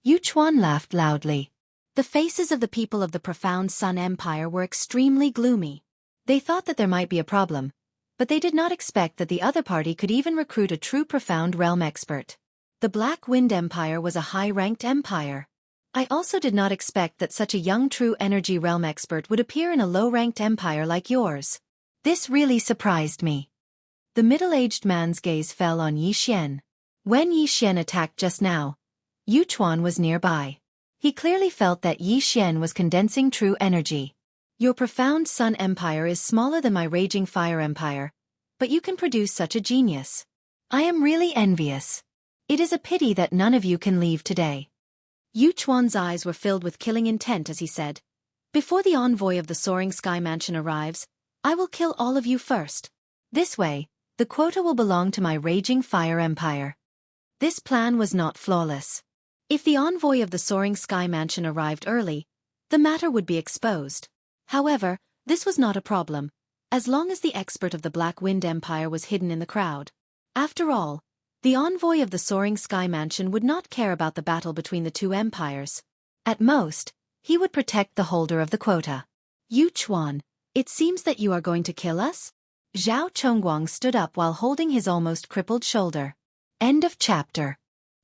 Yu Chuan laughed loudly. The faces of the people of the Profound Sun Empire were extremely gloomy. They thought that there might be a problem, but they did not expect that the other party could even recruit a true Profound Realm expert. The Black Wind Empire was a high-ranked empire. I also did not expect that such a young true energy realm expert would appear in a low-ranked empire like yours. This really surprised me. The middle-aged man's gaze fell on Yi Xian. When Yi Xian attacked just now, Yu Chuan was nearby. He clearly felt that Yi Xian was condensing true energy. "Your Profound Sun Empire is smaller than my Raging Fire Empire, but you can produce such a genius. I am really envious. It is a pity that none of you can leave today." Yu Chuan's eyes were filled with killing intent as he said, "Before the envoy of the Soaring Sky Mansion arrives, I will kill all of you first. This way, the quota will belong to my Raging Fire Empire." This plan was not flawless. If the envoy of the Soaring Sky Mansion arrived early, the matter would be exposed. However, this was not a problem, as long as the expert of the Black Wind Empire was hidden in the crowd. After all, the envoy of the Soaring Sky Mansion would not care about the battle between the two empires. At most, he would protect the holder of the quota. "Yu Chuan, it seems that you are going to kill us?" Zhao Chongguang stood up while holding his almost crippled shoulder. End of chapter.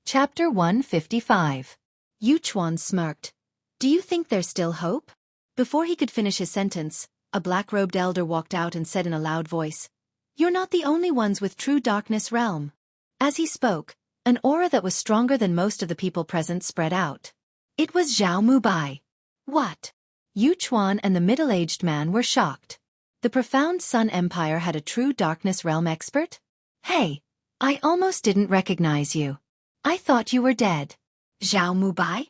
Chapter 155. Yu Chuan smirked. "Do you think there's still hope?" Before he could finish his sentence, a black-robed elder walked out and said in a loud voice, "You're not the only ones with true darkness realm." As he spoke, an aura that was stronger than most of the people present spread out. It was Zhao Mubai. What? Yu Chuan and the middle-aged man were shocked. The Profound Sun Empire had a true darkness realm expert? "Hey, I almost didn't recognize you. I thought you were dead." "Zhao Mubai?"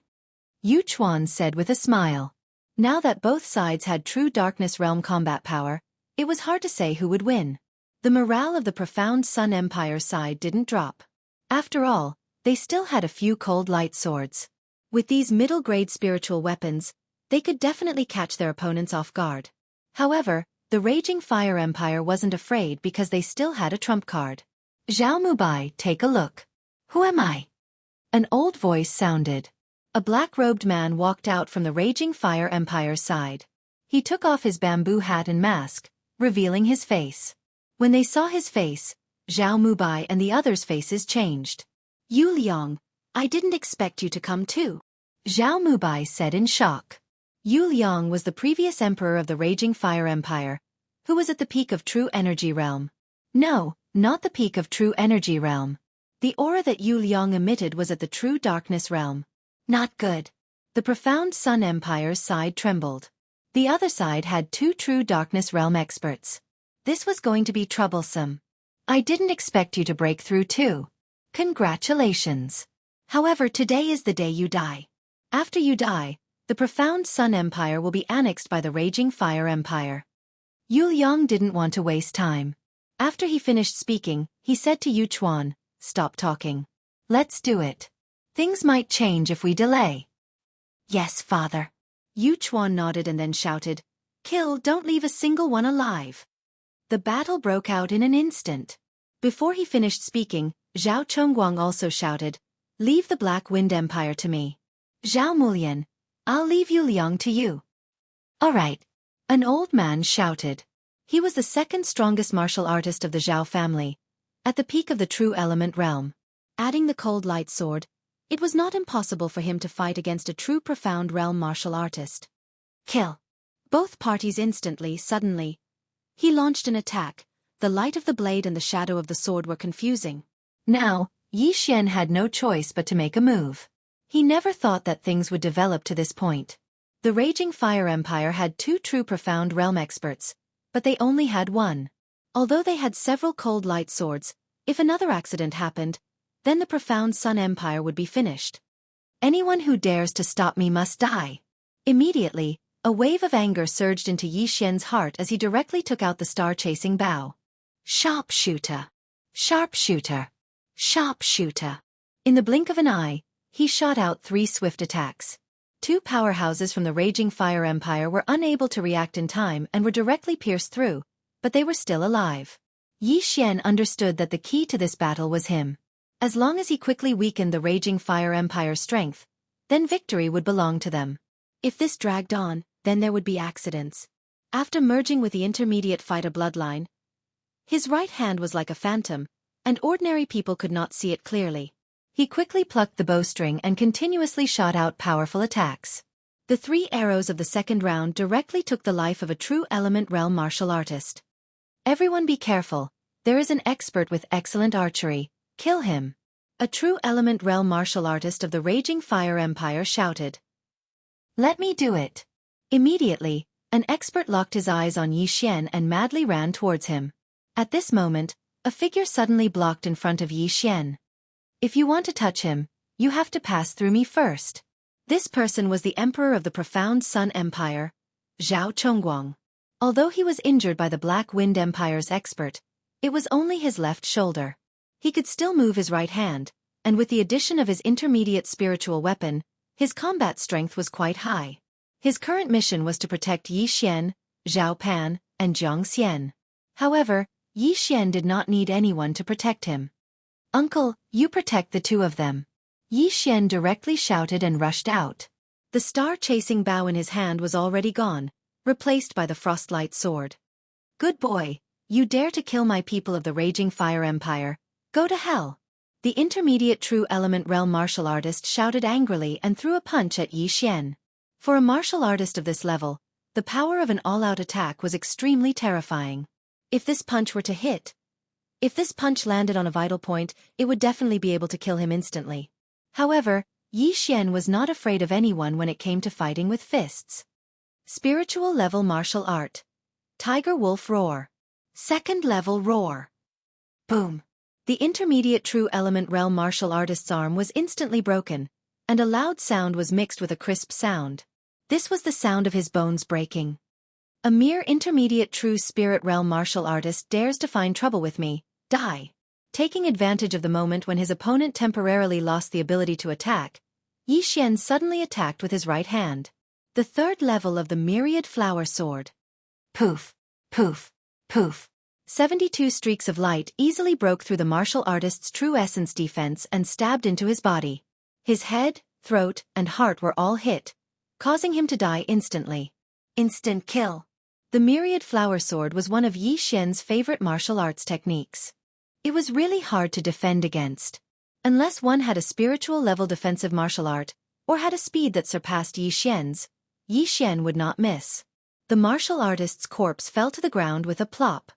Yu Chuan said with a smile. Now that both sides had true darkness realm combat power, it was hard to say who would win. The morale of the Profound Sun Empire side didn't drop. After all, they still had a few cold light swords. With these middle-grade spiritual weapons, they could definitely catch their opponents off guard. However, the Raging Fire Empire wasn't afraid because they still had a trump card. "Zhao Mubai, take a look." "Who am I?" An old voice sounded. A black-robed man walked out from the Raging Fire Empire's side. He took off his bamboo hat and mask, revealing his face. When they saw his face, Zhao Mubai and the others' faces changed. "Yu Liang, I didn't expect you to come too," Zhao Mubai said in shock. Yu Liang was the previous emperor of the Raging Fire Empire, who was at the peak of true energy realm. No, not the peak of true energy realm. The aura that Yu Liang emitted was at the true darkness realm. Not good. The Profound Sun Empire's side trembled. The other side had two true darkness realm experts. This was going to be troublesome. "I didn't expect you to break through too. Congratulations. However, today is the day you die. After you die, the Profound Sun Empire will be annexed by the Raging Fire Empire." Yu Liang didn't want to waste time. After he finished speaking, he said to Yu Chuan, "Stop talking. Let's do it. Things might change if we delay. Yes, father. Yu Chuan nodded and then shouted, Kill, don't leave a single one alive. The battle broke out in an instant. Before he finished speaking, Zhao Chongguang also shouted, Leave the Black Wind Empire to me. Zhao Mulian, I'll leave Yu Liang to you. All right. An old man shouted. He was the second strongest martial artist of the Zhao family, at the peak of the true element realm. Adding the cold light sword, it was not impossible for him to fight against a true profound realm martial artist. Kill. Both parties instantly, suddenly. He launched an attack. The light of the blade and the shadow of the sword were confusing. Now, Yi Xian had no choice but to make a move. He never thought that things would develop to this point. The Raging Fire Empire had two true profound realm experts, but they only had one. Although they had several cold light swords, if another accident happened, then the profound Sun Empire would be finished. Anyone who dares to stop me must die. Immediately, a wave of anger surged into Yi Xian's heart as he directly took out the star-chasing bow. Sharpshooter! Sharpshooter! Sharpshooter! In the blink of an eye, he shot out 3 swift attacks. 2 powerhouses from the Raging Fire Empire were unable to react in time and were directly pierced through, but they were still alive. Yi Xian understood that the key to this battle was him. As long as he quickly weakened the Raging Fire Empire's strength, then victory would belong to them. If this dragged on, then there would be accidents. After merging with the intermediate fighter bloodline, his right hand was like a phantom, and ordinary people could not see it clearly. He quickly plucked the bowstring and continuously shot out powerful attacks. The 3 arrows of the second round directly took the life of a true element realm martial artist. Everyone be careful, there is an expert with excellent archery, kill him. A true element realm martial artist of the Raging Fire Empire shouted. Let me do it. Immediately, an expert locked his eyes on Yi Xian and madly ran towards him. At this moment, a figure suddenly blocked in front of Yi Xian. If you want to touch him, you have to pass through me first. This person was the Emperor of the Profound Sun Empire, Zhao Chongguang. Although he was injured by the Black Wind Empire's expert, it was only his left shoulder. He could still move his right hand, and with the addition of his intermediate spiritual weapon, his combat strength was quite high. His current mission was to protect Yi Xian, Zhao Pan, and Jiang Xian. However, Yi Xian did not need anyone to protect him. Uncle, you protect the 2 of them. Yi Xian directly shouted and rushed out. The star-chasing bow in his hand was already gone, replaced by the frostlight sword. Good boy, you dare to kill my people of the Raging Fire Empire, go to hell. The intermediate true element realm martial artist shouted angrily and threw a punch at Yi Xian. For a martial artist of this level, the power of an all-out attack was extremely terrifying. If this punch were to hit, if this punch landed on a vital point, it would definitely be able to kill him instantly. However, Yi Xian was not afraid of anyone when it came to fighting with fists. Spiritual level martial art. Tiger Wolf Roar. Second level Roar. Boom. The intermediate true element realm martial artist's arm was instantly broken, and a loud sound was mixed with a crisp sound. This was the sound of his bones breaking. A mere intermediate true spirit realm martial artist dares to find trouble with me, die. Taking advantage of the moment when his opponent temporarily lost the ability to attack, Yi Xian suddenly attacked with his right hand. The 3rd level of the Myriad Flower Sword. Poof, poof, poof. 72 streaks of light easily broke through the martial artist's true essence defense and stabbed into his body. His head, throat, and heart were all hit, causing him to die instantly. Instant kill. The Myriad Flower Sword was one of Yi Xian's favorite martial arts techniques. It was really hard to defend against. Unless one had a spiritual level defensive martial art, or had a speed that surpassed Yi Xian's, Yi Xian would not miss. The martial artist's corpse fell to the ground with a plop.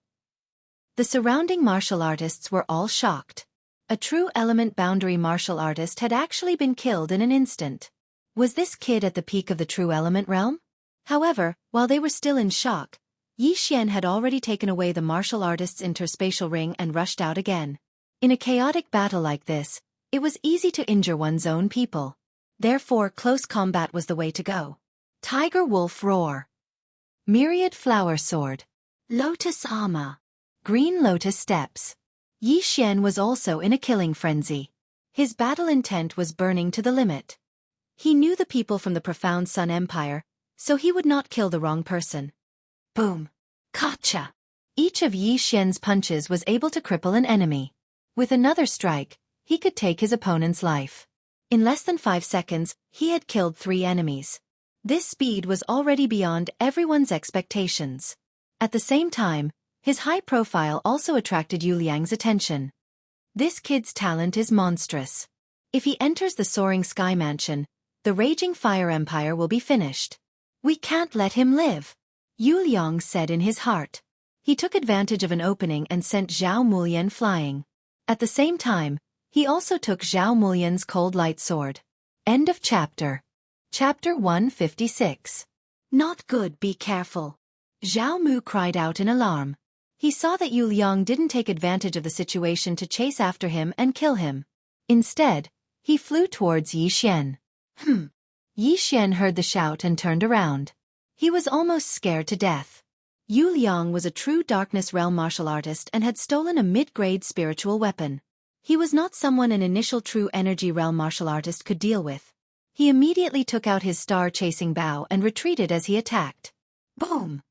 The surrounding martial artists were all shocked. A true element boundary martial artist had actually been killed in an instant. Was this kid at the peak of the true element realm? However, while they were still in shock, Yi Xian had already taken away the martial artist's interspatial ring and rushed out again. In a chaotic battle like this, it was easy to injure one's own people. Therefore, close combat was the way to go. Tiger Wolf Roar. Myriad Flower Sword. Lotus Armor. Green Lotus Steps. Yi Xian was also in a killing frenzy. His battle intent was burning to the limit. He knew the people from the profound Sun Empire, so he would not kill the wrong person. Boom! Gotcha! Each of Yi Xian's punches was able to cripple an enemy. With another strike, he could take his opponent's life. In less than 5 seconds, he had killed 3 enemies. This speed was already beyond everyone's expectations. At the same time, his high profile also attracted Yu Liang's attention. This kid's talent is monstrous. If he enters the soaring sky mansion, the raging fire empire will be finished. We can't let him live, Yu Liang said in his heart. He took advantage of an opening and sent Zhao Mulian flying. At the same time, he also took Zhao Mulian's cold light sword. End of chapter. Chapter 156. Not good, be careful. Zhao Mu cried out in alarm. He saw that Yu Liang didn't take advantage of the situation to chase after him and kill him. Instead, he flew towards Yi Xian. Yi Xian heard the shout and turned around. He was almost scared to death. Yu Liang was a true Darkness Realm martial artist and had stolen a mid-grade spiritual weapon. He was not someone an initial true energy realm martial artist could deal with. He immediately took out his star-chasing bow and retreated as he attacked. Boom!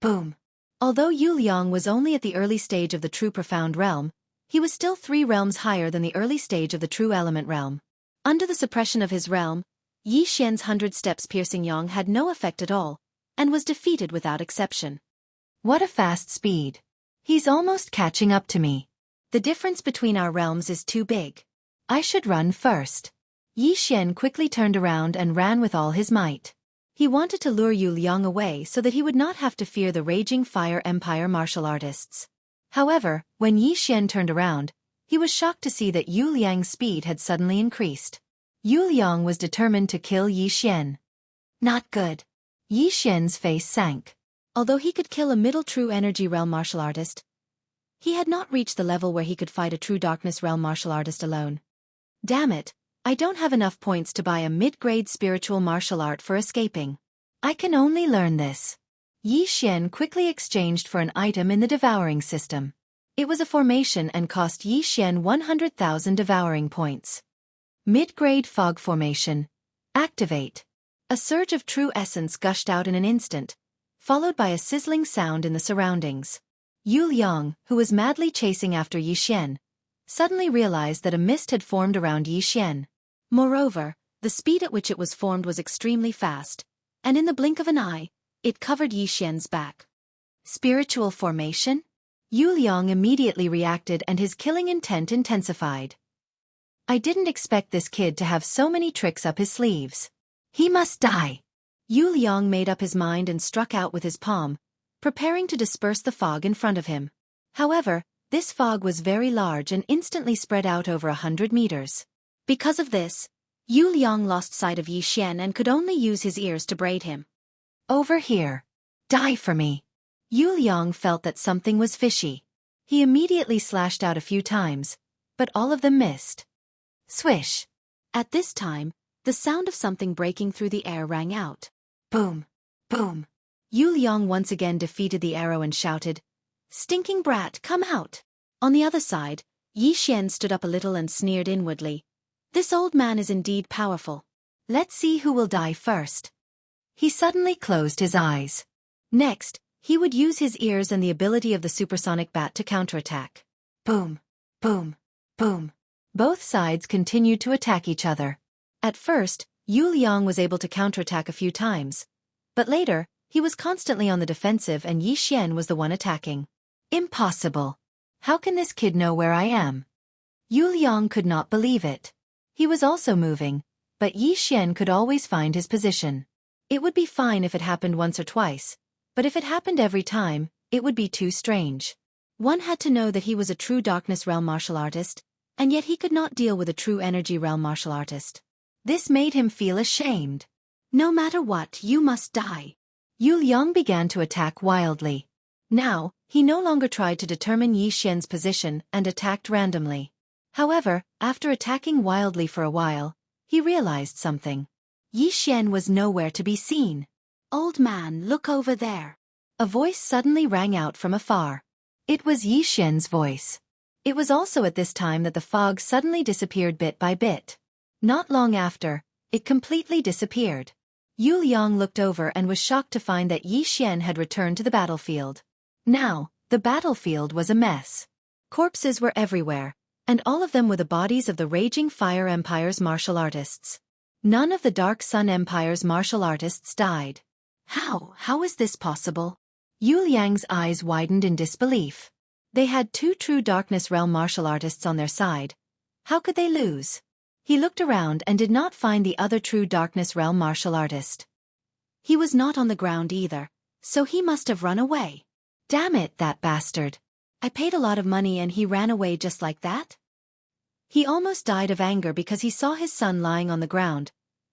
Boom! Although Yu Liang was only at the early stage of the true profound realm, he was still 3 realms higher than the early stage of the true element realm. Under the suppression of his realm, Yi Xian's 100 steps piercing yang had no effect at all, and was defeated without exception. What a fast speed! He's almost catching up to me. The difference between our realms is too big. I should run first. Yi Xian quickly turned around and ran with all his might. He wanted to lure Yu Liang away so that he would not have to fear the raging fire empire martial artists. However, when Yi Xian turned around, he was shocked to see that Yu Liang's speed had suddenly increased. Yu Liang was determined to kill Yi Xian. Not good. Yi Xian's face sank. Although he could kill a middle true energy realm martial artist, he had not reached the level where he could fight a true darkness realm martial artist alone. Damn it, I don't have enough points to buy a mid-grade spiritual martial art for escaping. I can only learn this. Yi Xian quickly exchanged for an item in the devouring system. It was a formation and cost Yi Xian 100,000 devouring points. Mid-grade fog formation. Activate. A surge of true essence gushed out in an instant, followed by a sizzling sound in the surroundings. Yu Liang, who was madly chasing after Yi Xian, suddenly realized that a mist had formed around Yi Xian. Moreover, the speed at which it was formed was extremely fast, and in the blink of an eye, it covered Yi Xian's back. Spiritual formation? Yu Liang immediately reacted and his killing intent intensified. I didn't expect this kid to have so many tricks up his sleeves. He must die. Yu Liang made up his mind and struck out with his palm, preparing to disperse the fog in front of him. However, this fog was very large and instantly spread out over 100 meters. Because of this, Yu Liang lost sight of Yi Xian and could only use his ears to braid him. Over here. Die for me. Yu Liang felt that something was fishy. He immediately slashed out a few times, but all of them missed. Swish. At this time, the sound of something breaking through the air rang out. Boom. Boom. Yu Liang once again defeated the arrow and shouted, "Stinking brat, come out!" On the other side, Yi Xian stood up a little and sneered inwardly. This old man is indeed powerful. Let's see who will die first. He suddenly closed his eyes. Next, he would use his ears and the ability of the supersonic bat to counterattack. Boom. Boom. Boom. Both sides continued to attack each other. At first, Yu Liang was able to counterattack a few times, but later, he was constantly on the defensive and Yi Xian was the one attacking. Impossible. How can this kid know where I am? Yu Liang could not believe it. He was also moving, but Yi Xian could always find his position. It would be fine if it happened once or twice, but if it happened every time, it would be too strange. One had to know that he was a true Darkness Realm martial artist, and yet he could not deal with a true Energy Realm martial artist. This made him feel ashamed. No matter what, you must die. Yu Liang began to attack wildly. Now, he no longer tried to determine Yi Xian's position and attacked randomly. However, after attacking wildly for a while, he realized something. Yi Xian was nowhere to be seen. Old man, look over there. A voice suddenly rang out from afar. It was Yi Xian's voice. It was also at this time that the fog suddenly disappeared bit by bit. Not long after, it completely disappeared. Yu Liang looked over and was shocked to find that Yi Xian had returned to the battlefield. Now, the battlefield was a mess. Corpses were everywhere, and all of them were the bodies of the Raging Fire Empire's martial artists. None of the Dark Sun Empire's martial artists died. How is this possible? Yu Liang's eyes widened in disbelief. They had 2 true Darkness Realm martial artists on their side. How could they lose? He looked around and did not find the other true Darkness Realm martial artist. He was not on the ground either, so he must have run away. Damn it, that bastard. I paid a lot of money and he ran away just like that? He almost died of anger because he saw his son lying on the ground,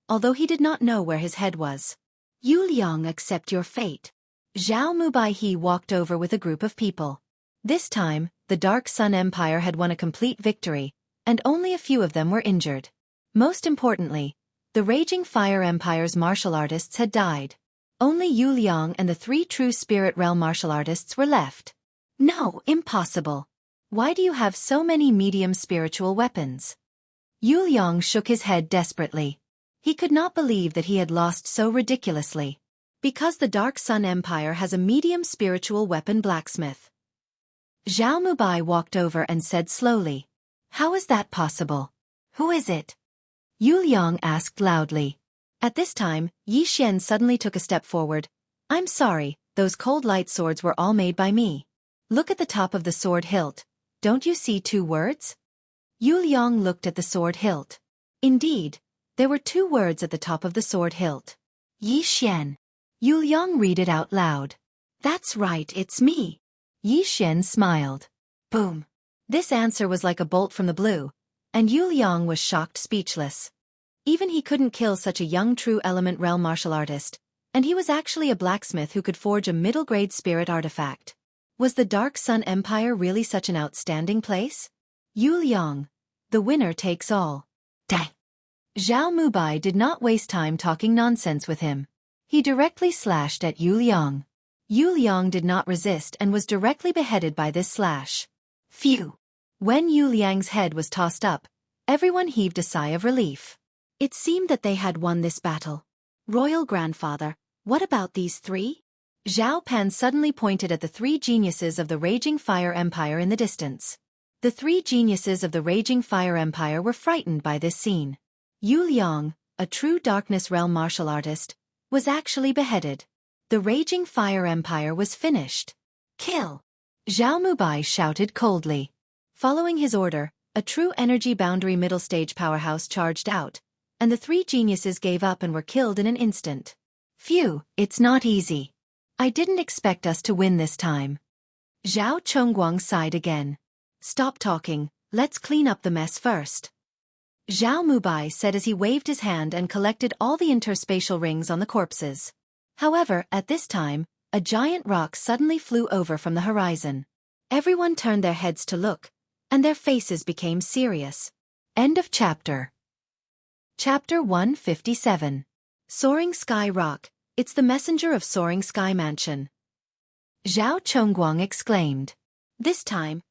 although he did not know where his head was. Yu Liang, accept your fate. Zhao Mubaihe walked over with a group of people. This time, the Dark Sun Empire had won a complete victory, and only a few of them were injured. Most importantly, the Raging Fire Empire's martial artists had died. Only Yu Liang and the 3 true Spirit Realm martial artists were left. No, impossible. Why do you have so many medium spiritual weapons? Yu Liang shook his head desperately. He could not believe that he had lost so ridiculously. Because the Dark Sun Empire has a medium spiritual weapon blacksmith. Zhao Mubai walked over and said slowly, "How is that possible? Who is it?" Yu Liang asked loudly. At this time, Yi Xian suddenly took a step forward. "I'm sorry, those cold light swords were all made by me. Look at the top of the sword hilt. Don't you see 2 words?" Yu Liang looked at the sword hilt. Indeed, there were 2 words at the top of the sword hilt. Yi Xian. Yu Liang read it out loud. "That's right, it's me." Yi Xian smiled. Boom. This answer was like a bolt from the blue, and Yu Liang was shocked speechless. Even he couldn't kill such a young true element realm martial artist, and he was actually a blacksmith who could forge a middle-grade spirit artifact. Was the Dark Sun Empire really such an outstanding place? Yu Liang. The winner takes all. Dang. Zhao Mubai did not waste time talking nonsense with him. He directly slashed at Yu Liang. Yu Liang did not resist and was directly beheaded by this slash. Phew. When Yu Liang's head was tossed up, everyone heaved a sigh of relief. It seemed that they had won this battle. Royal Grandfather, what about these 3? Zhao Pan suddenly pointed at the 3 geniuses of the Raging Fire Empire in the distance. The 3 geniuses of the Raging Fire Empire were frightened by this scene. Yu Liang, a true Darkness Realm martial artist, was actually beheaded. The Raging Fire Empire was finished. Kill! Zhao Mubai shouted coldly. Following his order, a true energy boundary middle stage powerhouse charged out, and the 3 geniuses gave up and were killed in an instant. Phew, it's not easy. I didn't expect us to win this time. Zhao Chongguang sighed again. Stop talking, let's clean up the mess first. Zhao Mubai said as he waved his hand and collected all the interspatial rings on the corpses. However, at this time, a giant rock suddenly flew over from the horizon. Everyone turned their heads to look, and their faces became serious. End of chapter. Chapter 157. Soaring Sky Rock, it's the messenger of Soaring Sky Mansion. Zhao Chongguang exclaimed. This time,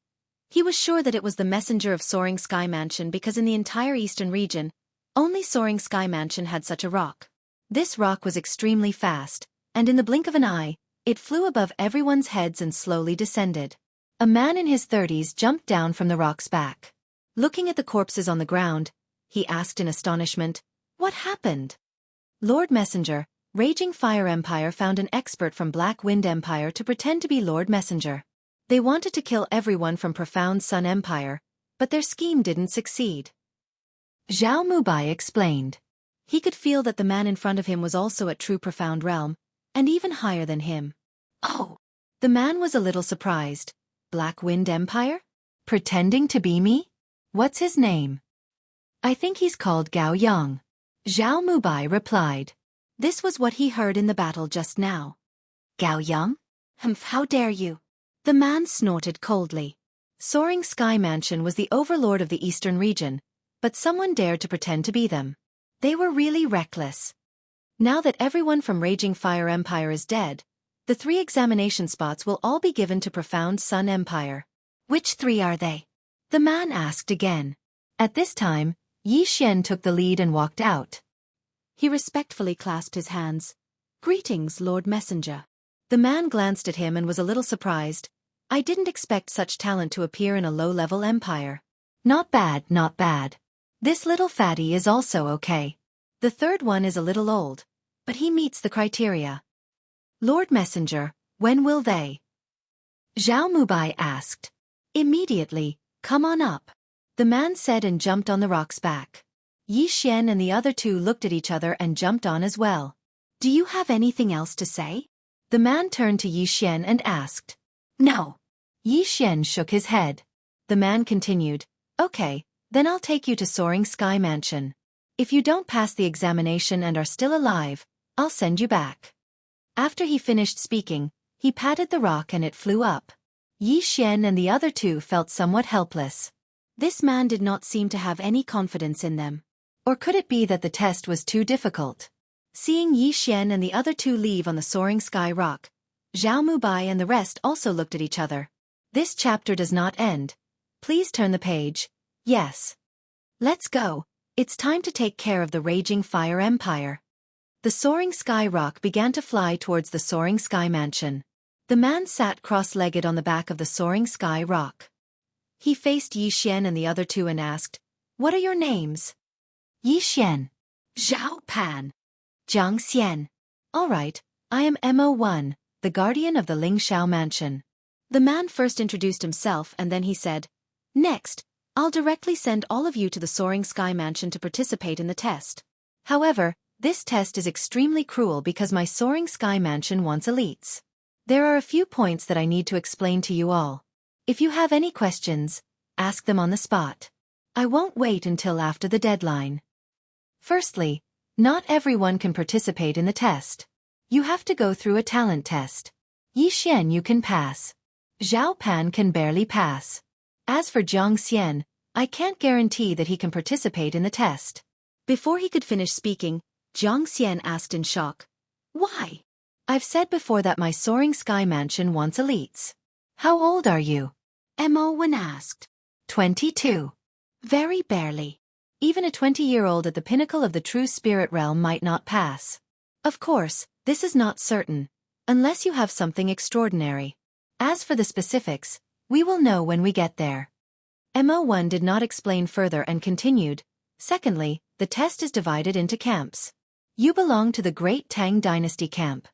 he was sure that it was the messenger of Soaring Sky Mansion because in the entire eastern region, only Soaring Sky Mansion had such a rock. This rock was extremely fast, and in the blink of an eye, it flew above everyone's heads and slowly descended. A man in his 30s jumped down from the rock's back. Looking at the corpses on the ground, he asked in astonishment, "What happened?" Lord Messenger, Raging Fire Empire found an expert from Black Wind Empire to pretend to be Lord Messenger. They wanted to kill everyone from Profound Sun Empire, but their scheme didn't succeed. Zhao Mubai explained. He could feel that the man in front of him was also at True Profound Realm, and even higher than him. Oh! The man was a little surprised. Black Wind Empire? Pretending to be me? What's his name? I think he's called Gao Yang. Zhao Mubai replied. This was what he heard in the battle just now. Gao Yang? Humph, how dare you? The man snorted coldly. Soaring Sky Mansion was the overlord of the eastern region, but someone dared to pretend to be them. They were really reckless. Now that everyone from Raging Fire Empire is dead, the 3 examination spots will all be given to Profound Sun Empire. Which 3 are they? The man asked again. At this time, Yi Xian took the lead and walked out. He respectfully clasped his hands. "Greetings, Lord Messenger." The man glanced at him and was a little surprised. "I didn't expect such talent to appear in a low-level empire." "Not bad, not bad. This little fatty is also okay. The third one is a little old, but he meets the criteria." "Lord Messenger, when will they?" Zhao Mubai asked. "Immediately, come on up," the man said and jumped on the rock's back. Yi Xian and the other two looked at each other and jumped on as well. "Do you have anything else to say?" The man turned to Yi Xian and asked. "No." Yi Xian shook his head. The man continued, "Okay, then I'll take you to Soaring Sky Mansion. If you don't pass the examination and are still alive, I'll send you back." After he finished speaking, he patted the rock and it flew up. Yi Xian and the other two felt somewhat helpless. This man did not seem to have any confidence in them. Or could it be that the test was too difficult? Seeing Yi Xian and the other two leave on the soaring sky rock, Zhao Mubai and the rest also looked at each other. This chapter does not end. Please turn the page. Yes. Let's go. It's time to take care of the raging fire empire. The soaring sky rock began to fly towards the soaring sky mansion. The man sat cross-legged on the back of the soaring sky rock. He faced Yi Xian and the other two and asked, "What are your names?" Yi Xian. Zhao Pan. Jiang Xian. "All right, I am Mo1, the guardian of the Ling Shao mansion." The man first introduced himself and then he said, "Next, I'll directly send all of you to the Soaring Sky Mansion to participate in the test. However, this test is extremely cruel because my Soaring Sky Mansion wants elites. There are a few points that I need to explain to you all. If you have any questions, ask them on the spot. I won't wait until after the deadline. Firstly, not everyone can participate in the test. You have to go through a talent test. Yi Xian you can pass. Zhao Pan can barely pass. As for Jiang Xian, I can't guarantee that he can participate in the test." Before he could finish speaking, Jiang Xian asked in shock, "Why?" "I've said before that my Soaring Sky Mansion wants elites." "How old are you?" Mo1 asked. 22. "Very barely. Even a 20-year-old at the pinnacle of the true spirit realm might not pass. Of course, this is not certain, unless you have something extraordinary. As for the specifics, we will know when we get there." Mo1 did not explain further and continued, "Secondly, the test is divided into camps. You belong to the Great Tang Dynasty camp."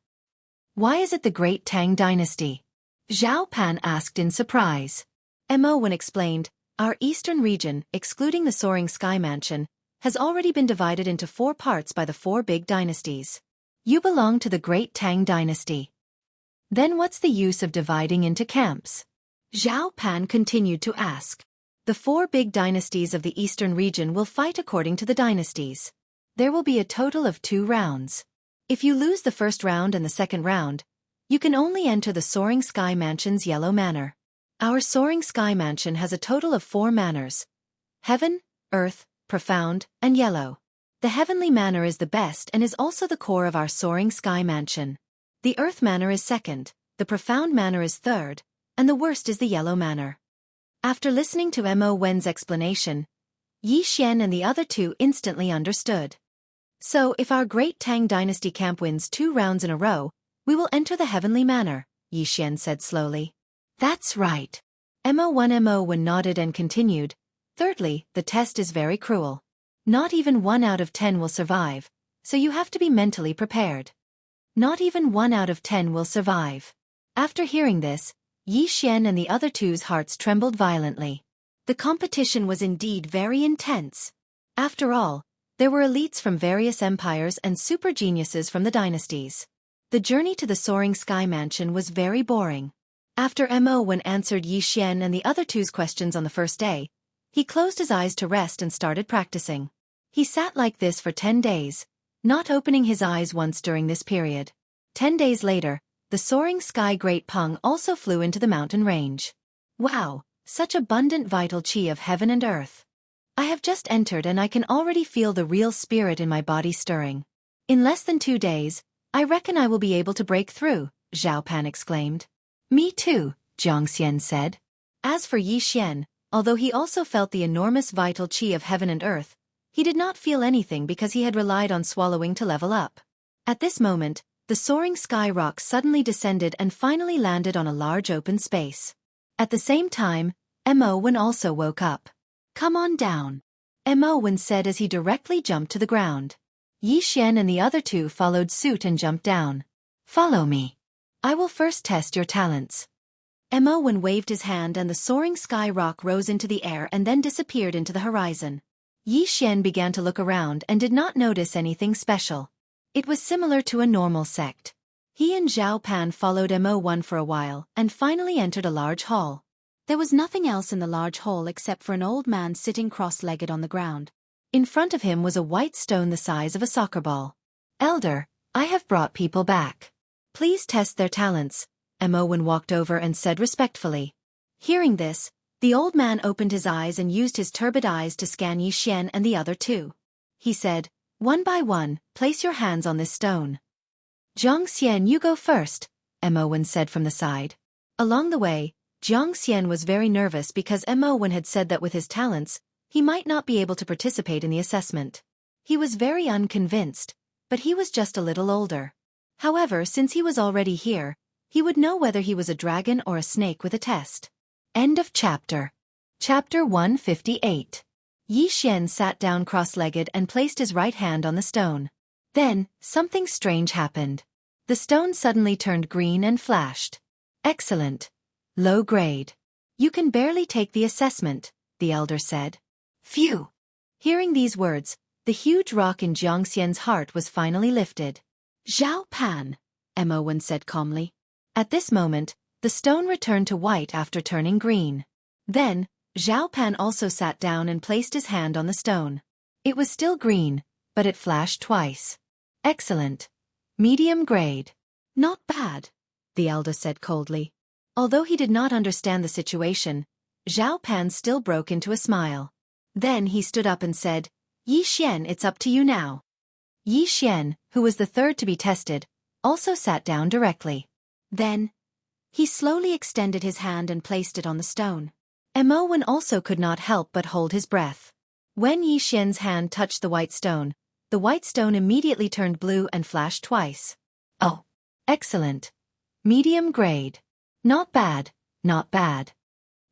"Why is it the Great Tang Dynasty?" Zhao Pan asked in surprise. Mo1 explained, "Our eastern region, excluding the Soaring Sky Mansion, has already been divided into 4 parts by the 4 big dynasties. You belong to the Great Tang Dynasty. Then what's the use of dividing into camps?" Zhao Pan continued to ask. "The 4 big dynasties of the eastern region will fight according to the dynasties. There will be a total of 2 rounds. If you lose the first round and the second round, you can only enter the Soaring Sky Mansion's Yellow Manor. Our Soaring Sky Mansion has a total of 4 manors: Heaven, Earth, Profound, and Yellow. The Heavenly Manor is the best and is also the core of our Soaring Sky Mansion. The Earth Manor is second, the Profound Manor is third, and the worst is the Yellow Manor." After listening to Mo1's explanation, Yi Xian and the other two instantly understood. "So if our Great Tang Dynasty camp wins 2 rounds in a row, we will enter the Heavenly Manor," Yi Xian said slowly. "That's right." Mo1 nodded and continued, "Thirdly, the test is very cruel. Not even 1 out of 10 will survive, so you have to be mentally prepared." Not even 1 out of 10 will survive. After hearing this, Yi Xian and the other two's hearts trembled violently. The competition was indeed very intense. After all, there were elites from various empires and super geniuses from the dynasties. The journey to the Soaring Sky Mansion was very boring. After Mo1 answered Yi Xian and the other two's questions on the first day, he closed his eyes to rest and started practicing. He sat like this for 10 days, not opening his eyes once during this period. 10 days later, the Soaring Sky Great Peng also flew into the mountain range. Wow, such abundant vital chi of heaven and earth. I have just entered and I can already feel the real spirit in my body stirring. In less than 2 days, I reckon I will be able to break through, Zhao Pan exclaimed. "Me too," Jiang Xian said. As for Yi Xian, Although he also felt the enormous vital chi of heaven and earth, he did not feel anything because he had relied on swallowing to level up. At this moment, the soaring sky rock suddenly descended and finally landed on a large open space. At the same time, Mo also woke up. "Come on down," Mo said as he directly jumped to the ground. Yi Xian and the other two followed suit and jumped down. "Follow me. I will first test your talents." Mo waved his hand and the soaring sky rock rose into the air and then disappeared into the horizon. Yi Xian began to look around and did not notice anything special. It was similar to a normal sect. He and Zhao Pan followed Mo for a while and finally entered a large hall. There was nothing else in the large hall except for an old man sitting cross-legged on the ground. In front of him was a white stone the size of a soccer ball. "Elder, I have brought people back. Please test their talents," Mo walked over and said respectfully. Hearing this, the old man opened his eyes and used his turbid eyes to scan Yi Xian and the other two. He said, "One by one, place your hands on this stone." "Jiang Xian, you go first," Mo said from the side. Along the way, Jiang Xian was very nervous because Mo had said that with his talents, he might not be able to participate in the assessment. He was very unconvinced, but he was just a little older. However, since he was already here, he would know whether he was a dragon or a snake with a test. End of chapter. Chapter 158. Yi Xian sat down cross-legged and placed his right hand on the stone. Then, something strange happened. The stone suddenly turned green and flashed. "Excellent. Low grade. You can barely take the assessment," the elder said. "Phew." Hearing these words, the huge rock in Jiang Xian's heart was finally lifted. "Zhao Pan," Mo said calmly. At this moment, the stone returned to white after turning green. Then, Zhao Pan also sat down and placed his hand on the stone. It was still green, but it flashed twice. "Excellent. Medium grade." "Not bad," the elder said coldly. Although he did not understand the situation, Zhao Pan still broke into a smile. Then he stood up and said, "Yi Xian, it's up to you now." Yi Xian, who was the third to be tested, also sat down directly. Then, he slowly extended his hand and placed it on the stone. Mo also could not help but hold his breath. When Yi Xian's hand touched the white stone immediately turned blue and flashed twice. "Oh, excellent. Medium grade. Not bad, not bad."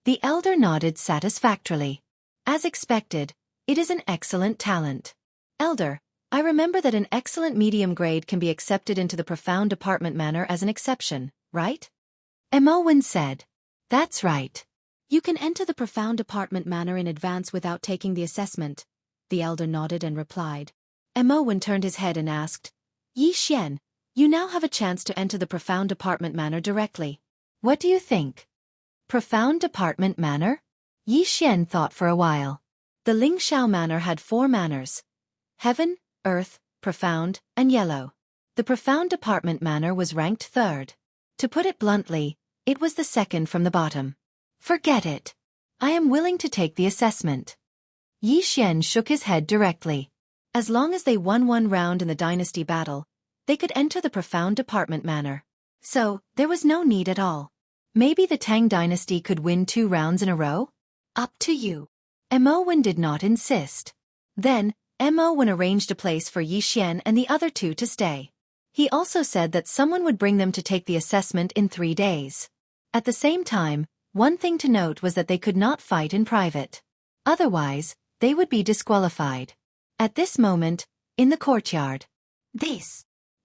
The elder nodded satisfactorily. "As expected, it is an excellent talent. Elder, I remember that an excellent medium grade can be accepted into the profound department manner as an exception, right?" Mo said. "That's right. You can enter the profound department manner in advance without taking the assessment." The elder nodded and replied. Mo turned his head and asked, "Yi Xian, you now have a chance to enter the profound department manner directly. What do you think?" Profound department manner? Yi Xian thought for a while. The Lingxiao manner had 4 manners: heaven, earth, profound, and yellow. The profound department manner was ranked 3rd. To put it bluntly, it was the second from the bottom. "Forget it. I am willing to take the assessment." Yi Xian shook his head directly. As long as they won 1 round in the dynasty battle, they could enter the profound department manner. So, there was no need at all. Maybe the Tang dynasty could win 2 rounds in a row? Up to you. Mo did not insist. Then, Mo arranged a place for Yi Xian and the other 2 to stay. He also said that someone would bring them to take the assessment in 3 days. At the same time, one thing to note was that they could not fight in private. Otherwise, they would be disqualified. At this moment, in the courtyard.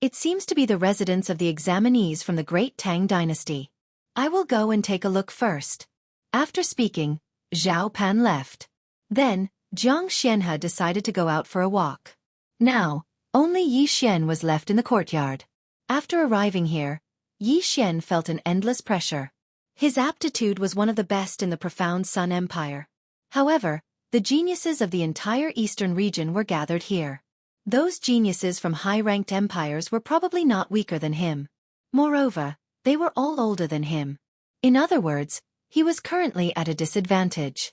It seems to be the residence of the examinees from the Great Tang Dynasty. I will go and take a look first. After speaking, Zhao Pan left. Then, Jiang Xianhe decided to go out for a walk. Now, only Yi Xian was left in the courtyard. After arriving here, Yi Xian felt an endless pressure. His aptitude was one of the best in the profound Sun Empire. However, the geniuses of the entire eastern region were gathered here. Those geniuses from high-ranked empires were probably not weaker than him. Moreover, they were all older than him. In other words, he was currently at a disadvantage.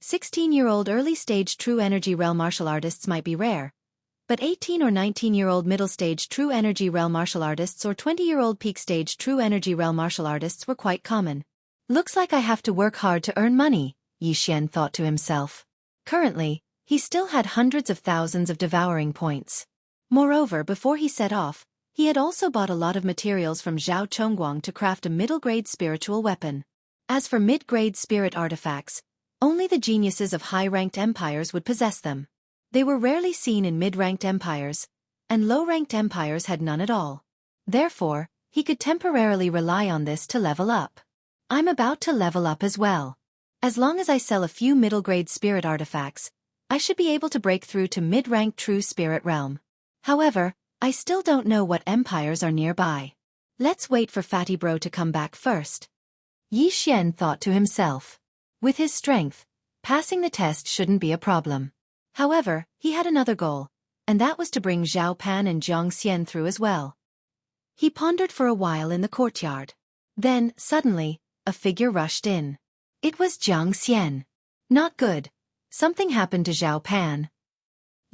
16-year-old early-stage true energy realm martial artists might be rare, but 18 or 19-year-old middle-stage true energy realm martial artists or 20-year-old peak-stage true energy realm martial artists were quite common. Looks like I have to work hard to earn money, Yi Xian thought to himself. Currently, he still had hundreds of thousands of devouring points. Moreover, before he set off, he had also bought a lot of materials from Zhao Chongguang to craft a middle-grade spiritual weapon. As for mid-grade spirit artifacts, only the geniuses of high-ranked empires would possess them. They were rarely seen in mid-ranked empires, and low-ranked empires had none at all. Therefore, he could temporarily rely on this to level up. I'm about to level up as well. As long as I sell a few middle-grade spirit artifacts, I should be able to break through to mid-ranked true spirit realm. However, I still don't know what empires are nearby. Let's wait for Fatty Bro to come back first. Yi Xian thought to himself. With his strength, passing the test shouldn't be a problem. However, he had another goal, and that was to bring Zhao Pan and Jiang Xian through as well. He pondered for a while in the courtyard. Then, suddenly, a figure rushed in. It was Jiang Xian. Not good. Something happened to Zhao Pan.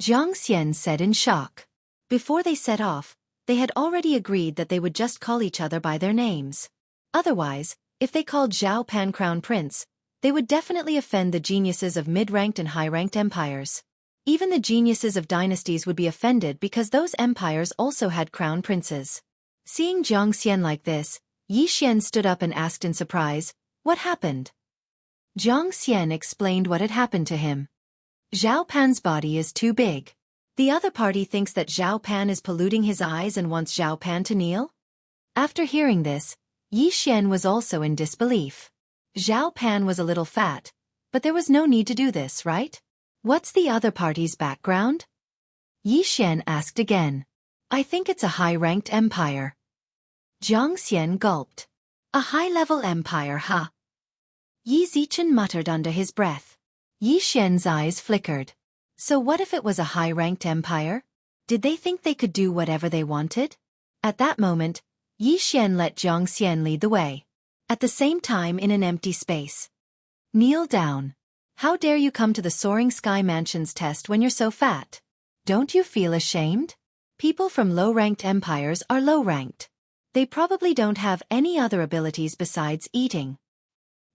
Jiang Xian said in shock. Before they set off, they had already agreed that they would just call each other by their names. Otherwise, if they called Zhao Pan Crown Prince, they would definitely offend the geniuses of mid-ranked and high-ranked empires. Even the geniuses of dynasties would be offended because those empires also had crown princes. Seeing Jiang Xian like this, Yi Xian stood up and asked in surprise, "What happened?" Jiang Xian explained what had happened to him. Zhao Pan's body is too big. The other party thinks that Zhao Pan is polluting his eyes and wants Zhao Pan to kneel? After hearing this, Yi Xian was also in disbelief. Zhao Pan was a little fat, but there was no need to do this, right? What's the other party's background? Yi Xian asked again. I think it's a high-ranked empire. Jiang Xian gulped. A high-level empire, huh? Yi Zichen muttered under his breath. Yi Xian's eyes flickered. So what if it was a high-ranked empire? Did they think they could do whatever they wanted? At that moment, Yi Xian let Jiang Xian lead the way. At the same time in an empty space. Kneel down. How dare you come to the Soaring Sky Mansion's test when you're so fat? Don't you feel ashamed? People from low-ranked empires are low-ranked. They probably don't have any other abilities besides eating.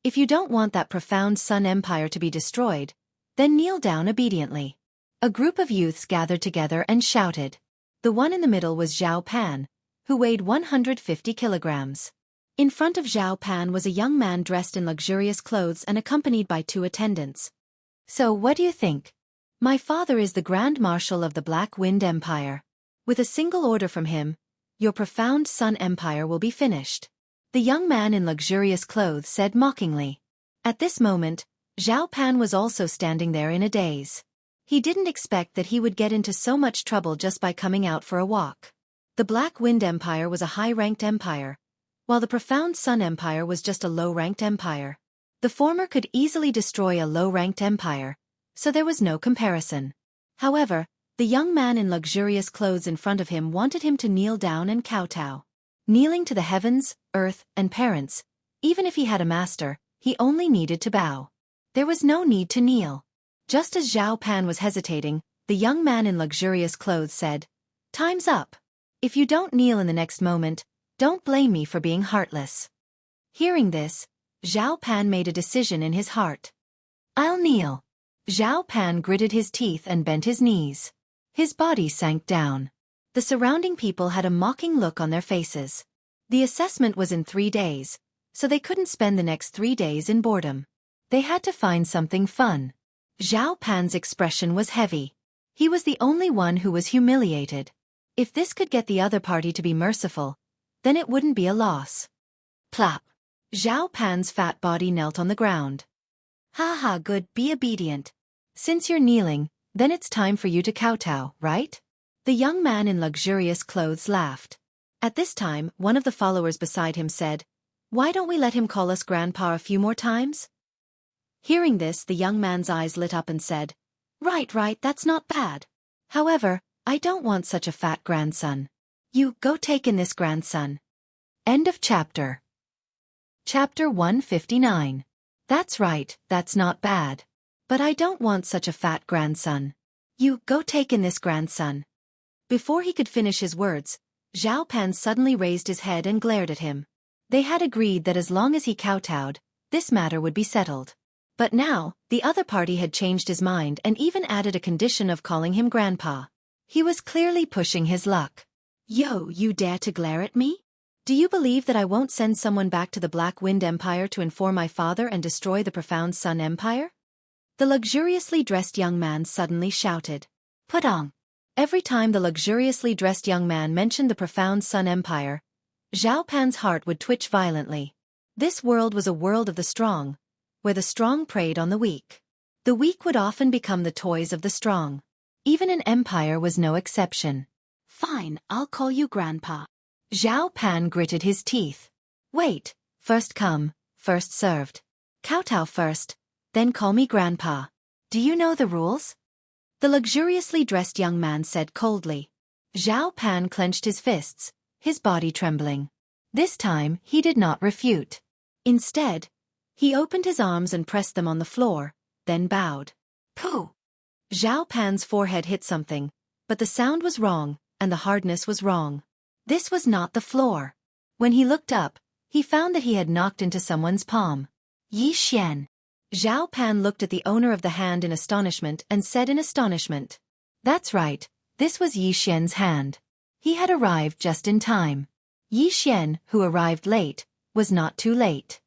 If you don't want that profound Sun Empire to be destroyed, then kneel down obediently. A group of youths gathered together and shouted. The one in the middle was Zhao Pan, who weighed 150 kilograms. In front of Zhao Pan was a young man dressed in luxurious clothes and accompanied by 2 attendants. So what do you think? My father is the Grand Marshal of the Black Wind Empire. With a single order from him, your profound Sun Empire will be finished. The young man in luxurious clothes said mockingly. At this moment, Zhao Pan was also standing there in a daze. He didn't expect that he would get into so much trouble just by coming out for a walk. The Black Wind Empire was a high-ranked empire, while the Profound Sun Empire was just a low-ranked empire. The former could easily destroy a low-ranked empire, so there was no comparison. However, the young man in luxurious clothes in front of him wanted him to kneel down and kowtow. Kneeling to the heavens, earth, and parents, even if he had a master, he only needed to bow. There was no need to kneel. Just as Zhao Pan was hesitating, the young man in luxurious clothes said, "Time's up. If you don't kneel in the next moment, don't blame me for being heartless." Hearing this, Zhao Pan made a decision in his heart. "I'll kneel." Zhao Pan gritted his teeth and bent his knees. His body sank down. The surrounding people had a mocking look on their faces. The assessment was in 3 days, so they couldn't spend the next 3 days in boredom. They had to find something fun. Zhao Pan's expression was heavy. He was the only one who was humiliated. If this could get the other party to be merciful, then it wouldn't be a loss. Plop. Zhao Pan's fat body knelt on the ground. "Ha ha, good, be obedient. Since you're kneeling, then it's time for you to kowtow, right?" The young man in luxurious clothes laughed. At this time, one of the followers beside him said, "Why don't we let him call us grandpa a few more times?" Hearing this, the young man's eyes lit up and said, Right, that's not bad. However, I don't want such a fat grandson. You go take in this grandson." End of chapter. Chapter 159. That's right, that's not bad. But I don't want such a fat grandson. You go take in this grandson. Before he could finish his words, Zhao Pan suddenly raised his head and glared at him. They had agreed that as long as he kowtowed, this matter would be settled. But now, the other party had changed his mind and even added a condition of calling him Grandpa. He was clearly pushing his luck. Yo, you dare to glare at me? Do you believe that I won't send someone back to the Black Wind Empire to inform my father and destroy the Profound Sun Empire? The luxuriously dressed young man suddenly shouted. Put on. Every time the luxuriously dressed young man mentioned the Profound Sun Empire, Zhao Pan's heart would twitch violently. This world was a world of the strong, where the strong preyed on the weak. The weak would often become the toys of the strong. Even an empire was no exception. Fine, I'll call you Grandpa. Zhao Pan gritted his teeth. Wait, first come, first served. Kowtow first, then call me Grandpa. Do you know the rules? The luxuriously dressed young man said coldly. Zhao Pan clenched his fists, his body trembling. This time, he did not refute. Instead, he opened his arms and pressed them on the floor, then bowed. Pooh! Zhao Pan's forehead hit something, but the sound was wrong, and the hardness was wrong. This was not the floor. When he looked up, he found that he had knocked into someone's palm. Yi Xian. Zhao Pan looked at the owner of the hand in astonishment and said in astonishment. That's right, this was Yi Xian's hand. He had arrived just in time. Yi Xian, who arrived late, was not too late.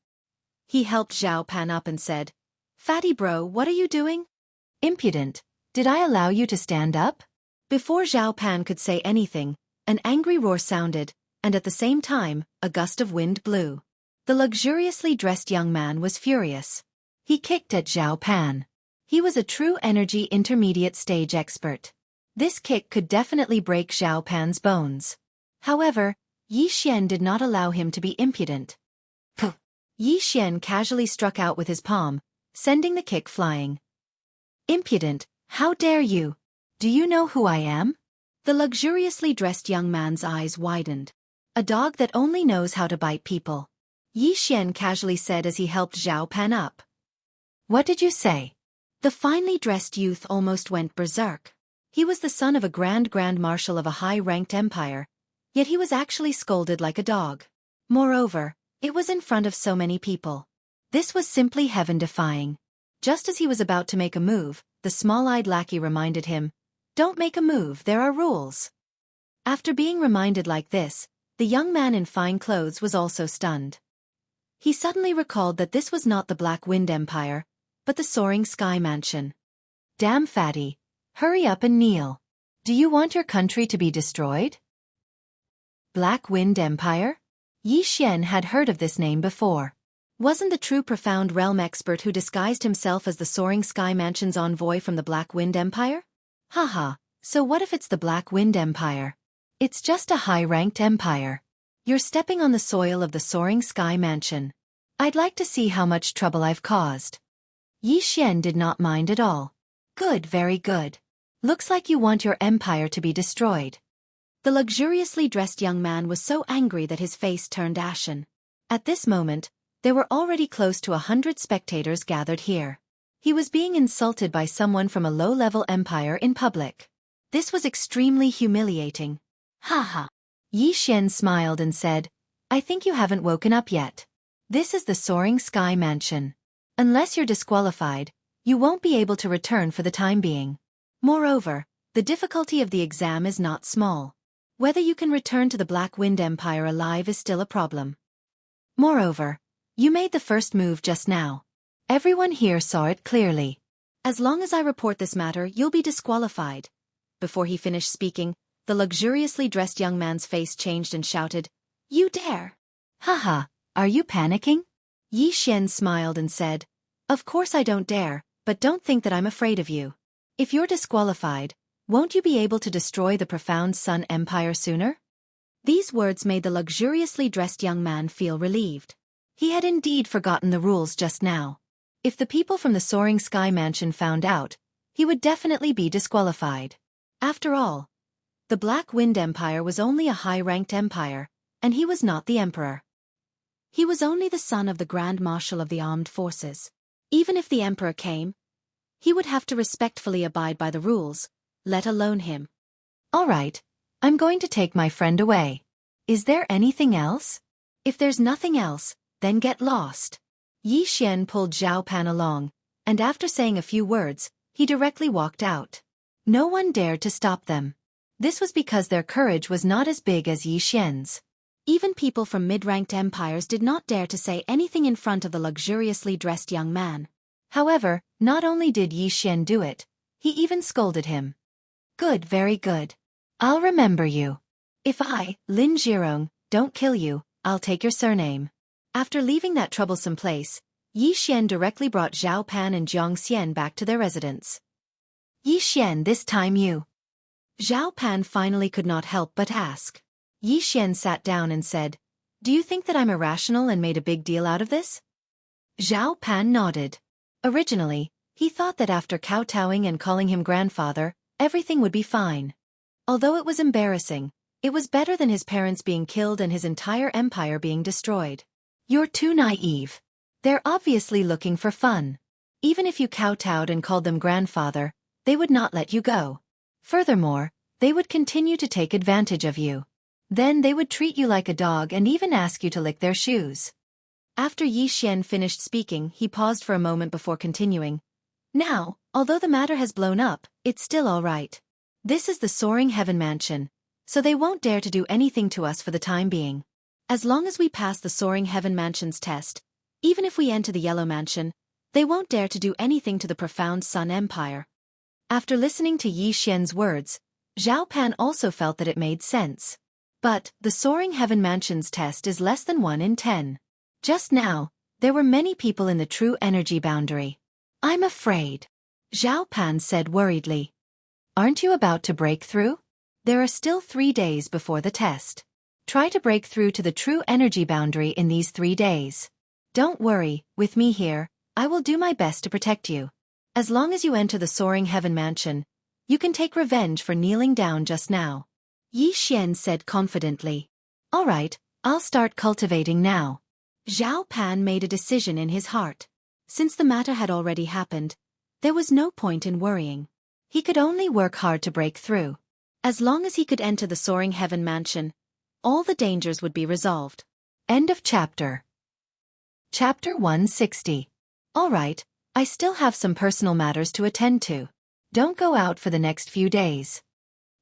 He helped Zhao Pan up and said, Fatty bro, what are you doing? Impudent, did I allow you to stand up? Before Zhao Pan could say anything, an angry roar sounded, and at the same time, a gust of wind blew. The luxuriously dressed young man was furious. He kicked at Zhao Pan. He was a true energy intermediate stage expert. This kick could definitely break Zhao Pan's bones. However, Yi Xian did not allow him to be impudent. Puh! Yi Xian casually struck out with his palm, sending the kick flying. Impudent, how dare you? Do you know who I am? The luxuriously dressed young man's eyes widened. A dog that only knows how to bite people. Yi Xian casually said as he helped Zhao Pan up. What did you say? The finely dressed youth almost went berserk. He was the son of a grand marshal of a high-ranked empire, yet he was actually scolded like a dog. Moreover, it was in front of so many people. This was simply heaven-defying. Just as he was about to make a move, the small-eyed lackey reminded him, Don't make a move, there are rules. After being reminded like this, the young man in fine clothes was also stunned. He suddenly recalled that this was not the Black Wind Empire, but the Soaring Sky Mansion. Damn fatty, hurry up and kneel. Do you want your country to be destroyed? Black Wind Empire? Yi Xian had heard of this name before. Wasn't the true Profound Realm expert who disguised himself as the Soaring Sky Mansion's envoy from the Black Wind Empire? Haha, so what if it's the Black Wind Empire? It's just a high-ranked empire. You're stepping on the soil of the Soaring Sky Mansion. I'd like to see how much trouble I've caused. Yi Xian did not mind at all. Good, very good. Looks like you want your empire to be destroyed. The luxuriously dressed young man was so angry that his face turned ashen. At this moment, there were already close to 100 spectators gathered here. He was being insulted by someone from a low-level empire in public. This was extremely humiliating. Haha. Yi Xian smiled and said, I think you haven't woken up yet. This is the Soaring Sky Mansion. Unless you're disqualified, you won't be able to return for the time being. Moreover, the difficulty of the exam is not small. Whether you can return to the Black Wind Empire alive is still a problem. Moreover, you made the first move just now. Everyone here saw it clearly. As long as I report this matter, you'll be disqualified. Before he finished speaking, the luxuriously dressed young man's face changed and shouted, You dare! Haha, are you panicking? Yi Xian smiled and said, Of course I don't dare, but don't think that I'm afraid of you. If you're disqualified, won't you be able to destroy the Profound Sun Empire sooner? These words made the luxuriously dressed young man feel relieved. He had indeed forgotten the rules just now. If the people from the Soaring Sky Mansion found out, he would definitely be disqualified. After all, the Black Wind Empire was only a high-ranked empire, and he was not the emperor. He was only the son of the Grand Marshal of the Armed Forces. Even if the emperor came, he would have to respectfully abide by the rules, let alone him. All right, I'm going to take my friend away. Is there anything else? If there's nothing else, then get lost. Yi Xian pulled Zhao Pan along, and after saying a few words, he directly walked out. No one dared to stop them. This was because their courage was not as big as Yi Xian's. Even people from mid-ranked empires did not dare to say anything in front of the luxuriously dressed young man. However, not only did Yi Xian do it, he even scolded him. Good, very good. I'll remember you. If I, Lin Zhirong, don't kill you, I'll take your surname. After leaving that troublesome place, Yi Xian directly brought Zhao Pan and Jiang Xian back to their residence. Yi Xian, this time you. Zhao Pan finally could not help but ask. Yi Xian sat down and said, Do you think that I'm irrational and made a big deal out of this? Zhao Pan nodded. Originally, he thought that after kowtowing and calling him grandfather, everything would be fine. Although it was embarrassing, it was better than his parents being killed and his entire empire being destroyed. You're too naive. They're obviously looking for fun. Even if you kowtowed and called them grandfather, they would not let you go. Furthermore, they would continue to take advantage of you. Then they would treat you like a dog and even ask you to lick their shoes. After Yi Xian finished speaking, he paused for a moment before continuing. Now, although the matter has blown up, it's still all right. This is the Soaring Heaven Mansion, so they won't dare to do anything to us for the time being. As long as we pass the Soaring Heaven Mansion's test, even if we enter the Yellow Mansion, they won't dare to do anything to the Profound Sun Empire. After listening to Yi Xian's words, Zhao Pan also felt that it made sense. But, the Soaring Heaven Mansion's test is less than 1 in 10. Just now, there were many people in the true energy boundary. I'm afraid. Zhao Pan said worriedly. Aren't you about to break through? There are still 3 days before the test. Try to break through to the true energy boundary in these 3 days. Don't worry, with me here, I will do my best to protect you. As long as you enter the Soaring Heaven Mansion, you can take revenge for kneeling down just now. Yi Xian said confidently. All right, I'll start cultivating now. Zhao Pan made a decision in his heart. Since the matter had already happened, there was no point in worrying. He could only work hard to break through. As long as he could enter the Soaring Heaven Mansion, all the dangers would be resolved. End of chapter. Chapter 160. All right, I still have some personal matters to attend to. Don't go out for the next few days.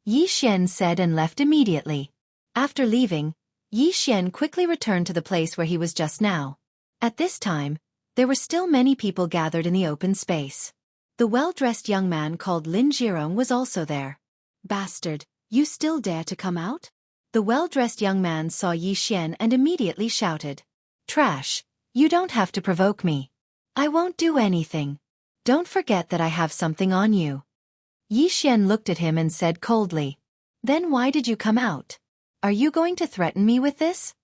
Yi Xian said and left immediately. After leaving, Yi Xian quickly returned to the place where he was just now. At this time, there were still many people gathered in the open space. The well-dressed young man called Lin Zhirong was also there. Bastard, you still dare to come out? The well-dressed young man saw Yi Xian and immediately shouted. Trash, you don't have to provoke me. I won't do anything. Don't forget that I have something on you. Yi Xian looked at him and said coldly. Then why did you come out? Are you going to threaten me with this?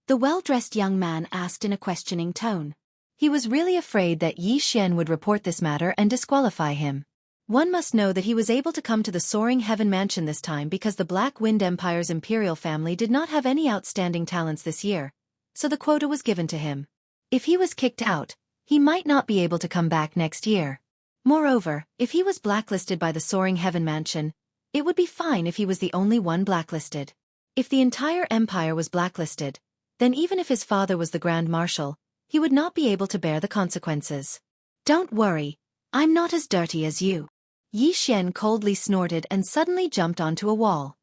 The well-dressed young man asked in a questioning tone. He was really afraid that Yi Xian would report this matter and disqualify him. One must know that he was able to come to the Soaring Heaven Mansion this time because the Black Wind Empire's imperial family did not have any outstanding talents this year, so the quota was given to him. If he was kicked out, he might not be able to come back next year. Moreover, if he was blacklisted by the Soaring Heaven Mansion, it would be fine if he was the only one blacklisted. If the entire empire was blacklisted, then even if his father was the Grand Marshal, he would not be able to bear the consequences. Don't worry, I'm not as dirty as you. Yi Xian coldly snorted and suddenly jumped onto a wall.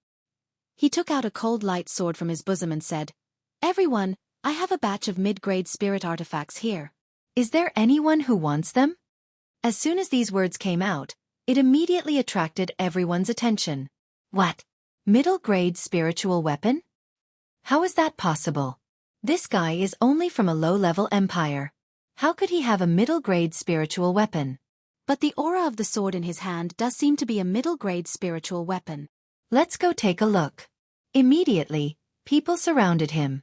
He took out a cold light sword from his bosom and said, Everyone, I have a batch of mid-grade spirit artifacts here. Is there anyone who wants them? As soon as these words came out, it immediately attracted everyone's attention. What? Middle-grade spiritual weapon? How is that possible? This guy is only from a low-level empire. How could he have a middle-grade spiritual weapon? But the aura of the sword in his hand does seem to be a middle-grade spiritual weapon. Let's go take a look. Immediately, people surrounded him.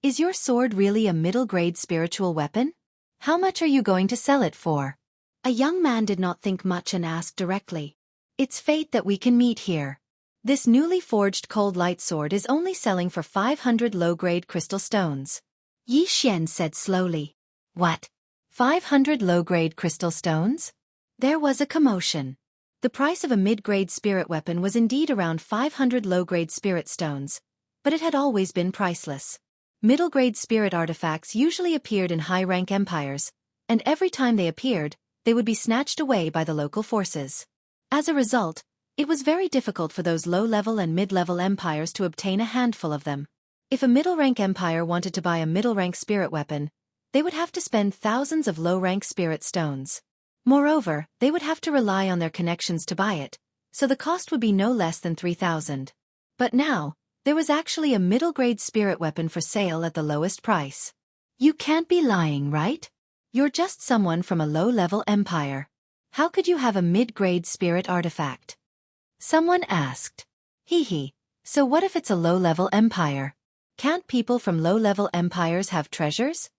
Is your sword really a middle-grade spiritual weapon? How much are you going to sell it for? A young man did not think much and asked directly. It's fate that we can meet here. This newly forged cold light sword is only selling for 500 low-grade crystal stones. Yi Xian said slowly. What? 500 low-grade crystal stones? There was a commotion. The price of a mid-grade spirit weapon was indeed around 500 low-grade spirit stones, but it had always been priceless. Middle-grade spirit artifacts usually appeared in high-rank empires, and every time they appeared, they would be snatched away by the local forces. As a result, it was very difficult for those low-level and mid-level empires to obtain a handful of them. If a middle-rank empire wanted to buy a middle-rank spirit weapon, they would have to spend thousands of low-rank spirit stones. Moreover, they would have to rely on their connections to buy it, so the cost would be no less than 3,000. But now, there was actually a middle-grade spirit weapon for sale at the lowest price. You can't be lying, right? You're just someone from a low-level empire. How could you have a mid-grade spirit artifact? Someone asked. Hee, so what if it's a low-level empire? Can't people from low-level empires have treasures?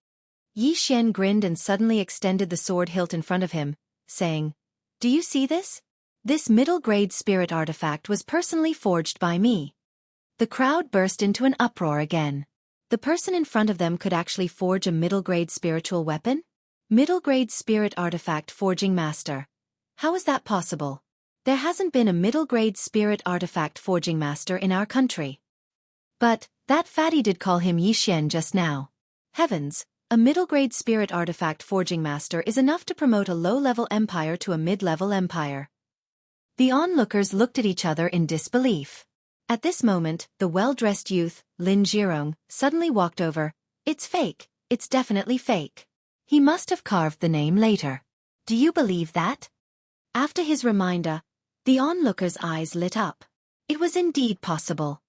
Yi Xian grinned and suddenly extended the sword hilt in front of him, saying, "Do you see this? This middle-grade spirit artifact was personally forged by me." The crowd burst into an uproar again. The person in front of them could actually forge a middle-grade spiritual weapon? Middle-grade spirit artifact forging master. How is that possible? There hasn't been a middle-grade spirit artifact forging master in our country. But that fatty did call him Yi Xian just now. Heavens, a middle-grade spirit artifact forging master is enough to promote a low-level empire to a mid-level empire. The onlookers looked at each other in disbelief. At this moment, the well-dressed youth, Lin Jirong, suddenly walked over. "It's fake. It's definitely fake. He must have carved the name later. Do you believe that?" After his reminder, the onlookers' eyes lit up. It was indeed possible.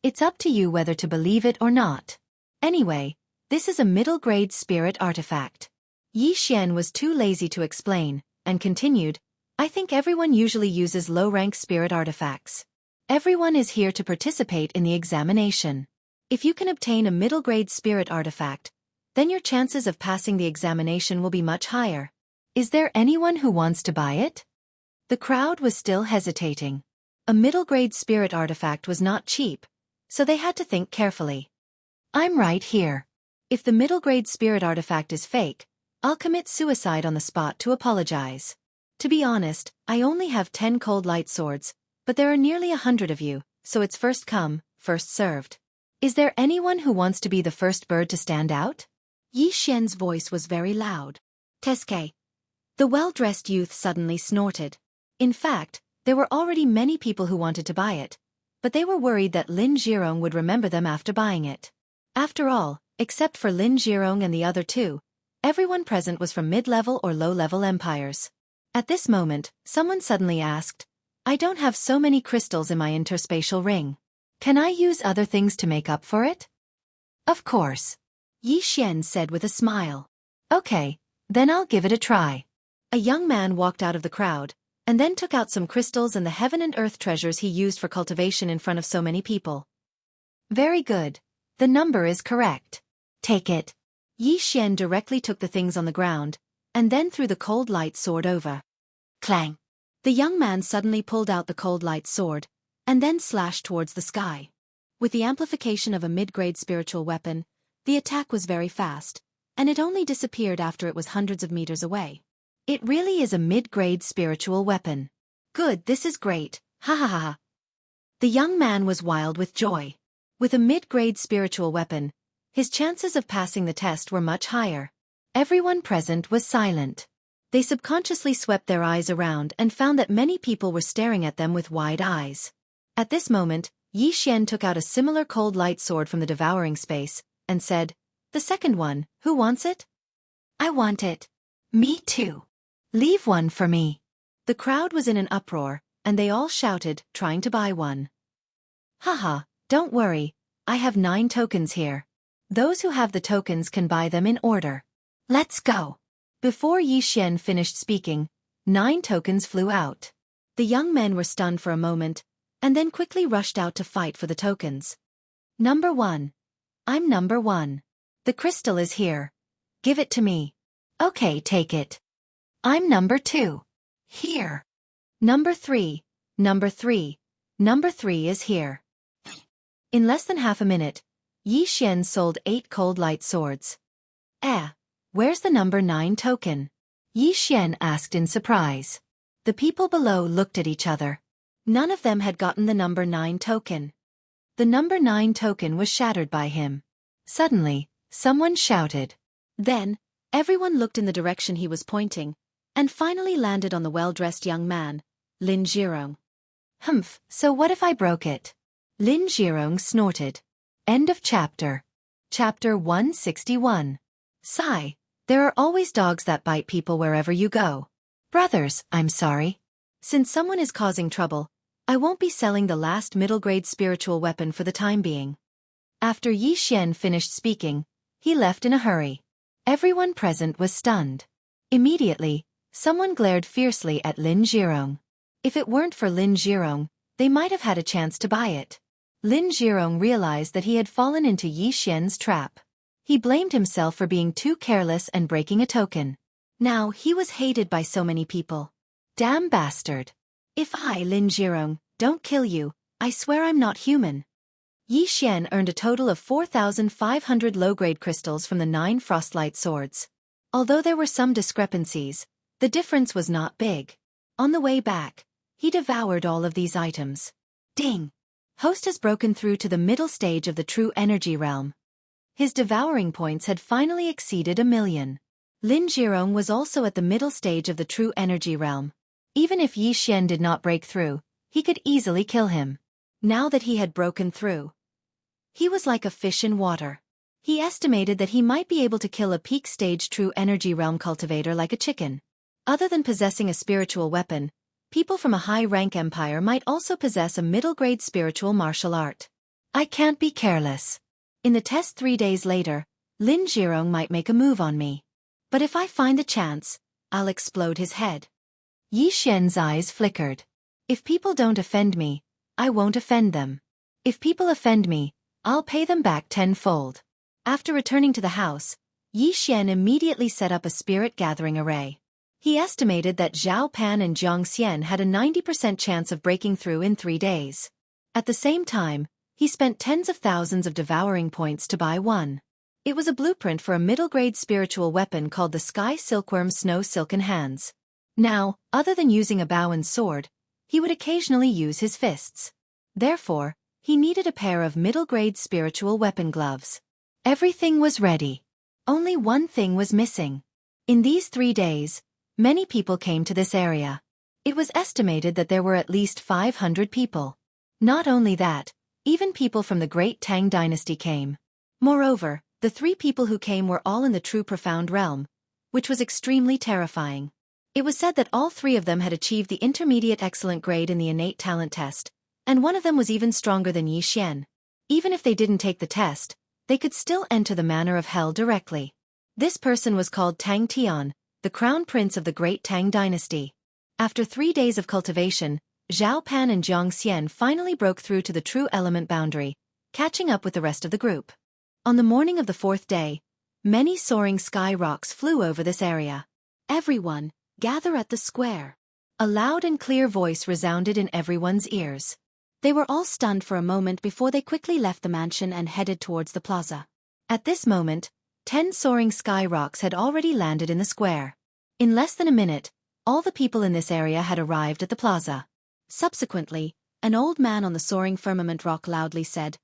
It's up to you whether to believe it or not. Anyway, this is a middle-grade spirit artifact. Yi Xian was too lazy to explain, and continued, "I think everyone usually uses low-rank spirit artifacts. Everyone is here to participate in the examination. If you can obtain a middle-grade spirit artifact, then your chances of passing the examination will be much higher. Is there anyone who wants to buy it?" The crowd was still hesitating. A middle-grade spirit artifact was not cheap, so they had to think carefully. "I'm right here. If the middle-grade spirit artifact is fake, I'll commit suicide on the spot to apologize. To be honest, I only have 10 cold light swords, but there are nearly 100 of you, so it's first come, first served. Is there anyone who wants to be the first bird to stand out?" Yi Xian's voice was very loud. "Teske." The well-dressed youth suddenly snorted. In fact, there were already many people who wanted to buy it, but they were worried that Lin Jirong would remember them after buying it. After all, except for Lin Jirong and the other two, everyone present was from mid-level or low-level empires. At this moment, someone suddenly asked, "I don't have so many crystals in my interspatial ring. Can I use other things to make up for it?" "Of course," Yi Xian said with a smile. "Okay, then I'll give it a try." A young man walked out of the crowd, and then took out some crystals and the heaven and earth treasures he used for cultivation in front of so many people. "Very good. The number is correct. Take it." Yi Xian directly took the things on the ground, and then threw the cold light sword over. Clang! The young man suddenly pulled out the cold light sword, and then slashed towards the sky. With the amplification of a mid-grade spiritual weapon, the attack was very fast, and it only disappeared after it was hundreds of meters away. It really is a mid-grade spiritual weapon. Good, this is great, ha ha ha ha. The young man was wild with joy. With a mid-grade spiritual weapon, his chances of passing the test were much higher. Everyone present was silent. They subconsciously swept their eyes around and found that many people were staring at them with wide eyes. At this moment, Yi Xian took out a similar cold light sword from the devouring space, and said, "The second one, who wants it?" "I want it." "Me too." "Leave one for me." The crowd was in an uproar, and they all shouted, trying to buy one. "Haha, don't worry, I have 9 tokens here. Those who have the tokens can buy them in order. Let's go." Before Yi Xian finished speaking, 9 tokens flew out. The young men were stunned for a moment, and then quickly rushed out to fight for the tokens. "Number 1. I'm number 1. The crystal is here. Give it to me." "Okay, take it." "I'm number 2. Here." "Number 3, number 3, number 3 is here." In less than half a minute, Yi Xian sold 8 cold light swords. Where's the number 9 token?" Yi Xian asked in surprise. The people below looked at each other. None of them had gotten the number 9 token. The number 9 token was shattered by him. Suddenly, someone shouted. Then, everyone looked in the direction he was pointing, and finally landed on the well-dressed young man, Lin Zhirong. Humph, so what if I broke it? Lin Zhirong snorted. End of chapter. Chapter 161. Sigh, there are always dogs that bite people wherever you go. Brothers, I'm sorry. Since someone is causing trouble, I won't be selling the last middle-grade spiritual weapon for the time being. After Yi Xian finished speaking, he left in a hurry. Everyone present was stunned. Immediately, someone glared fiercely at Lin Zhirong. If it weren't for Lin Zhirong, they might have had a chance to buy it. Lin Zhirong realized that he had fallen into Yi Xian's trap. He blamed himself for being too careless and breaking a token. Now he was hated by so many people. Damn bastard. If I, Lin Zhirong, don't kill you, I swear I'm not human. Yi Xian earned a total of 4,500 low-grade crystals from the 9 Frostlight swords. Although there were some discrepancies, the difference was not big. On the way back, he devoured all of these items. Ding! Host has broken through to the middle stage of the true energy realm. His devouring points had finally exceeded 1,000,000. Lin Zhirong was also at the middle stage of the true energy realm. Even if Yi Xian did not break through, he could easily kill him. Now that he had broken through, he was like a fish in water. He estimated that he might be able to kill a peak stage true energy realm cultivator like a chicken. Other than possessing a spiritual weapon, people from a high-rank empire might also possess a middle-grade spiritual martial art. I can't be careless. In the test 3 days later, Lin Zhirong might make a move on me. But if I find the chance, I'll explode his head. Yi Xian's eyes flickered. If people don't offend me, I won't offend them. If people offend me, I'll pay them back tenfold. After returning to the house, Yi Xian immediately set up a spirit gathering array. He estimated that Zhao Pan and Jiang Xian had a 90% chance of breaking through in 3 days. At the same time, he spent tens of thousands of devouring points to buy one. It was a blueprint for a middle-grade spiritual weapon called the Sky Silkworm Snow Silken Hands. Now, other than using a bow and sword, he would occasionally use his fists. Therefore, he needed a pair of middle-grade spiritual weapon gloves. Everything was ready. Only one thing was missing. In these 3 days, many people came to this area. It was estimated that there were at least 500 people. Not only that, even people from the Great Tang Dynasty came. Moreover, the 3 people who came were all in the true profound realm, which was extremely terrifying. It was said that all 3 of them had achieved the intermediate excellent grade in the innate talent test, and one of them was even stronger than Yi Xian. Even if they didn't take the test, they could still enter the manor of hell directly. This person was called Tang Tian, the crown prince of the Great Tang Dynasty. After 3 days of cultivation, Zhao Pan and Jiang Xian finally broke through to the true element boundary, catching up with the rest of the group. On the morning of the 4th day, many soaring sky rocks flew over this area. Everyone, gather at the square. A loud and clear voice resounded in everyone's ears. They were all stunned for a moment before they quickly left the mansion and headed towards the plaza. At this moment, 10 soaring sky rocks had already landed in the square. In less than a minute, all the people in this area had arrived at the plaza. Subsequently, an old man on the soaring firmament rock loudly said,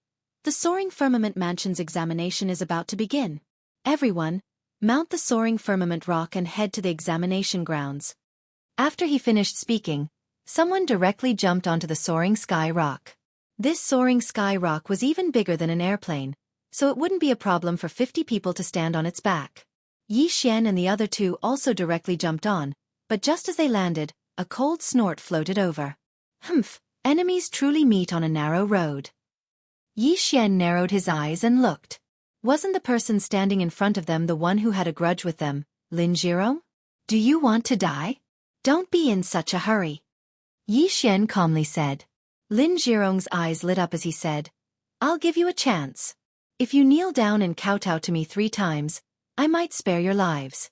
"The soaring firmament mansion's examination is about to begin. Everyone, mount the soaring firmament rock and head to the examination grounds." After he finished speaking, someone directly jumped onto the soaring sky rock. This soaring sky rock was even bigger than an airplane, so it wouldn't be a problem for 50 people to stand on its back. Yi Xian and the other 2 also directly jumped on, but just as they landed, a cold snort floated over. Humph, enemies truly meet on a narrow road. Yi Xian narrowed his eyes and looked. Wasn't the person standing in front of them the one who had a grudge with them, Lin Zhirong? Do you want to die? Don't be in such a hurry. Yi Xian calmly said. Lin Zhirong's eyes lit up as he said, "I'll give you a chance. If you kneel down and kowtow to me 3 times, I might spare your lives."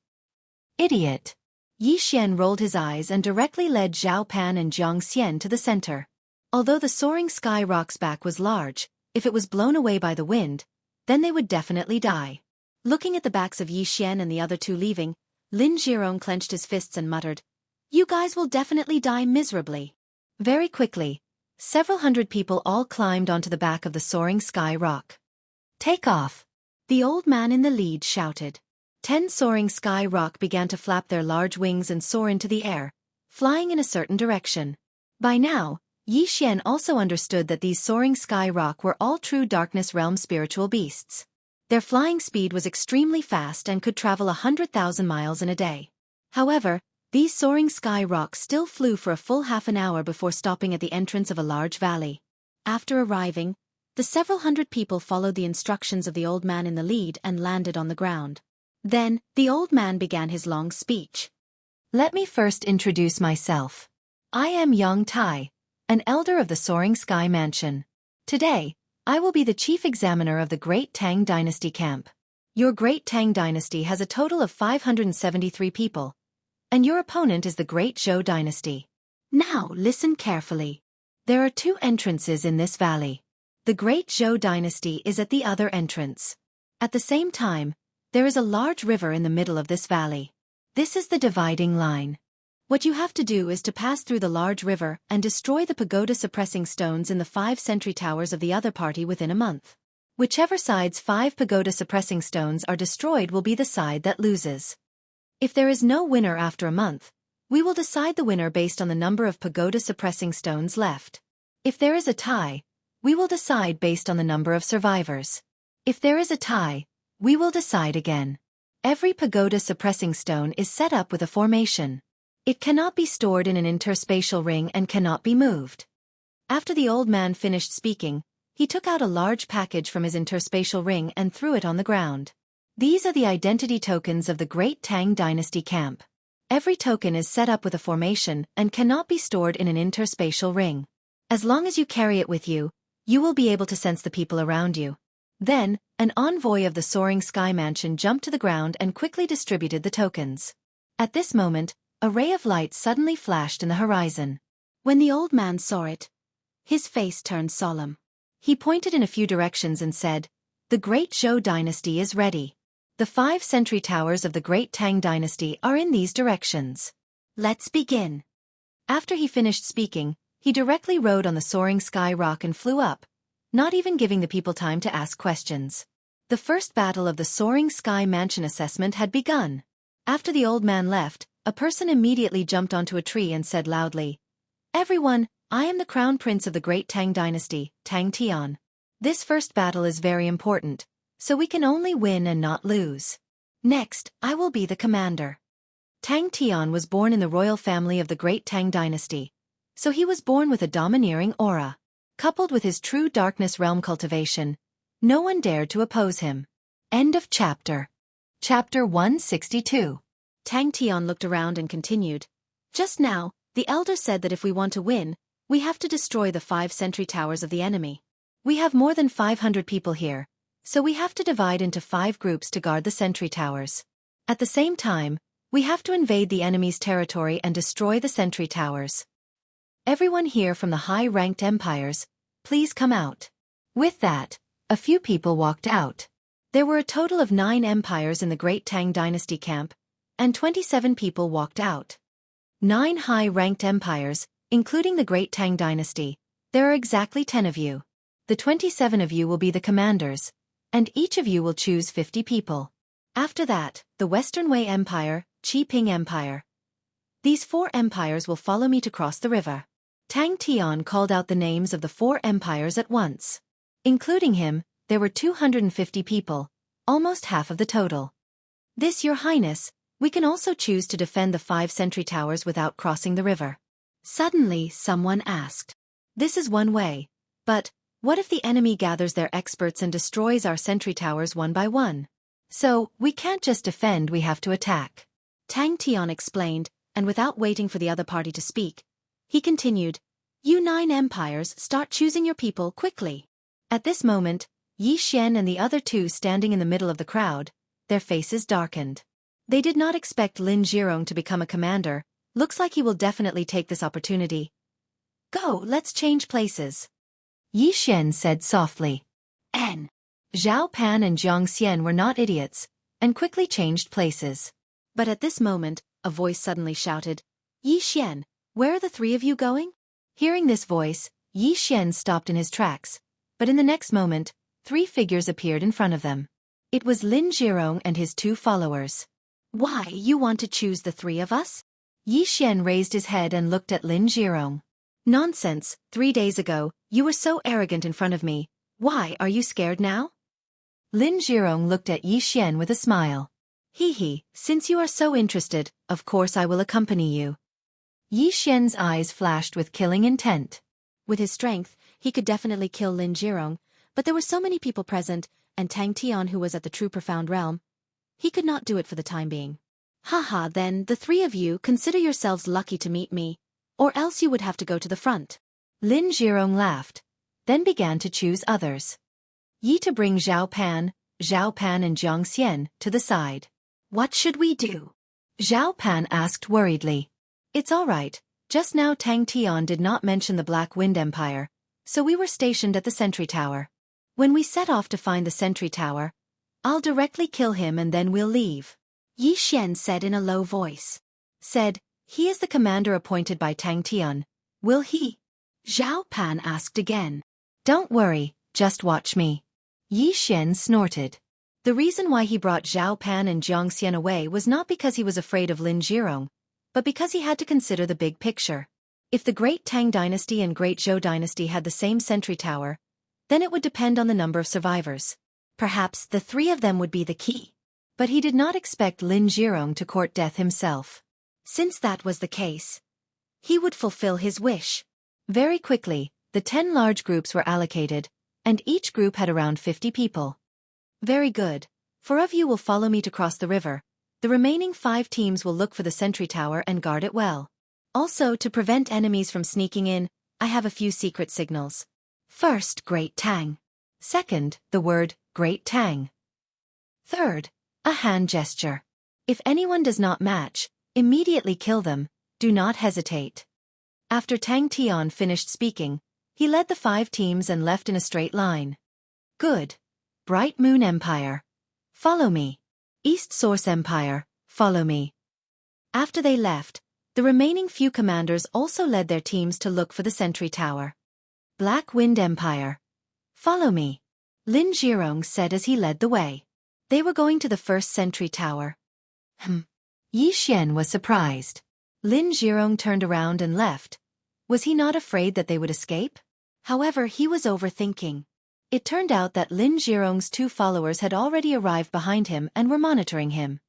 Idiot. Yi Xian rolled his eyes and directly led Zhao Pan and Jiang Xian to the center. Although the soaring sky rock's back was large, if it was blown away by the wind, then they would definitely die. Looking at the backs of Yi Xian and the other 2 leaving, Lin Zhirong clenched his fists and muttered, "You guys will definitely die miserably." Very quickly, several hundred people all climbed onto the back of the soaring sky rock. "Take off!" The old man in the lead shouted. 10 soaring sky rock began to flap their large wings and soar into the air, flying in a certain direction. By now, Yi Xian also understood that these soaring sky rock were all true darkness realm spiritual beasts. Their flying speed was extremely fast and could travel 100,000 miles in a day. However, these soaring sky rocks still flew for a full half an hour before stopping at the entrance of a large valley. After arriving, the several hundred people followed the instructions of the old man in the lead and landed on the ground. Then, the old man began his long speech. Let me first introduce myself. I am Yang Tai, an elder of the Soaring Sky Mansion. Today, I will be the chief examiner of the Great Tang Dynasty camp. Your Great Tang Dynasty has a total of 573 people, and your opponent is the Great Zhou Dynasty. Now listen carefully. There are 2 entrances in this valley. The Great Zhou Dynasty is at the other entrance. At the same time, there is a large river in the middle of this valley. This is the dividing line. What you have to do is to pass through the large river and destroy the pagoda-suppressing stones in the 5 sentry towers of the other party within a month. Whichever side's 5 pagoda-suppressing stones are destroyed will be the side that loses. If there is no winner after a month, we will decide the winner based on the number of pagoda-suppressing stones left. If there is a tie, we will decide based on the number of survivors. If there is a tie, we will decide again. Every pagoda-suppressing stone is set up with a formation. It cannot be stored in an interspatial ring and cannot be moved. After the old man finished speaking, he took out a large package from his interspatial ring and threw it on the ground. These are the identity tokens of the Great Tang Dynasty camp. Every token is set up with a formation and cannot be stored in an interspatial ring. As long as you carry it with you, you will be able to sense the people around you. Then, an envoy of the Soaring Sky Mansion jumped to the ground and quickly distributed the tokens. At this moment, a ray of light suddenly flashed in the horizon. When the old man saw it, his face turned solemn. He pointed in a few directions and said, "The Great Zhou Dynasty is ready. The 5 sentry towers of the Great Tang Dynasty are in these directions. Let's begin." After he finished speaking, he directly rode on the soaring sky rock and flew up, not even giving the people time to ask questions. The first battle of the Soaring Sky Mansion assessment had begun. After the old man left, a person immediately jumped onto a tree and said loudly, "Everyone, I am the Crown Prince of the Great Tang Dynasty, Tang Tian. This first battle is very important, so we can only win and not lose. Next, I will be the commander." Tang Tian was born in the royal family of the Great Tang Dynasty, so he was born with a domineering aura. Coupled with his true darkness realm cultivation, no one dared to oppose him. End of chapter. Chapter 162. Tang Tian looked around and continued, "Just now, the elder said that if we want to win, we have to destroy the 5 sentry towers of the enemy. We have more than 500 people here, so we have to divide into 5 groups to guard the sentry towers. At the same time, we have to invade the enemy's territory and destroy the sentry towers. Everyone here from the high-ranked empires, please come out." With that, a few people walked out. There were a total of 9 empires in the Great Tang Dynasty camp, and 27 people walked out. 9 high-ranked empires, including the Great Tang Dynasty. There are exactly 10 of you. The 27 of you will be the commanders, and each of you will choose 50 people. After that, the Western Wei Empire, Qiping Empire. These 4 empires will follow me to cross the river. Tang Tian called out the names of the 4 empires at once. Including him, there were 250 people, almost half of the total. "This, Your Highness, we can also choose to defend the 5 sentry towers without crossing the river." Suddenly, someone asked, "This is one way, but what if the enemy gathers their experts and destroys our sentry towers one by one? So, we can't just defend, we have to attack." Tang Tian explained, and without waiting for the other party to speak, he continued, "You 9 empires, start choosing your people quickly." At this moment, Yi Xian and the other 2 standing in the middle of the crowd, their faces darkened. They did not expect Lin Zhirong to become a commander. Looks like he will definitely take this opportunity. "Go, let's change places," Yi Xian said softly. Zhao Pan and Jiang Xian were not idiots, and quickly changed places. But at this moment, a voice suddenly shouted, "Yi Xian, where are the 3 of you going?" Hearing this voice, Yi Xian stopped in his tracks, but in the next moment, 3 figures appeared in front of them. It was Lin Jirong and his 2 followers. Why, you want to choose the 3 of us? Yi Xian raised his head and looked at Lin Jirong. Nonsense, 3 days ago, you were so arrogant in front of me. Why are you scared now? Lin Jirong looked at Yi Xian with a smile. Hee, since you are so interested, of course I will accompany you. Yi Xian's eyes flashed with killing intent. With his strength, he could definitely kill Lin Jirong, but there were so many people present, and Tang Tian who was at the true profound realm. He could not do it for the time being. Haha, then, the 3 of you consider yourselves lucky to meet me, or else you would have to go to the front. Lin Jirong laughed, then began to choose others. Yi to bring Zhao Pan and Jiang Xian to the side. What should we do? Zhao Pan asked worriedly. It's all right, just now Tang Tian did not mention the Black Wind Empire, so we were stationed at the sentry tower. When we set off to find the sentry tower, I'll directly kill him and then we'll leave. Yi Xian said in a low voice. Said, he is the commander appointed by Tang Tian. Will he? Zhao Pan asked again. Don't worry, just watch me. Yi Xian snorted. The reason why he brought Zhao Pan and Jiang Xian away was not because he was afraid of Lin Jirong, but because he had to consider the big picture. If the Great Tang Dynasty and Great Zhou Dynasty had the same sentry tower, then it would depend on the number of survivors. Perhaps the 3 of them would be the key. But he did not expect Lin Jirong to court death himself. Since that was the case, he would fulfill his wish. Very quickly, the 10 large groups were allocated, and each group had around 50 people. Very good. 4 of you will follow me to cross the river. The remaining 5 teams will look for the sentry tower and guard it well. Also, to prevent enemies from sneaking in, I have a few secret signals. First, Great Tang. Second, the word, Great Tang. Third, a hand gesture. If anyone does not match, immediately kill them, do not hesitate. After Tang Tian finished speaking, he led the 5 teams and left in a straight line. Good. Bright Moon Empire. Follow me. East Source Empire, follow me. After they left, the remaining few commanders also led their teams to look for the sentry tower. Black Wind Empire. Follow me. Lin Jirong said as he led the way. They were going to the first sentry tower. Yi Xian was surprised. Lin Jirong turned around and left. Was he not afraid that they would escape? However, he was overthinking. It turned out that Lin Jirong's 2 followers had already arrived behind him and were monitoring him.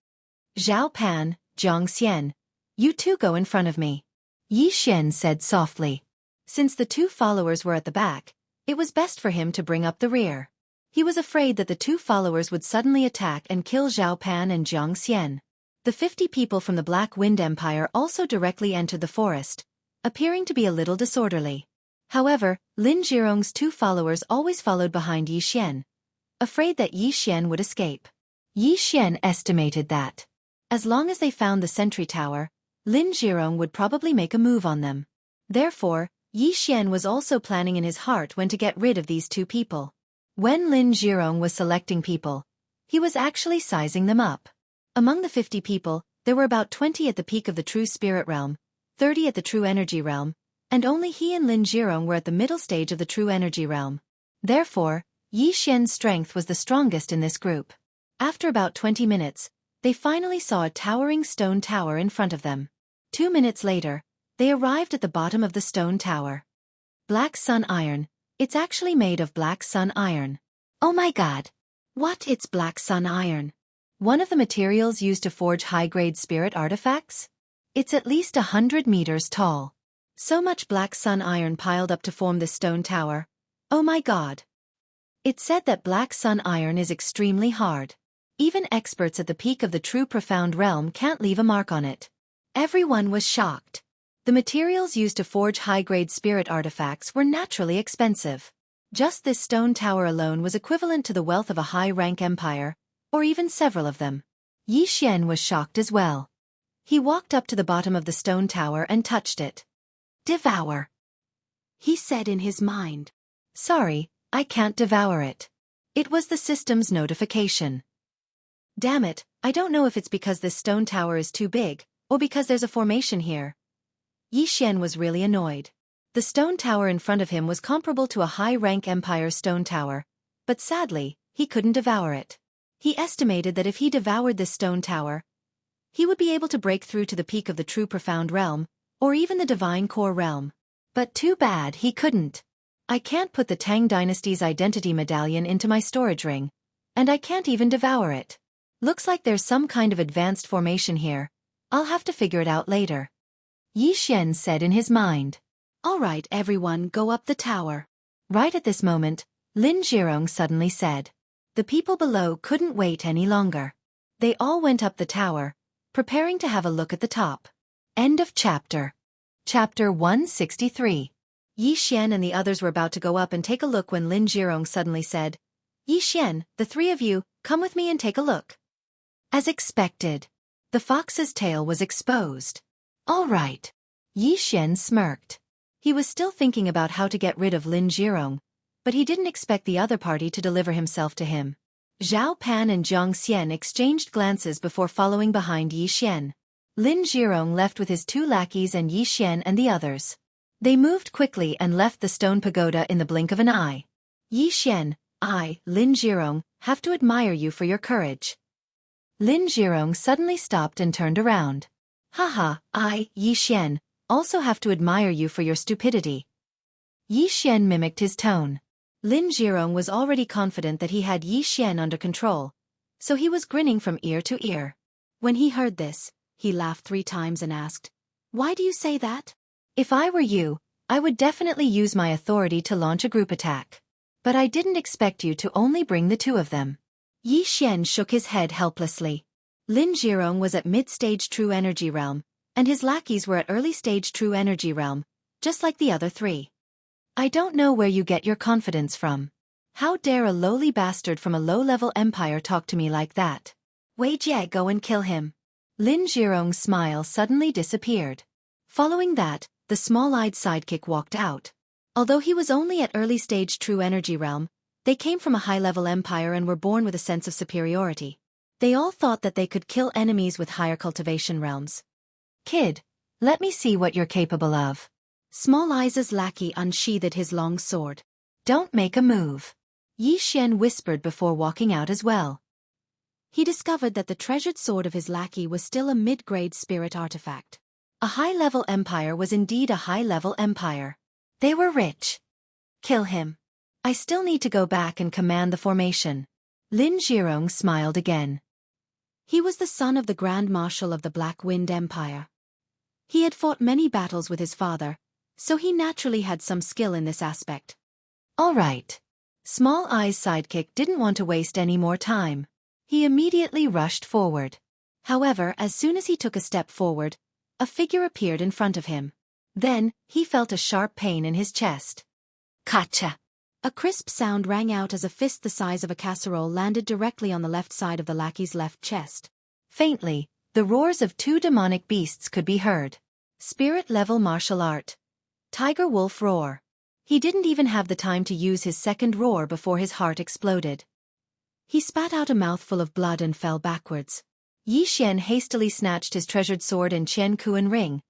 Zhao Pan, Jiang Xian, you 2 go in front of me. Yi Xian said softly. Since the 2 followers were at the back, it was best for him to bring up the rear. He was afraid that the 2 followers would suddenly attack and kill Zhao Pan and Jiang Xian. The 50 people from the Black Wind Empire also directly entered the forest, appearing to be a little disorderly. However, Lin Jirong's 2 followers always followed behind Yi Xian, afraid that Yi Xian would escape. Yi Xian estimated that, as long as they found the sentry tower, Lin Jirong would probably make a move on them. Therefore, Yi Xian was also planning in his heart when to get rid of these 2 people. When Lin Jirong was selecting people, he was actually sizing them up. Among the 50 people, there were about 20 at the peak of the true spirit realm, 30 at the true energy realm, and only he and Lin Jirong were at the middle stage of the true energy realm. Therefore, Yi Xian's strength was the strongest in this group. After about 20 minutes, they finally saw a towering stone tower in front of them. 2 minutes later, they arrived at the bottom of the stone tower. Black Sun Iron. It's actually made of Black Sun Iron. Oh my god! What? It's Black Sun Iron. One of the materials used to forge high-grade spirit artifacts? It's at least 100 meters tall. So much Black Sun Iron piled up to form this stone tower. Oh my god. It's said that Black Sun Iron is extremely hard. Even experts at the peak of the true profound realm can't leave a mark on it. Everyone was shocked. The materials used to forge high-grade spirit artifacts were naturally expensive. Just this stone tower alone was equivalent to the wealth of a high-rank empire, or even several of them. Yi Xian was shocked as well. He walked up to the bottom of the stone tower and touched it. Devour, he said in his mind. Sorry, I can't devour it. It was the system's notification. Damn it, I don't know if it's because this stone tower is too big, or because there's a formation here. Yi Xian was really annoyed. The stone tower in front of him was comparable to a high-rank empire stone tower, but sadly, he couldn't devour it. He estimated that if he devoured this stone tower, he would be able to break through to the peak of the true profound realm, or even the divine core realm. But too bad he couldn't. I can't put the Tang Dynasty's identity medallion into my storage ring, and I can't even devour it. Looks like there's some kind of advanced formation here. I'll have to figure it out later. Yi Xian said in his mind. All right, everyone, go up the tower. Right at this moment, Lin Zhirong suddenly said. The people below couldn't wait any longer. They all went up the tower, preparing to have a look at the top. End of chapter. Chapter 163. Yi Xian and the others were about to go up and take a look when Lin Zhirong suddenly said, Yi Xian, the three of you, come with me and take a look. As expected, the fox's tail was exposed. All right. Yi Xian smirked. He was still thinking about how to get rid of Lin Zhirong, but he didn't expect the other party to deliver himself to him. Zhao Pan and Jiang Xian exchanged glances before following behind Yi Xian. Lin Zhirong left with his two lackeys and Yi Xian and the others. They moved quickly and left the stone pagoda in the blink of an eye. Yi Xian, I, Lin Zhirong, have to admire you for your courage. Lin Zhirong suddenly stopped and turned around. Haha, I, Yi Xian, also have to admire you for your stupidity. Yi Xian mimicked his tone. Lin Zhirong was already confident that he had Yi Xian under control, so he was grinning from ear to ear. When he heard this, he laughed 3 times and asked, Why do you say that? If I were you, I would definitely use my authority to launch a group attack. But I didn't expect you to only bring the 2 of them. Yi Xian shook his head helplessly. Lin Zhirong was at mid-stage true energy realm, and his lackeys were at early-stage true energy realm, just like the other 3. I don't know where you get your confidence from. How dare a lowly bastard from a low-level empire talk to me like that? Wei Jie, go and kill him. Lin Zhirong's smile suddenly disappeared. Following that, the small-eyed sidekick walked out. Although he was only at early-stage true energy realm, they came from a high-level empire and were born with a sense of superiority. They all thought that they could kill enemies with higher cultivation realms. Kid, let me see what you're capable of. Small Eyes' lackey unsheathed his long sword. Don't make a move. Yi Xian whispered before walking out as well. He discovered that the treasured sword of his lackey was still a mid-grade spirit artifact. A high-level empire was indeed a high-level empire. They were rich. Kill him. I still need to go back and command the formation. Lin Zhirong smiled again. He was the son of the Grand Marshal of the Black Wind Empire. He had fought many battles with his father, so he naturally had some skill in this aspect. All right. Small Eye's sidekick didn't want to waste any more time. He immediately rushed forward. However, as soon as he took a step forward, a figure appeared in front of him. Then, he felt a sharp pain in his chest. Kacha! A crisp sound rang out as a fist the size of a casserole landed directly on the left side of the lackey's left chest. Faintly, the roars of 2 demonic beasts could be heard. Spirit-level martial art. Tiger Wolf Roar. He didn't even have the time to use his second roar before his heart exploded. He spat out a mouthful of blood and fell backwards. Yi Xian hastily snatched his treasured sword and Qian Kuan ring,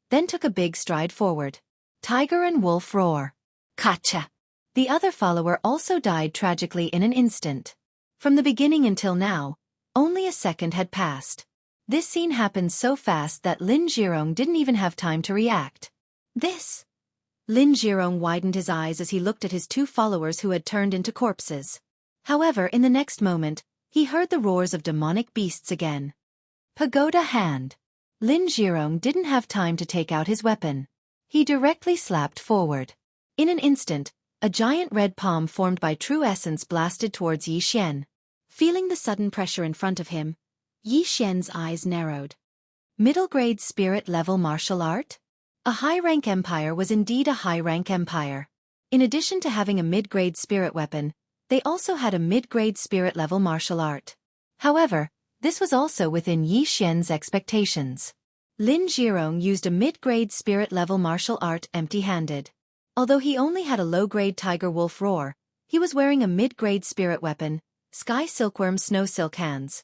then took a big stride forward. Tiger and Wolf Roar. Kacha! The other follower also died tragically in an instant. From the beginning until now, only a second had passed. This scene happened so fast that Lin Zhirong didn't even have time to react. This? Lin Zhirong widened his eyes as he looked at his 2 followers who had turned into corpses. However, in the next moment, he heard the roars of demonic beasts again. Pagoda hand. Lin Zhirong didn't have time to take out his weapon. He directly slapped forward. In an instant, a giant red palm formed by true essence blasted towards Yi Xian. Feeling the sudden pressure in front of him, Yi Xian's eyes narrowed. Middle-grade spirit-level martial art? A high-rank empire was indeed a high-rank empire. In addition to having a mid-grade spirit weapon, they also had a mid-grade spirit-level martial art. However, this was also within Yi Xian's expectations. Lin Zhirong used a mid-grade spirit-level martial art empty-handed. Although he only had a low-grade Tiger Wolf Roar, he was wearing a mid-grade spirit weapon, Sky Silkworm Snow Silk Hands.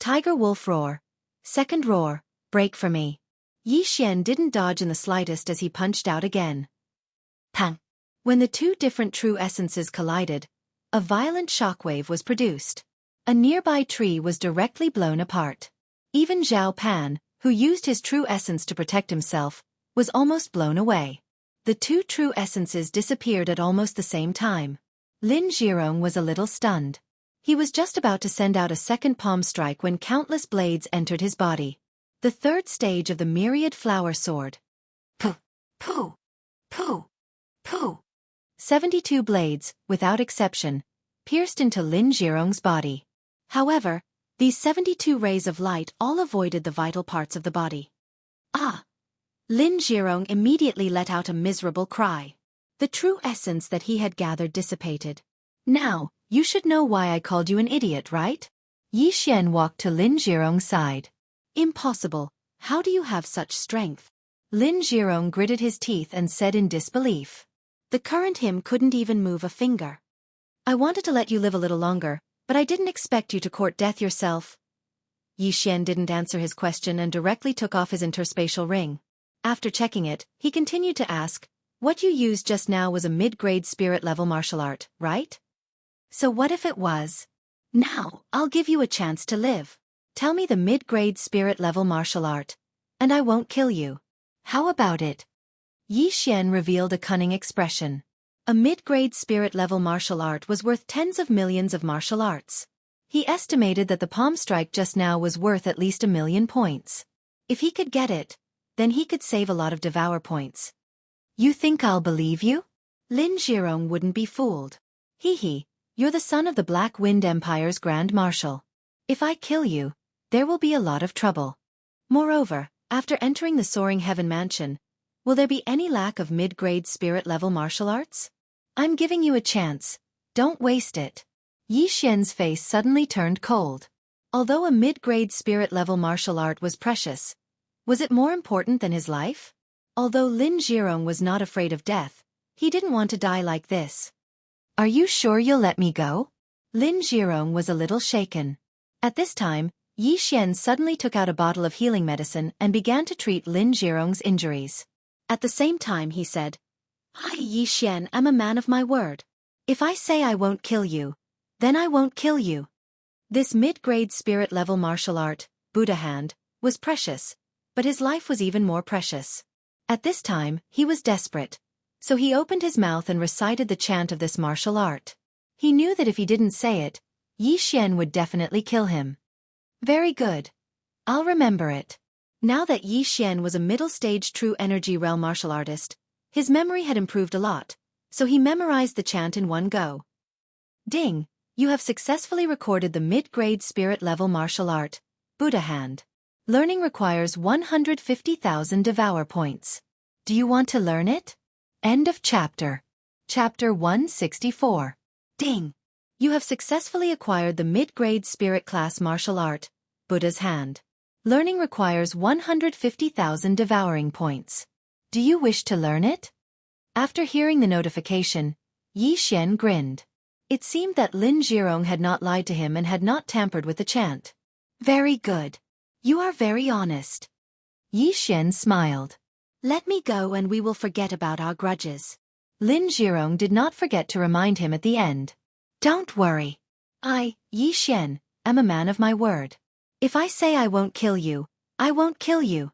Tiger Wolf Roar. Second roar, break for me. Yi Xian didn't dodge in the slightest as he punched out again. Pang! When the 2 different true essences collided, a violent shockwave was produced. A nearby tree was directly blown apart. Even Zhao Pan, who used his true essence to protect himself, was almost blown away. The two true essences disappeared at almost the same time. Lin Zhirong was a little stunned. He was just about to send out a second palm strike when countless blades entered his body. The third stage of the myriad flower sword. Pooh! Pooh! Pooh! Pooh! 72 blades, without exception, pierced into Lin Zhirong's body. However, these 72 rays of light all avoided the vital parts of the body. Ah! Lin Zhirong immediately let out a miserable cry. The true essence that he had gathered dissipated. Now, you should know why I called you an idiot, right? Yi Xian walked to Lin Zhirong's side. Impossible, how do you have such strength? Lin Zhirong gritted his teeth and said in disbelief. The current him couldn't even move a finger. I wanted to let you live a little longer, but I didn't expect you to court death yourself. Yi Xian didn't answer his question and directly took off his interspatial ring. After checking it, he continued to ask, what you used just now was a mid-grade spirit-level martial art, right? So what if it was? Now, I'll give you a chance to live. Tell me the mid-grade spirit-level martial art, and I won't kill you. How about it? Yi Xian revealed a cunning expression. A mid-grade spirit-level martial art was worth tens of millions of martial arts. He estimated that the palm strike just now was worth at least 1,000,000 points. If he could get it, then he could save a lot of devour points. You think I'll believe you? Lin Zhirong wouldn't be fooled. Hee, you're the son of the Black Wind Empire's Grand Marshal. If I kill you, there will be a lot of trouble. Moreover, after entering the Soaring Heaven Mansion, will there be any lack of mid-grade spirit-level martial arts? I'm giving you a chance. Don't waste it. Yi Xian's face suddenly turned cold. Although a mid-grade spirit-level martial art was precious, was it more important than his life? Although Lin Zhirong was not afraid of death, he didn't want to die like this. Are you sure you'll let me go? Lin Zhirong was a little shaken. At this time, Yi Xian suddenly took out a bottle of healing medicine and began to treat Lin Zhirong's injuries. At the same time he said, I, Yi Xian, am a man of my word. If I say I won't kill you, then I won't kill you. This mid-grade spirit-level martial art, Buddha Hand, was precious, but his life was even more precious. At this time, he was desperate, so he opened his mouth and recited the chant of this martial art. He knew that if he didn't say it, Yi Xian would definitely kill him. Very good. I'll remember it. Now that Yi Xian was a middle-stage true energy realm martial artist, his memory had improved a lot, so he memorized the chant in one go. Ding! You have successfully recorded the mid-grade spirit-level martial art, Buddha Hand. Learning requires 150,000 devour points. Do you want to learn it? End of chapter. Chapter 164. Ding! You have successfully acquired the mid-grade spirit class martial art, Buddha's Hand. Learning requires 150,000 devouring points. Do you wish to learn it? After hearing the notification, Yi Xian grinned. It seemed that Lin Zhirong had not lied to him and had not tampered with the chant. Very good. You are very honest. Yi Xian smiled. Let me go and we will forget about our grudges. Lin Zhirong did not forget to remind him at the end. Don't worry. I, Yi Xian, am a man of my word. If I say I won't kill you, I won't kill you.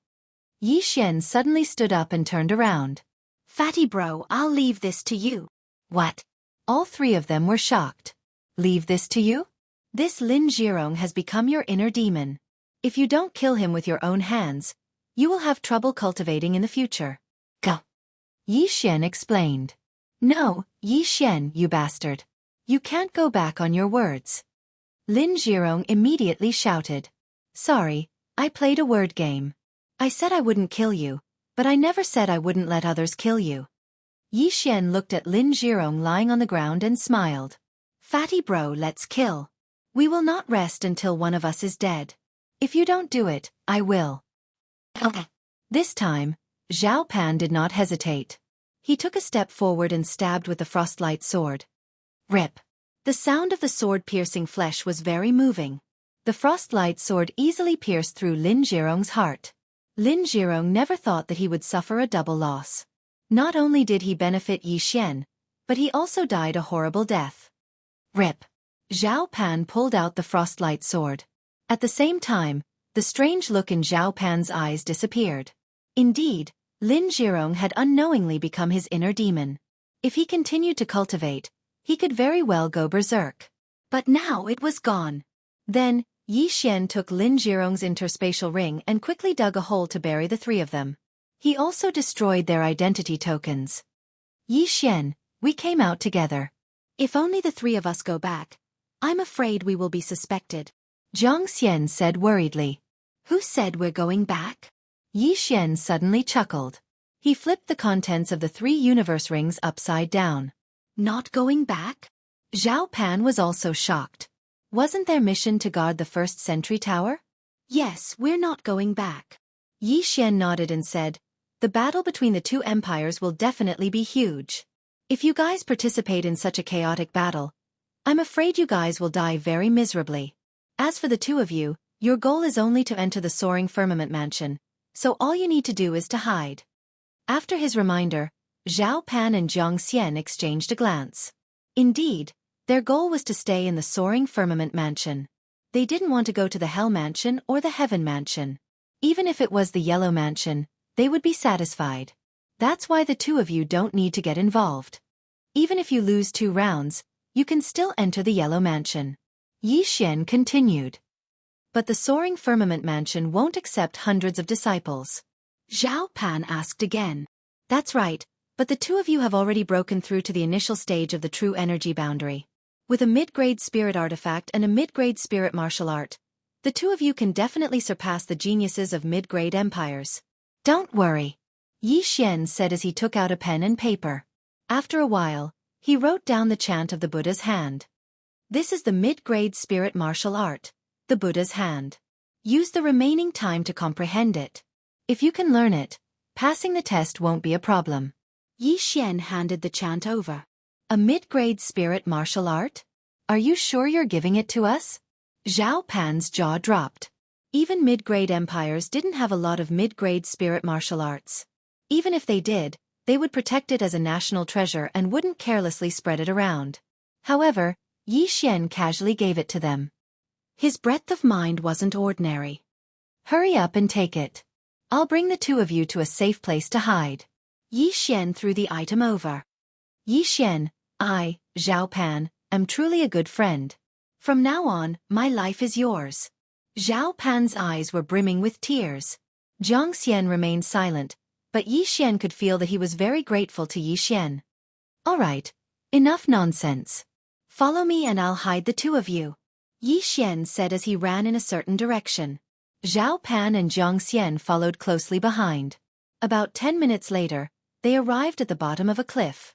Yi Xian suddenly stood up and turned around. Fatty bro, I'll leave this to you. What? All three of them were shocked. Leave this to you? This Lin Zhirong has become your inner demon. If you don't kill him with your own hands, you will have trouble cultivating in the future. Go. Yi Xian explained. No, Yi Xian, you bastard. You can't go back on your words. Lin Zhirong immediately shouted. Sorry, I played a word game. I said I wouldn't kill you, but I never said I wouldn't let others kill you. Yi Xian looked at Lin Zhirong lying on the ground and smiled. Fatty bro, let's kill. We will not rest until one of us is dead. If you don't do it, I will. This time, Zhao Pan did not hesitate. He took a step forward and stabbed with the frostlight sword. Rip. The sound of the sword piercing flesh was very moving. The frostlight sword easily pierced through Lin Zhirong's heart. Lin Zhirong never thought that he would suffer a double loss. Not only did he benefit Yi Xian, but he also died a horrible death. Rip. Zhao Pan pulled out the frostlight sword. At the same time, the strange look in Zhao Pan's eyes disappeared. Indeed, Lin Zhirong had unknowingly become his inner demon. If he continued to cultivate, he could very well go berserk. But now it was gone. Then, Yi Xian took Lin Zhirong's interspatial ring and quickly dug a hole to bury the three of them. He also destroyed their identity tokens. Yi Xian, we came out together. If only the three of us go back, I'm afraid we will be suspected. Jiang Xian said worriedly. Who said we're going back? Yi Xian suddenly chuckled. He flipped the contents of the 3 universe rings upside down. Not going back? Zhao Pan was also shocked. Wasn't their mission to guard the first sentry tower? Yes, we're not going back. Yi Xian nodded and said, the battle between the 2 empires will definitely be huge. If you guys participate in such a chaotic battle, I'm afraid you guys will die very miserably. As for the 2 of you, your goal is only to enter the soaring firmament mansion, so all you need to do is to hide. After his reminder, Zhao Pan and Jiang Xian exchanged a glance. Indeed, their goal was to stay in the soaring firmament mansion. They didn't want to go to the Hell Mansion or the Heaven Mansion. Even if it was the Yellow Mansion, they would be satisfied. That's why the 2 of you don't need to get involved. Even if you lose 2 rounds, you can still enter the Yellow Mansion. Yi Xian continued. But the soaring firmament mansion won't accept hundreds of disciples. Zhao Pan asked again. That's right, but the 2 of you have already broken through to the initial stage of the true energy boundary. With a mid-grade spirit artifact and a mid-grade spirit martial art, the 2 of you can definitely surpass the geniuses of mid-grade empires. Don't worry, Yi Xian said as he took out a pen and paper. After a while, he wrote down the chant of the Buddha's hand. This is the mid-grade spirit martial art, the Buddha's hand. Use the remaining time to comprehend it. If you can learn it, passing the test won't be a problem. Yi Xian handed the chant over. A mid-grade spirit martial art? Are you sure you're giving it to us? Zhao Pan's jaw dropped. Even mid-grade empires didn't have a lot of mid-grade spirit martial arts. Even if they did, they would protect it as a national treasure and wouldn't carelessly spread it around. However, Yi Xian casually gave it to them. His breadth of mind wasn't ordinary. Hurry up and take it. I'll bring the 2 of you to a safe place to hide. Yi Xian threw the item over. Yi Xian, I, Zhao Pan, am truly a good friend. From now on, my life is yours. Zhao Pan's eyes were brimming with tears. Jiang Xian remained silent, but Yi Xian could feel that he was very grateful to Yi Xian. All right, enough nonsense. Follow me and I'll hide the 2 of you. Yi Xian said as he ran in a certain direction. Zhao Pan and Jiang Xian followed closely behind. About 10 minutes later, they arrived at the bottom of a cliff.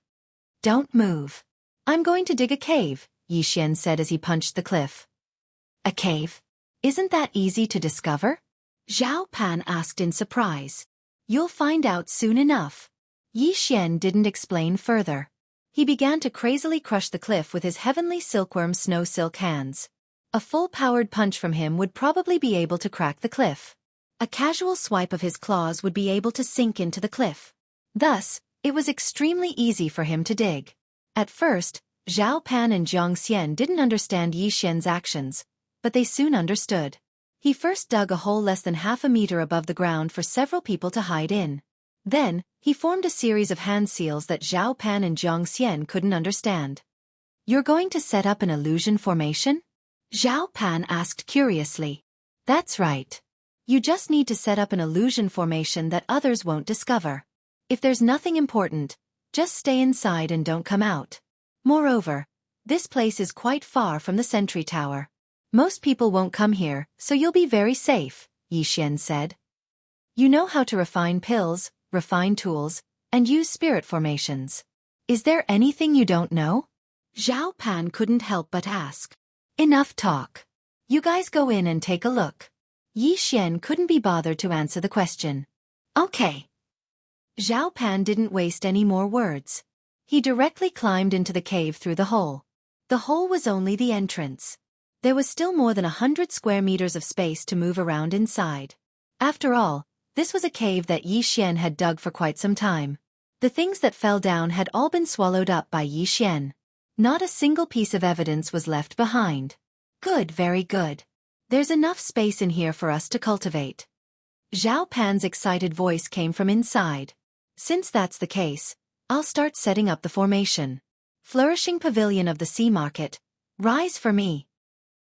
Don't move. I'm going to dig a cave, Yi Xian said as he punched the cliff. A cave? Isn't that easy to discover? Zhao Pan asked in surprise. You'll find out soon enough. Yi Xian didn't explain further. He began to crazily crush the cliff with his heavenly silkworm snow silk hands. A full-powered punch from him would probably be able to crack the cliff. A casual swipe of his claws would be able to sink into the cliff. Thus, it was extremely easy for him to dig. At first, Zhao Pan and Jiang Xian didn't understand Yi Xian's actions, but they soon understood. He first dug a hole less than half a meter above the ground for several people to hide in. Then, he formed a series of hand seals that Zhao Pan and Jiang Xian couldn't understand. You're going to set up an illusion formation? Zhao Pan asked curiously. That's right. You just need to set up an illusion formation that others won't discover. If there's nothing important, just stay inside and don't come out. Moreover, this place is quite far from the sentry tower. Most people won't come here, so you'll be very safe, Yi Xian said. You know how to refine pills, refine tools, and use spirit formations. Is there anything you don't know? Zhao Pan couldn't help but ask. Enough talk. You guys go in and take a look. Yi Xian couldn't be bothered to answer the question. Okay. Zhao Pan didn't waste any more words. He directly climbed into the cave through the hole. The hole was only the entrance. There was still more than 100 square meters of space to move around inside. After all, this was a cave that Yi Xian had dug for quite some time. The things that fell down had all been swallowed up by Yi Xian. Not a single piece of evidence was left behind. Good, very good. There's enough space in here for us to cultivate. Zhao Pan's excited voice came from inside. Since that's the case, I'll start setting up the formation. Flourishing pavilion of the sea market, rise for me.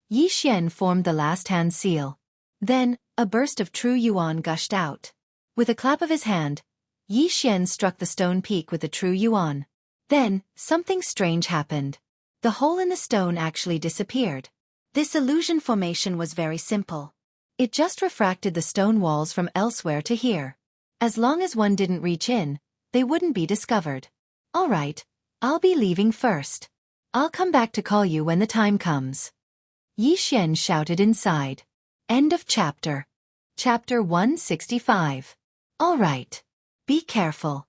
Yi Xian formed the last hand seal. Then, a burst of true yuan gushed out. With a clap of his hand, Yi Xian struck the stone peak with the true yuan. Then, something strange happened. The hole in the stone actually disappeared. This illusion formation was very simple. It just refracted the stone walls from elsewhere to here. As long as one didn't reach in, they wouldn't be discovered. All right, I'll be leaving first. I'll come back to call you when the time comes. Yi Xian shouted inside. End of chapter. Chapter 165. All right. Be careful.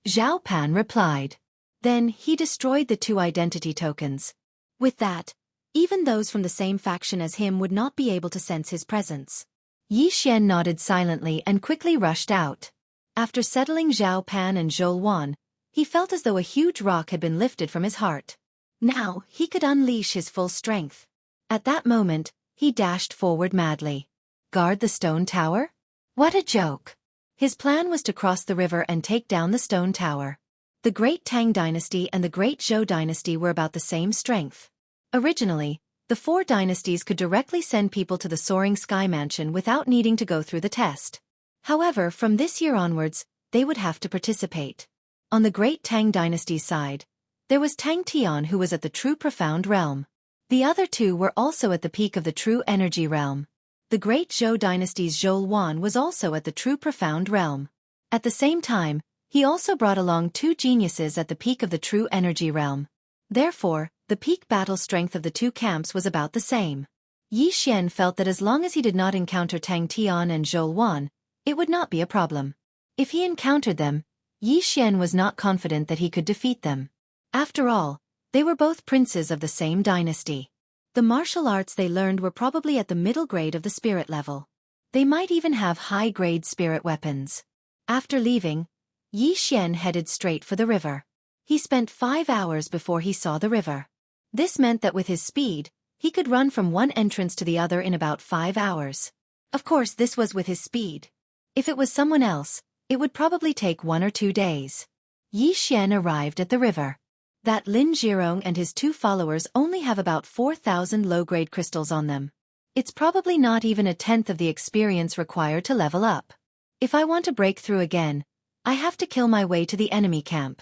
Zhao Pan replied. Then he destroyed the 2 identity tokens. With that, even those from the same faction as him would not be able to sense his presence. Yi Xian nodded silently and quickly rushed out. After settling Zhao Pan and Zhou Wan, he felt as though a huge rock had been lifted from his heart. Now, he could unleash his full strength. At that moment, he dashed forward madly. Guard the stone tower? What a joke! His plan was to cross the river and take down the stone tower. The Great Tang Dynasty and the Great Zhou Dynasty were about the same strength. Originally, the 4 dynasties could directly send people to the soaring sky mansion without needing to go through the test. However, from this year onwards, they would have to participate. On the Great Tang Dynasty's side, there was Tang Tian, who was at the true profound realm. The other 2 were also at the peak of the true energy realm. The Great Zhou Dynasty's Zhou Wan was also at the true profound realm. At the same time, he also brought along 2 geniuses at the peak of the true energy realm. Therefore, the peak battle strength of the 2 camps was about the same. Yi Xian felt that as long as he did not encounter Tang Tian and Zhou Wan, it would not be a problem. If he encountered them, Yi Xian was not confident that he could defeat them. After all, they were both princes of the same dynasty. The martial arts they learned were probably at the middle grade of the spirit level. They might even have high-grade spirit weapons. After leaving, Yi Xian headed straight for the river. He spent 5 hours before he saw the river. This meant that with his speed, he could run from one entrance to the other in about 5 hours. Of course, this was with his speed. If it was someone else, it would probably take 1 or 2 days. Yi Xian arrived at the river. That Lin Zhirong and his 2 followers only have about 4,000 low-grade crystals on them. It's probably not even a tenth of the experience required to level up. If I want to break through again, I have to kill my way to the enemy camp.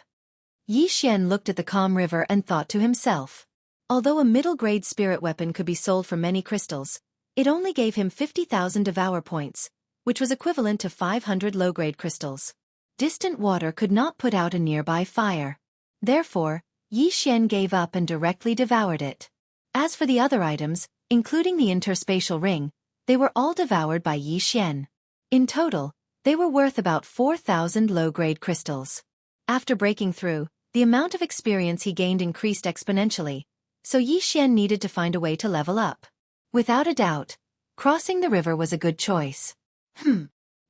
Yi Xian looked at the calm river and thought to himself. Although a middle-grade spirit weapon could be sold for many crystals, it only gave him 50,000 devour points, which was equivalent to 500 low-grade crystals. Distant water could not put out a nearby fire. Therefore, Yi Xian gave up and directly devoured it. As for the other items, including the interspatial ring, they were all devoured by Yi Xian. In total, they were worth about 4,000 low-grade crystals. After breaking through, the amount of experience he gained increased exponentially, so Yi Xian needed to find a way to level up. Without a doubt, crossing the river was a good choice.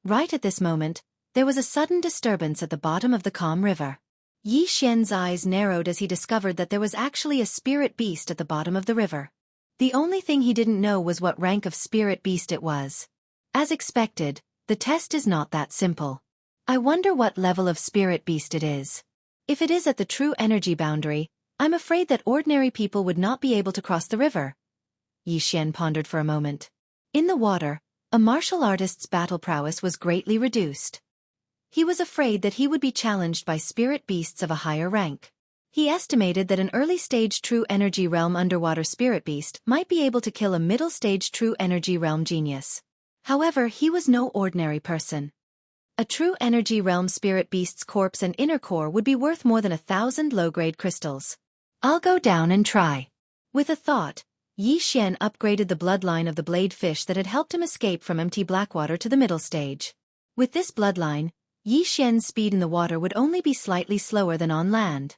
Right at this moment, there was a sudden disturbance at the bottom of the calm river. Yi Xian's eyes narrowed as he discovered that there was actually a spirit beast at the bottom of the river. The only thing he didn't know was what rank of spirit beast it was. As expected, the test is not that simple. I wonder what level of spirit beast it is. If it is at the true energy boundary, I'm afraid that ordinary people would not be able to cross the river. Yi Xian pondered for a moment. In the water, a martial artist's battle prowess was greatly reduced. He was afraid that he would be challenged by spirit beasts of a higher rank. He estimated that an early-stage true energy realm underwater spirit beast might be able to kill a middle-stage true energy realm genius. However, he was no ordinary person. A true energy realm spirit beast's corpse and inner core would be worth more than 1,000 low-grade crystals. I'll go down and try. With a thought, Yi Xian upgraded the bloodline of the blade fish that had helped him escape from empty Blackwater to the middle stage. With this bloodline, Yi Xian's speed in the water would only be slightly slower than on land.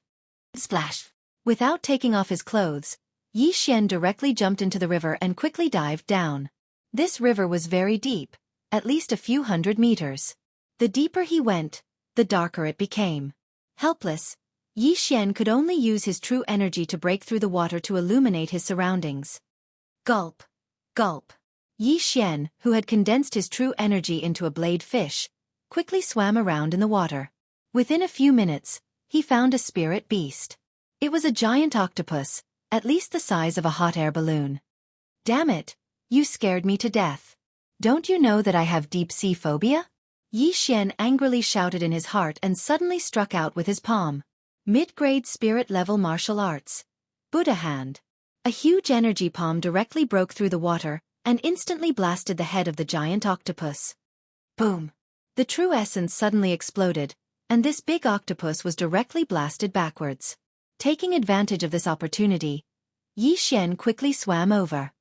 Splash! Without taking off his clothes, Yi Xian directly jumped into the river and quickly dived down. This river was very deep, at least a few hundred meters. The deeper he went, the darker it became. Helpless, Yi Xian could only use his true energy to break through the water to illuminate his surroundings. Gulp. Gulp. Yi Xian, who had condensed his true energy into a blade fish, quickly swam around in the water. Within a few minutes, he found a spirit beast. It was a giant octopus, at least the size of a hot air balloon. Damn it, you scared me to death. Don't you know that I have deep sea phobia? Yi Xian angrily shouted in his heart and suddenly struck out with his palm. Mid-grade spirit level martial arts. Buddha hand. A huge energy palm directly broke through the water and instantly blasted the head of the giant octopus. Boom. The true essence suddenly exploded, and this big octopus was directly blasted backwards. Taking advantage of this opportunity, Yi Xian quickly swam over.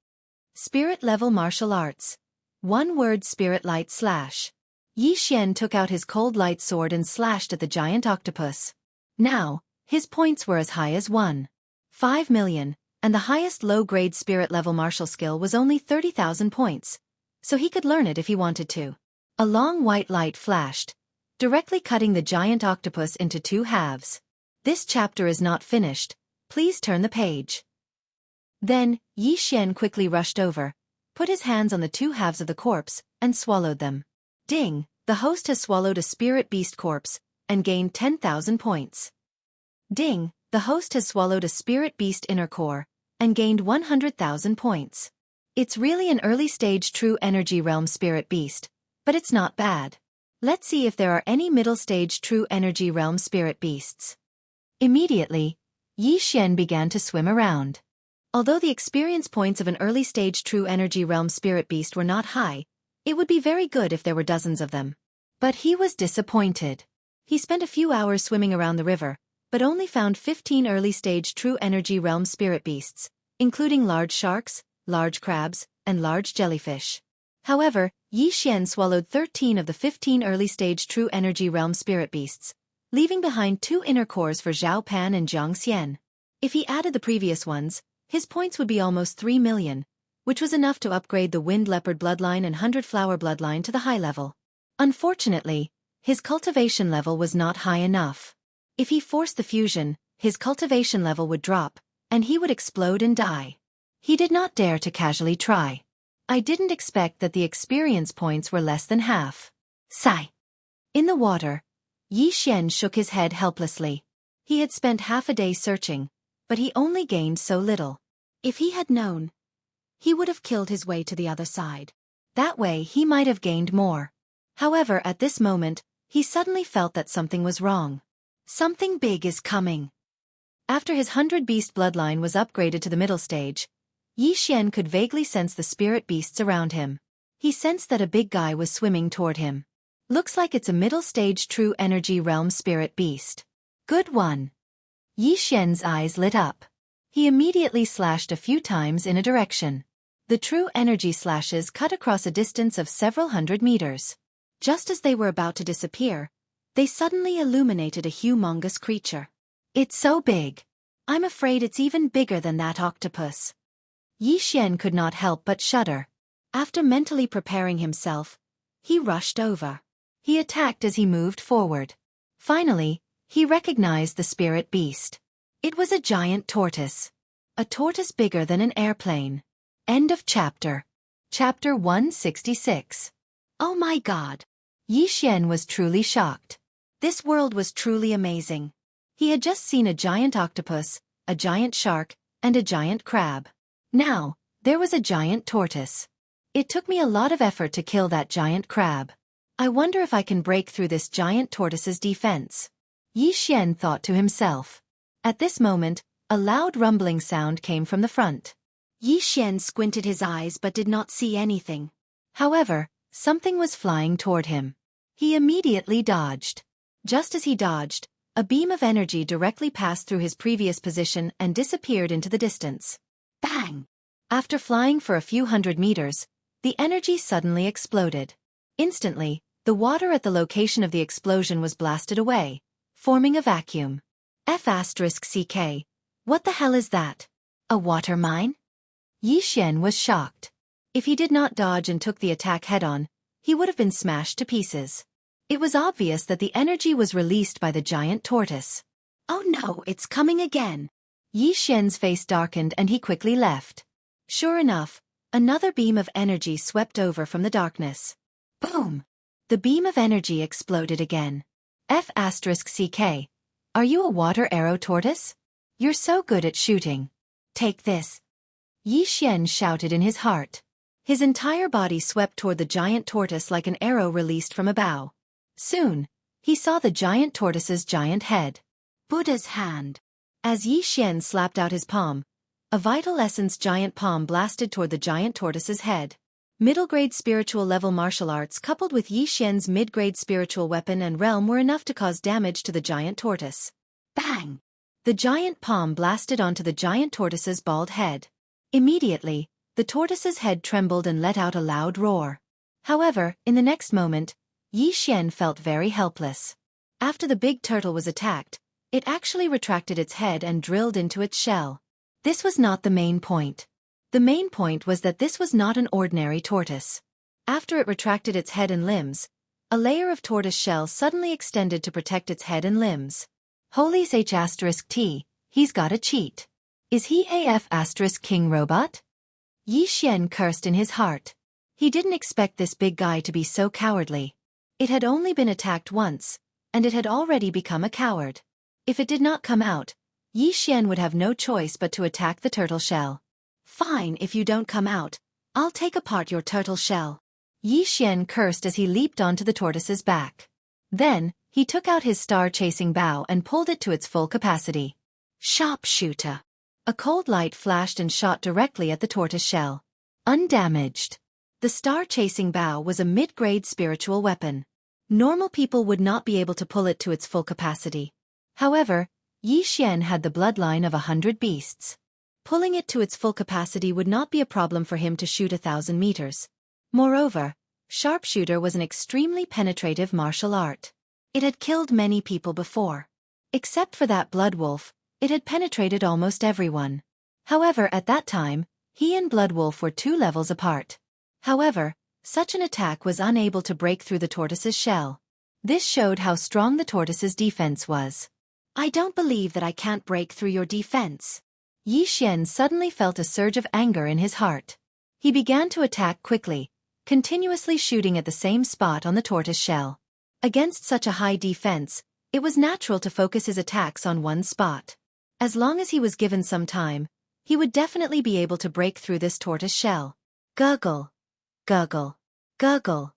Spirit level martial arts. One word: spirit light slash. Yi Xian took out his cold light sword and slashed at the giant octopus. Now, his points were as high as 1.5 million, and the highest low-grade spirit-level martial skill was only 30,000 points, so he could learn it if he wanted to. A long white light flashed, directly cutting the giant octopus into two halves. This chapter is not finished, please turn the page. Then, Yi Xian quickly rushed over, put his hands on the two halves of the corpse, and swallowed them. Ding, the host has swallowed a spirit beast corpse, and gained 10,000 points. Ding, the host has swallowed a spirit beast inner core, and gained 100,000 points. It's really an early-stage true energy realm spirit beast, but it's not bad. Let's see if there are any middle-stage true energy realm spirit beasts. Immediately, Yi Xian began to swim around. Although the experience points of an early-stage true energy realm spirit beast were not high, it would be very good if there were dozens of them. But he was disappointed. He spent a few hours swimming around the river, but only found 15 early-stage true energy realm spirit beasts, including large sharks, large crabs, and large jellyfish. However, Yi Xian swallowed 13 of the 15 early-stage true energy realm spirit beasts, leaving behind 2 inner cores for Zhao Pan and Jiang Xian. If he added the previous ones, his points would be almost 3 million, which was enough to upgrade the Wind Leopard bloodline and 100 Flower bloodline to the high level. Unfortunately, his cultivation level was not high enough. If he forced the fusion, his cultivation level would drop, and he would explode and die. He did not dare to casually try. I didn't expect that the experience points were less than half. Sigh. In the water, Yi Xian shook his head helplessly. He had spent half a day searching, but he only gained so little. If he had known, he would have killed his way to the other side. That way he might have gained more. However, at this moment, he suddenly felt that something was wrong. Something big is coming. After his 100 beast bloodline was upgraded to the middle stage, Yi Xian could vaguely sense the spirit beasts around him. He sensed that a big guy was swimming toward him. Looks like it's a middle stage true energy realm spirit beast. Good one. Yi Xian's eyes lit up. He immediately slashed a few times in a direction. The true energy slashes cut across a distance of several hundred meters. Just as they were about to disappear, they suddenly illuminated a humongous creature. It's so big. I'm afraid it's even bigger than that octopus. Yi Xian could not help but shudder. After mentally preparing himself, he rushed over. He attacked as he moved forward. Finally, he recognized the spirit beast. It was a giant tortoise. A tortoise bigger than an airplane. End of chapter. Chapter 166. Oh my god. Yi Xian was truly shocked. This world was truly amazing. He had just seen a giant octopus, a giant shark, and a giant crab. Now, there was a giant tortoise. It took me a lot of effort to kill that giant crab. I wonder if I can break through this giant tortoise's defense. Yi Xian thought to himself. At this moment, a loud rumbling sound came from the front. Yi Xian squinted his eyes but did not see anything. However, something was flying toward him. He immediately dodged. Just as he dodged, a beam of energy directly passed through his previous position and disappeared into the distance. Bang! After flying for a few hundred meters, the energy suddenly exploded. Instantly, the water at the location of the explosion was blasted away, forming a vacuum. F***CK. What the hell is that? A water mine? Yi Xian was shocked. If he did not dodge and took the attack head-on, he would have been smashed to pieces. It was obvious that the energy was released by the giant tortoise. Oh no, it's coming again. Yi Xian's face darkened and he quickly left. Sure enough, another beam of energy swept over from the darkness. Boom! The beam of energy exploded again. F*CK. Are you a water arrow tortoise? You're so good at shooting. Take this. Yi Xian shouted in his heart. His entire body swept toward the giant tortoise like an arrow released from a bow. Soon, he saw the giant tortoise's giant head. Buddha's hand. As Yi Xian slapped out his palm, a vital essence giant palm blasted toward the giant tortoise's head. Middle-grade spiritual level martial arts coupled with Yi Xian's mid-grade spiritual weapon and realm were enough to cause damage to the giant tortoise. Bang! The giant palm blasted onto the giant tortoise's bald head. Immediately, the tortoise's head trembled and let out a loud roar. However, in the next moment, Yi Xian felt very helpless. After the big turtle was attacked, it actually retracted its head and drilled into its shell. This was not the main point. The main point was that this was not an ordinary tortoise. After it retracted its head and limbs, a layer of tortoise shell suddenly extended to protect its head and limbs. Holy H*T, he's got a cheat. Is he King robot? Yi Xian cursed in his heart. He didn't expect this big guy to be so cowardly. It had only been attacked once, and it had already become a coward. If it did not come out, Yi Xian would have no choice but to attack the turtle shell. Fine, if you don't come out, I'll take apart your turtle shell. Yi Xian cursed as he leaped onto the tortoise's back. Then, he took out his star-chasing bow and pulled it to its full capacity. Sharpshooter. A cold light flashed and shot directly at the tortoise shell. Undamaged. The star-chasing bow was a mid-grade spiritual weapon. Normal people would not be able to pull it to its full capacity. However, Yi Xian had the bloodline of 100 beasts. Pulling it to its full capacity would not be a problem for him to shoot 1,000 meters. Moreover, sharpshooter was an extremely penetrative martial art. It had killed many people before. Except for that blood wolf, it had penetrated almost everyone. However, at that time, he and Blood Wolf were 2 levels apart. However, such an attack was unable to break through the tortoise's shell. This showed how strong the tortoise's defense was. I don't believe that I can't break through your defense. Yi Xian suddenly felt a surge of anger in his heart. He began to attack quickly, continuously shooting at the same spot on the tortoise shell. Against such a high defense, it was natural to focus his attacks on one spot. As long as he was given some time, he would definitely be able to break through this tortoise shell. Gurgle. Gurgle. Gurgle.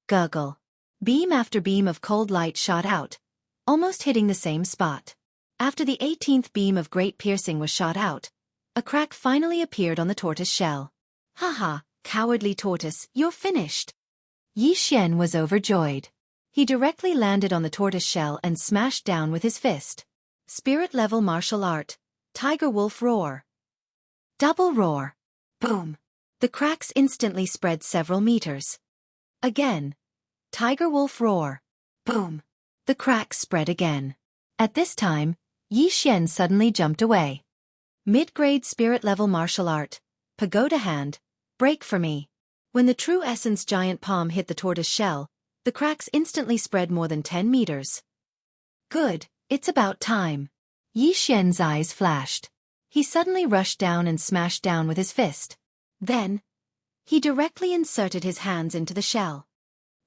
Gurgle. Beam after beam of cold light shot out, almost hitting the same spot. After the 18th beam of great piercing was shot out, a crack finally appeared on the tortoise shell. Haha, cowardly tortoise, you're finished. Yi Xian was overjoyed. He directly landed on the tortoise shell and smashed down with his fist. Spirit level martial art. Tiger Wolf Roar. Double roar. Boom. The cracks instantly spread several meters. Again. Tiger Wolf Roar. Boom. The cracks spread again. At this time, Yi Xian suddenly jumped away. Mid-grade spirit level martial art. Pagoda hand. Break for me. When the true essence giant palm hit the tortoise shell, the cracks instantly spread more than 10 meters. Good, it's about time. Yi Xian's eyes flashed. He suddenly rushed down and smashed down with his fist. Then, he directly inserted his hands into the shell.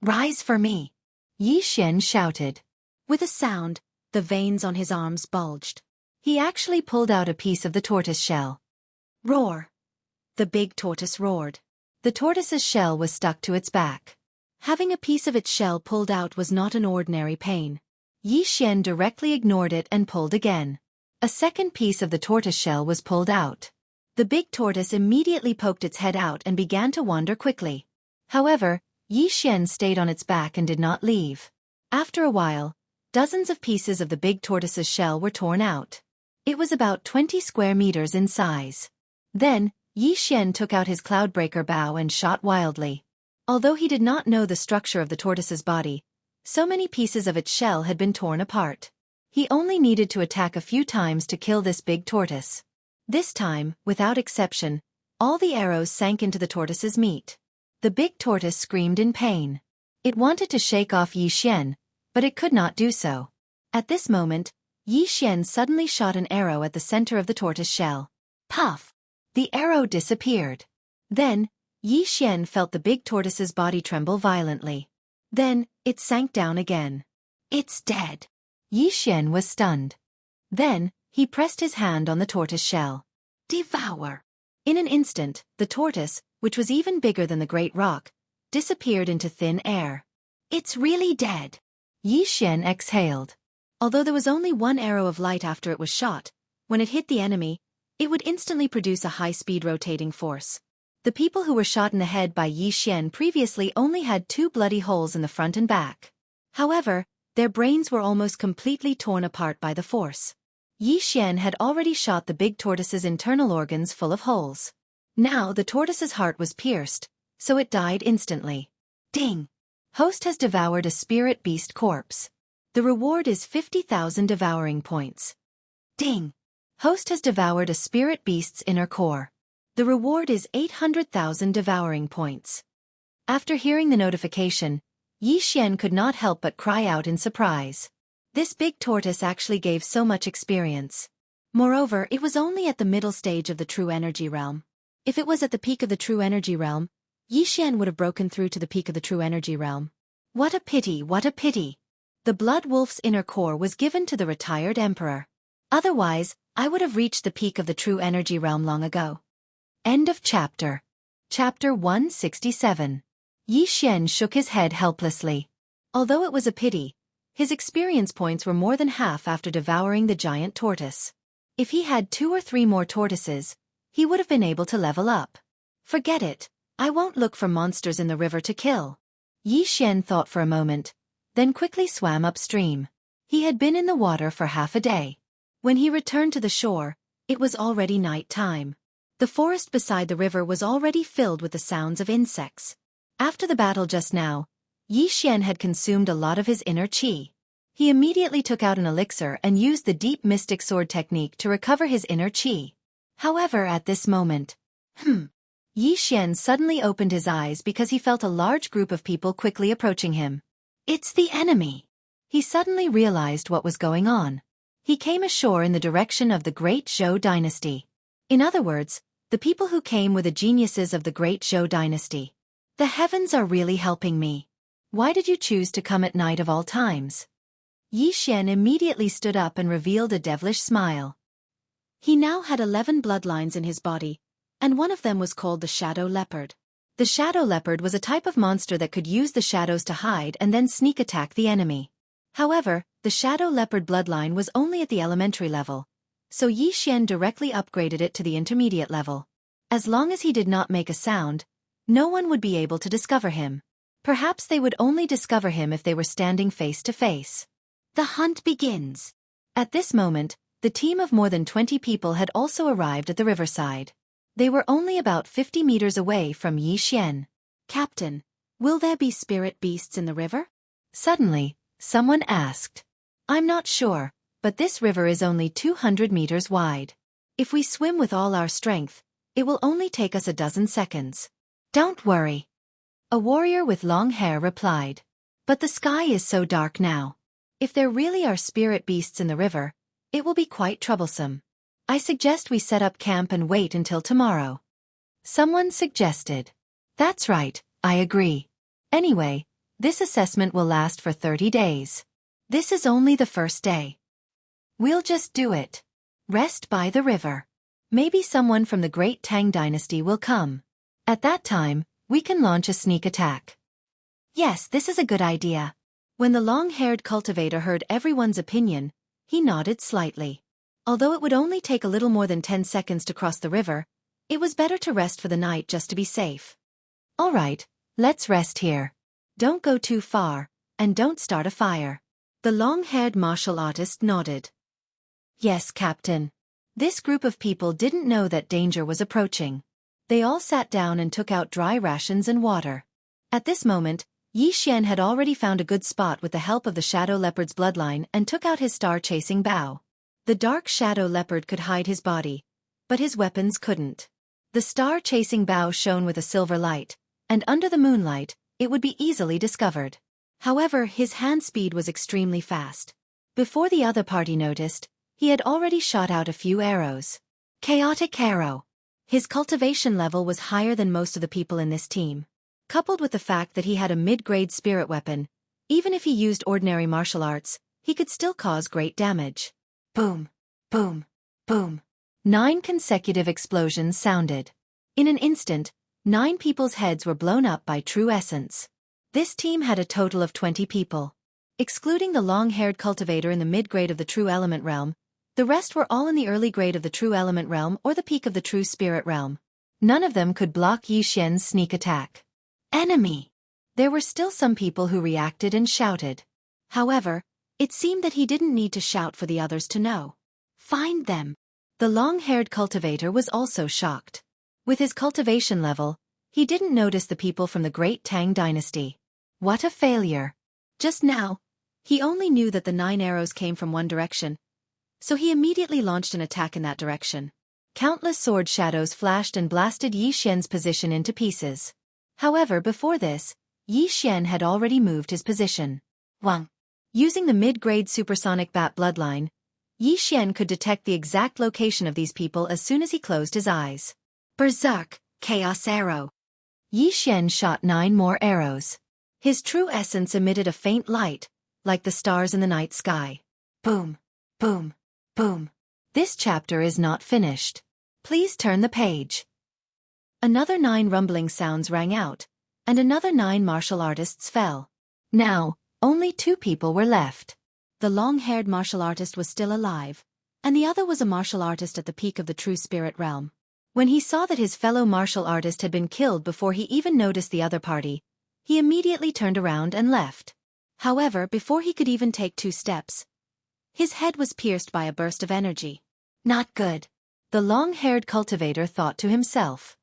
Rise for me. Yi Xian shouted. With a sound, the veins on his arms bulged. He actually pulled out a piece of the tortoise shell. Roar. The big tortoise roared. The tortoise's shell was stuck to its back. Having a piece of its shell pulled out was not an ordinary pain. Yi Xian directly ignored it and pulled again. A second piece of the tortoise shell was pulled out. The big tortoise immediately poked its head out and began to wander quickly. However, Yi Xian stayed on its back and did not leave. After a while, dozens of pieces of the big tortoise's shell were torn out. It was about 20 square meters in size. Then, Yi Xian took out his Cloudbreaker bow and shot wildly. Although he did not know the structure of the tortoise's body, so many pieces of its shell had been torn apart. He only needed to attack a few times to kill this big tortoise. This time, without exception, all the arrows sank into the tortoise's meat. The big tortoise screamed in pain. It wanted to shake off Yi Xian, but it could not do so. At this moment, Yi Xian suddenly shot an arrow at the center of the tortoise shell. Puff! The arrow disappeared. Then, Yi Xian felt the big tortoise's body tremble violently. Then, it sank down again. It's dead. Yi Xian was stunned. Then, he pressed his hand on the tortoise shell. Devour! In an instant, the tortoise, which was even bigger than the great rock, disappeared into thin air. It's really dead. Yi Xian exhaled. Although there was only one arrow of light after it was shot, when it hit the enemy, it would instantly produce a high-speed rotating force. The people who were shot in the head by Yi Xian previously only had 2 bloody holes in the front and back. However, their brains were almost completely torn apart by the force. Yi Xian had already shot the big tortoise's internal organs full of holes. Now the tortoise's heart was pierced, so it died instantly. Ding! Host has devoured a spirit beast corpse. The reward is 50,000 devouring points. Ding! Host has devoured a spirit beast's inner core. The reward is 800,000 devouring points. After hearing the notification, Yi Xian could not help but cry out in surprise. This big tortoise actually gave so much experience. Moreover, it was only at the middle stage of the true energy realm. If it was at the peak of the true energy realm, Yi Xian would have broken through to the peak of the true energy realm. What a pity, what a pity! The Blood Wolf's inner core was given to the retired emperor. Otherwise, I would have reached the peak of the true energy realm long ago. End of chapter. Chapter 167. Yi Xian shook his head helplessly. Although it was a pity, his experience points were more than half after devouring the giant tortoise. If he had 2 or 3 more tortoises, he would have been able to level up. Forget it, I won't look for monsters in the river to kill. Yi Xian thought for a moment, then quickly swam upstream. He had been in the water for half a day. When he returned to the shore, it was already night time. The forest beside the river was already filled with the sounds of insects. After the battle just now, Yi Xian had consumed a lot of his inner qi. He immediately took out an elixir and used the deep mystic sword technique to recover his inner qi. However, at this moment, Yi Xian suddenly opened his eyes because he felt a large group of people quickly approaching him. It's the enemy! He suddenly realized what was going on. He came ashore in the direction of the Great Zhou dynasty. In other words, the people who came were the geniuses of the Great Zhou dynasty. The heavens are really helping me. Why did you choose to come at night of all times? Yi Xian immediately stood up and revealed a devilish smile. He now had 11 bloodlines in his body, and one of them was called the Shadow Leopard. The Shadow Leopard was a type of monster that could use the shadows to hide and then sneak attack the enemy. However, the Shadow Leopard bloodline was only at the elementary level, so Yi Xian directly upgraded it to the intermediate level. As long as he did not make a sound, no one would be able to discover him. Perhaps they would only discover him if they were standing face to face. The hunt begins. At this moment, the team of more than 20 people had also arrived at the riverside. They were only about 50 meters away from Yi Xian. Captain, will there be spirit beasts in the river? Suddenly, someone asked. I'm not sure, but this river is only 200 meters wide. If we swim with all our strength, it will only take us a dozen seconds. Don't worry. A warrior with long hair replied. But the sky is so dark now. If there really are spirit beasts in the river, it will be quite troublesome. I suggest we set up camp and wait until tomorrow. Someone suggested. That's right, I agree. Anyway, this assessment will last for 30 days. This is only the first day. We'll just do it. Rest by the river. Maybe someone from the Great Tang Dynasty will come. At that time, we can launch a sneak attack. Yes, this is a good idea. When the long-haired cultivator heard everyone's opinion, he nodded slightly. Although it would only take a little more than 10 seconds to cross the river, it was better to rest for the night just to be safe. All right, let's rest here. Don't go too far, and don't start a fire. The long-haired martial artist nodded. Yes, Captain. This group of people didn't know that danger was approaching. They all sat down and took out dry rations and water. At this moment, Yi Xian had already found a good spot with the help of the Shadow Leopard's bloodline and took out his star-chasing bow. The dark Shadow Leopard could hide his body, but his weapons couldn't. The star-chasing bow shone with a silver light, and under the moonlight, it would be easily discovered. However, his hand speed was extremely fast. Before the other party noticed, he had already shot out a few arrows. Chaotic arrow. His cultivation level was higher than most of the people in this team. Coupled with the fact that he had a mid-grade spirit weapon, even if he used ordinary martial arts, he could still cause great damage. Boom, boom, boom. 9 consecutive explosions sounded. In an instant, 9 people's heads were blown up by true essence. This team had a total of 20 people. Excluding the long-haired cultivator in the mid-grade of the true element realm, the rest were all in the early grade of the true element realm or the peak of the true spirit realm. None of them could block Yi Xian's sneak attack. Enemy! There were still some people who reacted and shouted. However, it seemed that he didn't need to shout for the others to know. Find them! The long-haired cultivator was also shocked. With his cultivation level, he didn't notice the people from the Great Tang Dynasty. What a failure! Just now, he only knew that the 9 arrows came from one direction, so he immediately launched an attack in that direction. Countless sword shadows flashed and blasted Yi Xian's position into pieces. However, before this, Yi Xian had already moved his position. Wang. Using the mid-grade supersonic bat bloodline, Yi Xian could detect the exact location of these people as soon as he closed his eyes. Berserk, Chaos Arrow. Yi Xian shot 9 more arrows. His true essence emitted a faint light, like the stars in the night sky. Boom, boom, boom. This chapter is not finished. Please turn the page. Another 9 rumbling sounds rang out, and another 9 martial artists fell. Now, only 2 people were left. The long-haired martial artist was still alive, and the other was a martial artist at the peak of the true spirit realm. When he saw that his fellow martial artist had been killed before he even noticed the other party, he immediately turned around and left. However, before he could even take 2 steps, his head was pierced by a burst of energy. Not good. The long-haired cultivator thought to himself.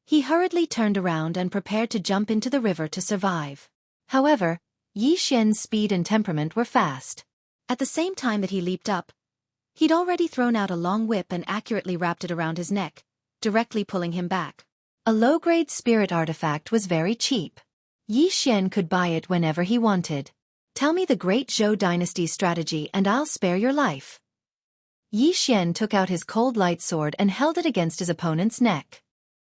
He hurriedly turned around and prepared to jump into the river to survive. However, Yi Xian's speed and temperament were fast. At the same time that he leaped up, he'd already thrown out a long whip and accurately wrapped it around his neck, directly pulling him back. A low-grade spirit artifact was very cheap. Yi Xian could buy it whenever he wanted. Tell me the Great Zhou Dynasty's strategy and I'll spare your life. Yi Xian took out his cold light sword and held it against his opponent's neck.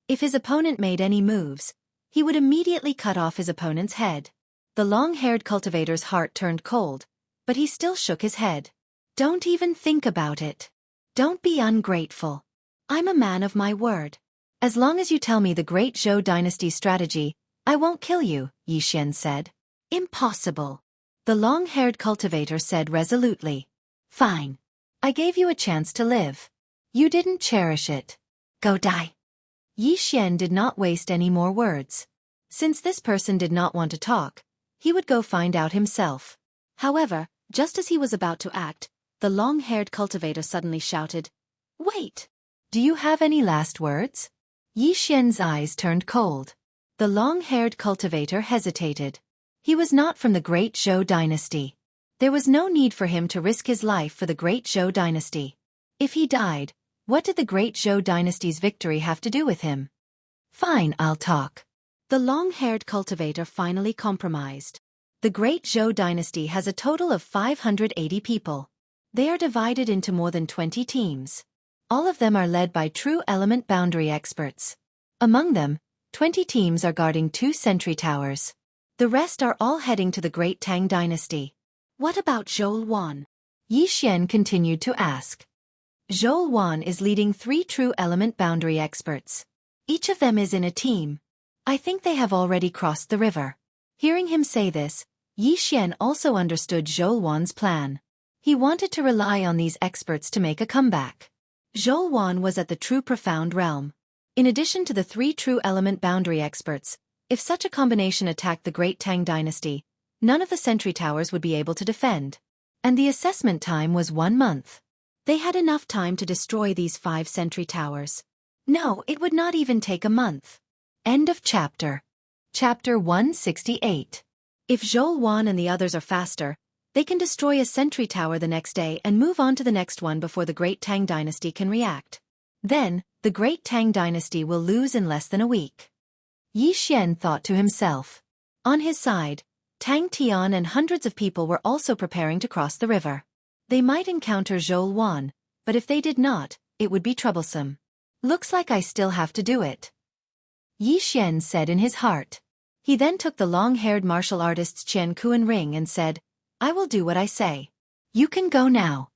If his opponent made any moves, he would immediately cut off his opponent's head. The long-haired cultivator's heart turned cold, but he still shook his head. Don't even think about it. Don't be ungrateful. I'm a man of my word. As long as you tell me the Great Zhou Dynasty's strategy, I won't kill you, Yi Xian said. Impossible. The long-haired cultivator said resolutely. Fine. I gave you a chance to live. You didn't cherish it. Go die. Yi Xian did not waste any more words. Since this person did not want to talk, he would go find out himself. However, just as he was about to act, the long-haired cultivator suddenly shouted, Wait! Do you have any last words? Yi Xian's eyes turned cold. The long-haired cultivator hesitated. He was not from the Great Zhou Dynasty. There was no need for him to risk his life for the Great Zhou Dynasty. If he died, what did the Great Zhou Dynasty's victory have to do with him? Fine, I'll talk. The long-haired cultivator finally compromised. The Great Zhou Dynasty has a total of 580 people. They are divided into more than 20 teams. All of them are led by true element boundary experts. Among them, 20 teams are guarding 2 sentry towers. The rest are all heading to the Great Tang Dynasty. What about Zhou Wan? Yi Xian continued to ask. Zhou Wan is leading 3 true element boundary experts. Each of them is in a team. I think they have already crossed the river. Hearing him say this, Yi Xian also understood Zhou Wan's plan. He wanted to rely on these experts to make a comeback. Zhou Wan was at the true profound realm. In addition to the 3 true element boundary experts, if such a combination attacked the Great Tang Dynasty, none of the sentry towers would be able to defend. And the assessment time was 1 month. They had enough time to destroy these 5 sentry towers. No, it would not even take a month. End of chapter. Chapter 168. If Zhou Wan and the others are faster, they can destroy a sentry tower the next day and move on to the next one before the Great Tang Dynasty can react. Then, the Great Tang Dynasty will lose in less than a week. Yi Xian thought to himself. On his side, Tang Tian and hundreds of people were also preparing to cross the river. They might encounter Zhou Wan, but if they did not, it would be troublesome. Looks like I still have to do it, Yi Xian said in his heart. He then took the long-haired martial artist's Qian Kuan ring and said, I will do what I say. You can go now.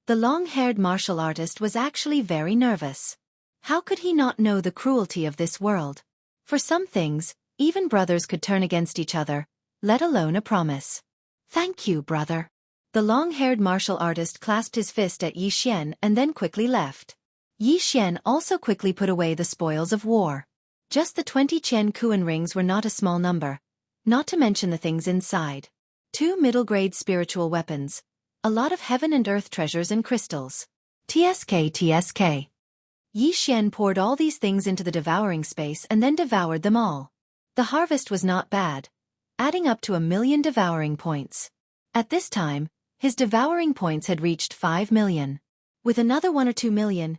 The long-haired martial artist was actually very nervous. How could he not know the cruelty of this world? For some things, even brothers could turn against each other, let alone a promise. Thank you, brother. The long-haired martial artist clasped his fist at Yi Xian and then quickly left. Yi Xian also quickly put away the spoils of war. Just the 20 Qian Kuan rings were not a small number, not to mention the things inside. 2 middle-grade spiritual weapons, a lot of heaven and earth treasures and crystals. TSK. Yi Xian poured all these things into the devouring space and then devoured them all. The harvest was not bad, adding up to 1 million devouring points. At this time, his devouring points had reached 5 million. With another 1 or 2 million,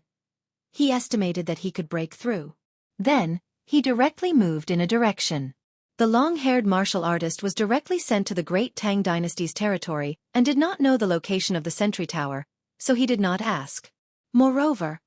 he estimated that he could break through. Then, he directly moved in a direction. The long-haired martial artist was directly sent to the Great Tang Dynasty's territory and did not know the location of the sentry tower, so he did not ask. Moreover,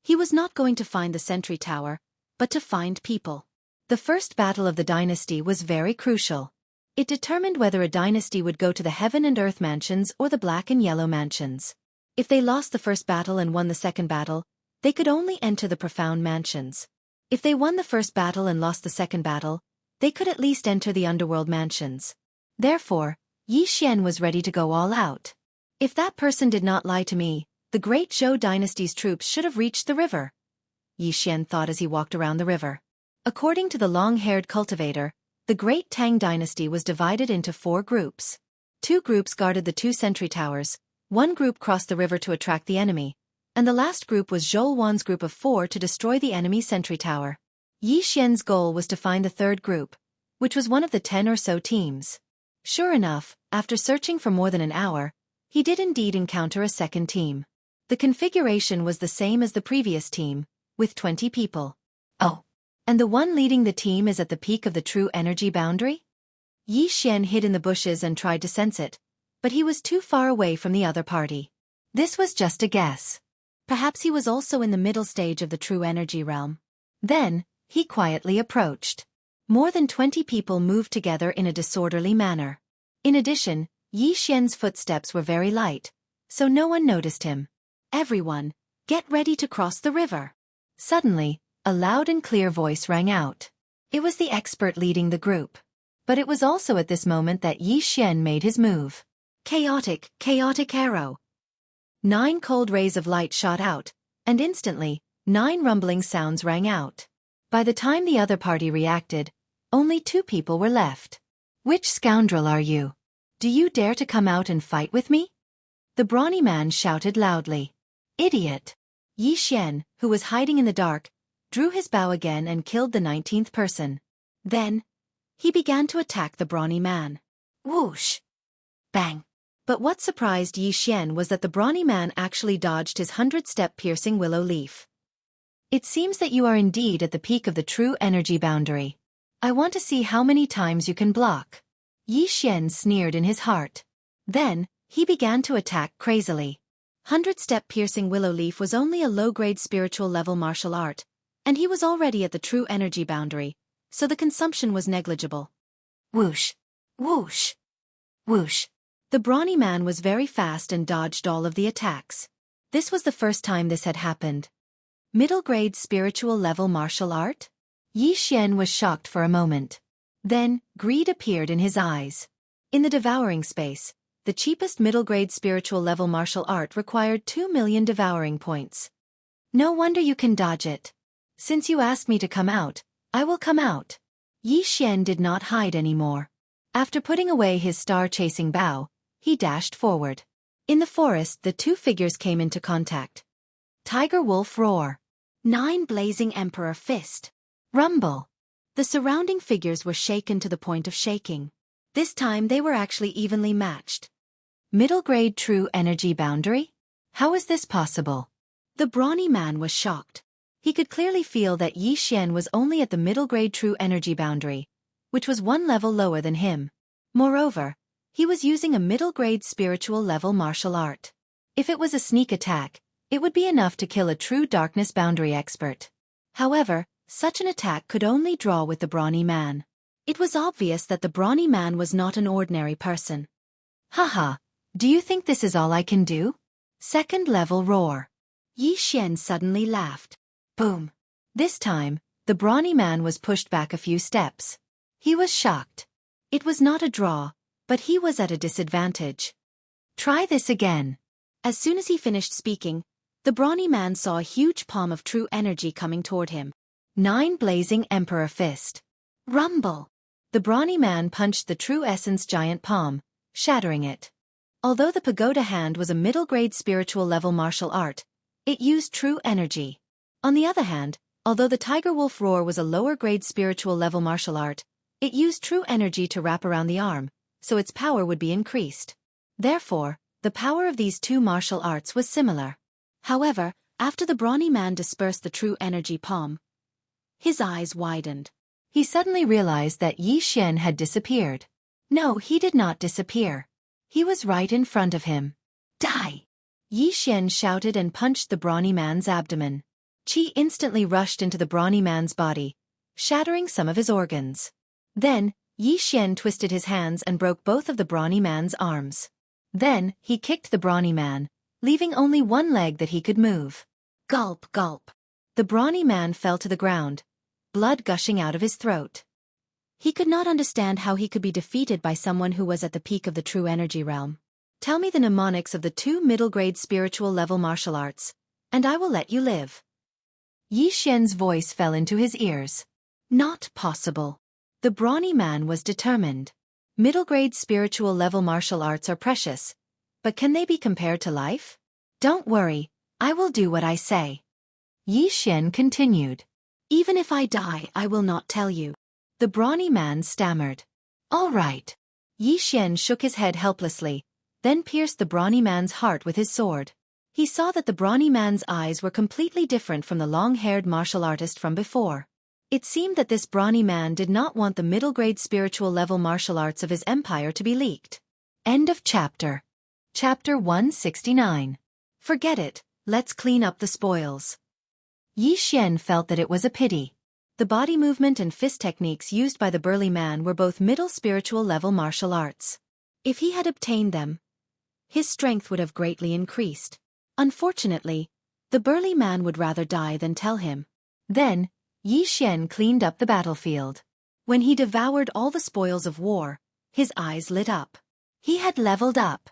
he was not going to find the sentry tower, but to find people. The first battle of the dynasty was very crucial. It determined whether a dynasty would go to the heaven and earth mansions or the black and yellow mansions. If they lost the first battle and won the second battle, they could only enter the profound mansions. If they won the first battle and lost the second battle, they could at least enter the underworld mansions. Therefore, Yi Xian was ready to go all out. If that person did not lie to me, the great Zhou dynasty's troops should have reached the river, Yi Xian thought as he walked around the river. According to the long-haired cultivator, the Great Tang dynasty was divided into 4 groups. 2 groups guarded the 2 sentry towers, 1 group crossed the river to attract the enemy, and the last group was Zhou Wan's group of 4 to destroy the enemy sentry tower. Yi Xian's goal was to find the 3rd group, which was one of the 10 or so teams. Sure enough, after searching for more than an hour, he did indeed encounter a second team. The configuration was the same as the previous team, with 20 people. Oh, and the one leading the team is at the peak of the true energy boundary? Yi Xian hid in the bushes and tried to sense it, but he was too far away from the other party. This was just a guess. Perhaps he was also in the middle stage of the true energy realm. Then, he quietly approached. More than 20 people moved together in a disorderly manner. In addition, Yi Xian's footsteps were very light, so no one noticed him. Everyone, get ready to cross the river. Suddenly, a loud and clear voice rang out. It was the expert leading the group. But it was also at this moment that Yi Xian made his move. Chaotic arrow. 9 cold rays of light shot out, and instantly, 9 rumbling sounds rang out. By the time the other party reacted, only 2 people were left. Which scoundrel are you? Do you dare to come out and fight with me? The brawny man shouted loudly. Idiot! Yi Xian, who was hiding in the dark, drew his bow again and killed the 19th person. Then, he began to attack the brawny man. Whoosh! Bang! But what surprised Yi Xian was that the brawny man actually dodged his 100-step piercing willow leaf. It seems that you are indeed at the peak of the true energy boundary. I want to see how many times you can block. Yi Xian sneered in his heart. Then, he began to attack crazily. 100-step piercing willow leaf was only a low-grade spiritual level martial art, and he was already at the true energy boundary, so the consumption was negligible. Whoosh! Whoosh! Whoosh! The brawny man was very fast and dodged all of the attacks. This was the first time this had happened. Middle-grade spiritual level martial art? Yi Xian was shocked for a moment. Then, greed appeared in his eyes. In the devouring space, the cheapest middle-grade spiritual level martial art required 2 million devouring points. No wonder you can dodge it. Since you asked me to come out, I will come out. Yi Xian did not hide anymore. After putting away his star-chasing bow, he dashed forward. In the forest, the 2 figures came into contact. Tiger wolf roar. 9 blazing emperor fist. Rumble. The surrounding figures were shaken to the point of shaking. This time they were actually evenly matched. Middle-grade true energy boundary? How is this possible? The brawny man was shocked. He could clearly feel that Yi Xian was only at the middle-grade true energy boundary, which was 1 level lower than him. Moreover, he was using a middle-grade spiritual level martial art. If it was a sneak attack, it would be enough to kill a true darkness boundary expert. However, such an attack could only draw with the brawny man. It was obvious that the brawny man was not an ordinary person. Haha, do you think this is all I can do? Second level roar. Yi Xian suddenly laughed. Boom. This time, the brawny man was pushed back a few steps. He was shocked. It was not a draw, but he was at a disadvantage. Try this again. As soon as he finished speaking, the brawny man saw a huge palm of true energy coming toward him. 9 blazing emperor fist. Rumble. The brawny man punched the true essence giant palm, shattering it. Although the pagoda hand was a middle-grade spiritual level martial art, it used true energy. On the other hand, although the tiger wolf roar was a lower-grade spiritual level martial art, it used true energy to wrap around the arm, so its power would be increased. Therefore, the power of these two martial arts was similar. However, after the brawny man dispersed the true energy palm, his eyes widened. He suddenly realized that Yi Xian had disappeared. No, he did not disappear. He was right in front of him. Die! Yi Xian shouted and punched the brawny man's abdomen. Qi instantly rushed into the brawny man's body, shattering some of his organs. Then, Yi Xian twisted his hands and broke both of the brawny man's arms. Then, he kicked the brawny man, leaving only one leg that he could move. Gulp, gulp. The brawny man fell to the ground, blood gushing out of his throat. He could not understand how he could be defeated by someone who was at the peak of the true energy realm. Tell me the mnemonics of the 2 middle-grade spiritual level martial arts, and I will let you live. Yi Xian's voice fell into his ears. Not possible. The brawny man was determined. Middle-grade spiritual level martial arts are precious, but can they be compared to life? Don't worry, I will do what I say. Yi Xian continued. Even if I die, I will not tell you. The brawny man stammered. All right. Yi Xian shook his head helplessly, then pierced the brawny man's heart with his sword. He saw that the brawny man's eyes were completely different from the long-haired martial artist from before. It seemed that this brawny man did not want the middle-grade spiritual level martial arts of his empire to be leaked. End of chapter. Chapter 169. Forget it, let's clean up the spoils. Yi Xian felt that it was a pity. The body movement and fist techniques used by the burly man were both middle spiritual level martial arts. If he had obtained them, his strength would have greatly increased. Unfortunately, the burly man would rather die than tell him. Then, Yi Xian cleaned up the battlefield. When he devoured all the spoils of war, his eyes lit up. He had leveled up.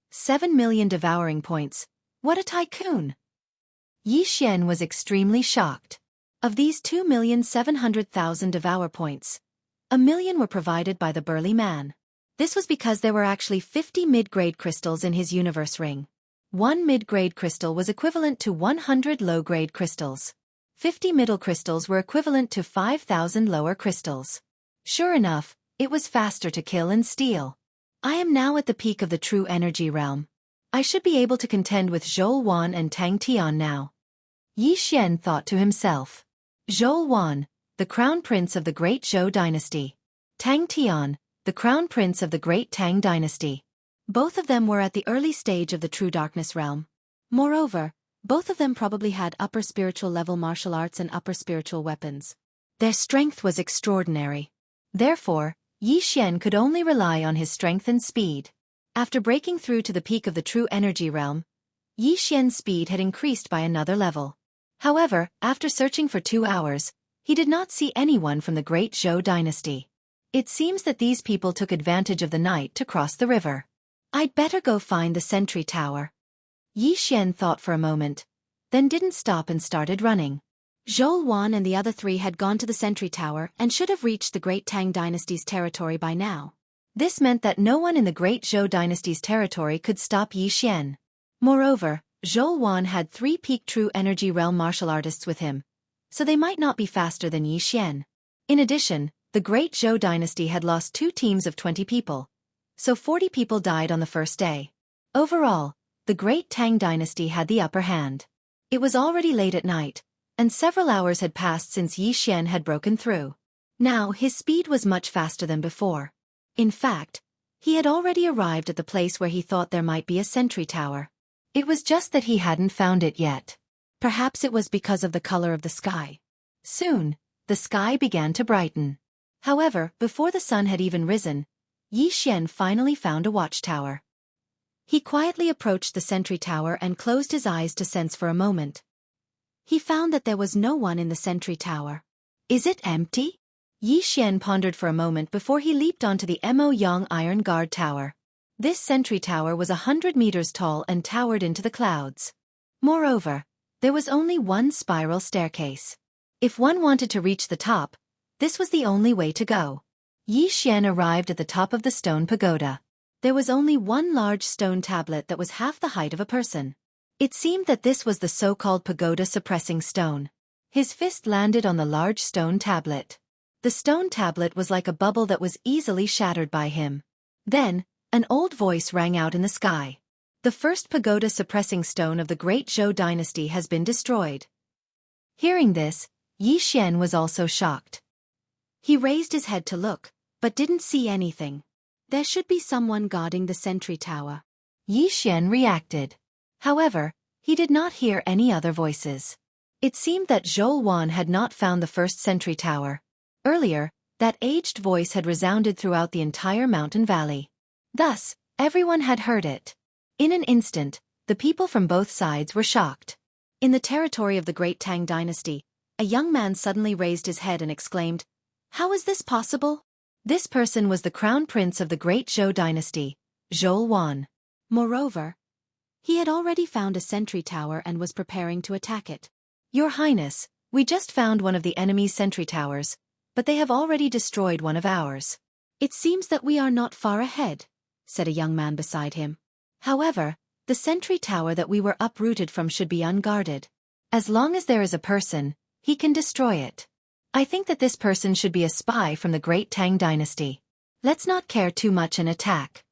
7 million devouring points. What a tycoon! Yi Xian was extremely shocked. Of these 2,700,000 devour points, 1 million were provided by the burly man. This was because there were actually 50 mid-grade crystals in his universe ring. 1 mid-grade crystal was equivalent to 100 low-grade crystals. 50 middle crystals were equivalent to 5,000 lower crystals. Sure enough, it was faster to kill and steal. I am now at the peak of the true energy realm. I should be able to contend with Zhou Wan and Tang Tian now. Yi Xian thought to himself. Zhou Wan, the crown prince of the great Zhou dynasty. Tang Tian, the crown prince of the great Tang dynasty. Both of them were at the early stage of the true darkness realm. Moreover, both of them probably had upper spiritual level martial arts and upper spiritual weapons. Their strength was extraordinary. Therefore, Yi Xian could only rely on his strength and speed. After breaking through to the peak of the true energy realm, Yi Xian's speed had increased by another level. However, after searching for 2 hours, he did not see anyone from the great Zhou dynasty. It seems that these people took advantage of the night to cross the river. I'd better go find the sentry tower. Yi Xian thought for a moment, then didn't stop and started running. Zhou Wan and the other 3 had gone to the sentry tower and should have reached the great Tang dynasty's territory by now. This meant that no one in the great Zhou dynasty's territory could stop Yi Xian. Moreover, Zhou Wan had 3 peak true energy realm martial artists with him, so they might not be faster than Yi Xian. In addition, the great Zhou dynasty had lost 2 teams of 20 people, so 40 people died on the first day. Overall, the great Tang dynasty had the upper hand. It was already late at night, and several hours had passed since Yi Xian had broken through. Now his speed was much faster than before. In fact, He had already arrived at the place where he thought there might be a sentry tower. It was just that he hadn't found it yet. Perhaps it was because of the color of the sky. Soon, the sky began to brighten. However, before the sun had even risen, Yi Xian finally found a watchtower. He quietly approached the sentry tower and closed his eyes to sense for a moment. He found that there was no one in the sentry tower. Is it empty? Yi Xian pondered for a moment before he leaped onto the Mo Yang Iron Guard Tower. This sentry tower was 100 meters tall and towered into the clouds. Moreover, there was only one spiral staircase. If one wanted to reach the top, this was the only way to go. Yi Xian arrived at the top of the stone pagoda. There was only one large stone tablet that was half the height of a person. It seemed that this was the so-called pagoda-suppressing stone. His fist landed on the large stone tablet. The stone tablet was like a bubble that was easily shattered by him. Then, an old voice rang out in the sky. The first pagoda-suppressing stone of the Great Zhou dynasty has been destroyed. Hearing this, Yi Xian was also shocked. He raised his head to look, but didn't see anything. There should be someone guarding the sentry tower. Yi Xian reacted. However, he did not hear any other voices. It seemed that Zhou Wan had not found the first sentry tower. Earlier, that aged voice had resounded throughout the entire mountain valley. Thus, everyone had heard it. In an instant, the people from both sides were shocked. In the territory of the Great Tang dynasty, a young man suddenly raised his head and exclaimed, "How is this possible?" This person was the crown prince of the Great Zhou dynasty, Zhou Wan. Moreover, he had already found a sentry tower and was preparing to attack it. "Your Highness, we just found one of the enemy's sentry towers, but they have already destroyed one of ours." "It seems that we are not far ahead," said a young man beside him. "However, the sentry tower that we were uprooted from should be unguarded. As long as there is a person, he can destroy it. I think that this person should be a spy from the Great Tang dynasty. Let's not care too much and attack."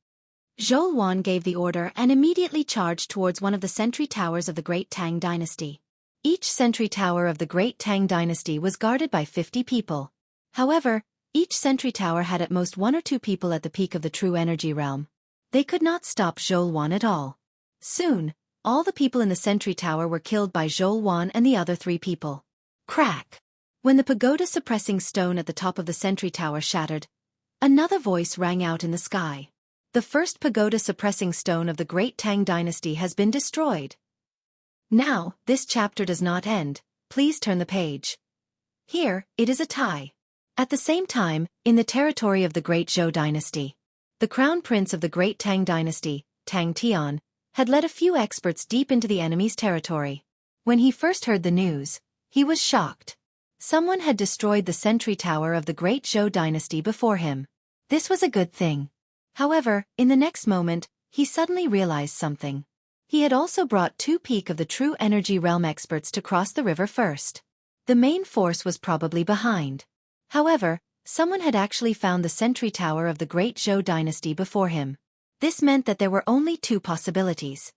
Zhou Wan gave the order and immediately charged towards one of the sentry towers of the Great Tang dynasty. Each sentry tower of the Great Tang dynasty was guarded by 50 people. However, each sentry tower had at most 1 or 2 people at the peak of the true energy realm. They could not stop Zhou Wan at all. Soon, all the people in the sentry tower were killed by Zhou Wan and the other 3 people. Crack! When the pagoda-suppressing stone at the top of the sentry tower shattered, another voice rang out in the sky. "The first pagoda-suppressing stone of the Great Tang dynasty has been destroyed." Now, this chapter does not end. Please turn the page. Here, it is a tie. At the same time, in the territory of the Great Zhou dynasty, the crown prince of the Great Tang dynasty, Tang Tian, had led a few experts deep into the enemy's territory. When he first heard the news, he was shocked. Someone had destroyed the sentry tower of the Great Zhou dynasty before him. This was a good thing. However, in the next moment, he suddenly realized something. He had also brought 2 peak of the true energy realm experts to cross the river first. The main force was probably behind. However, someone had actually found the sentry tower of the Great Zhou dynasty before him. This meant that there were only 2 possibilities.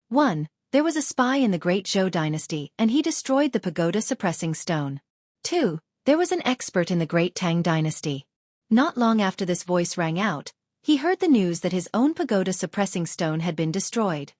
1. There was a spy in the Great Zhou dynasty and he destroyed the pagoda-suppressing stone. 2. There was an expert in the Great Tang dynasty. Not long after this voice rang out, he heard the news that his own pagoda-suppressing stone had been destroyed.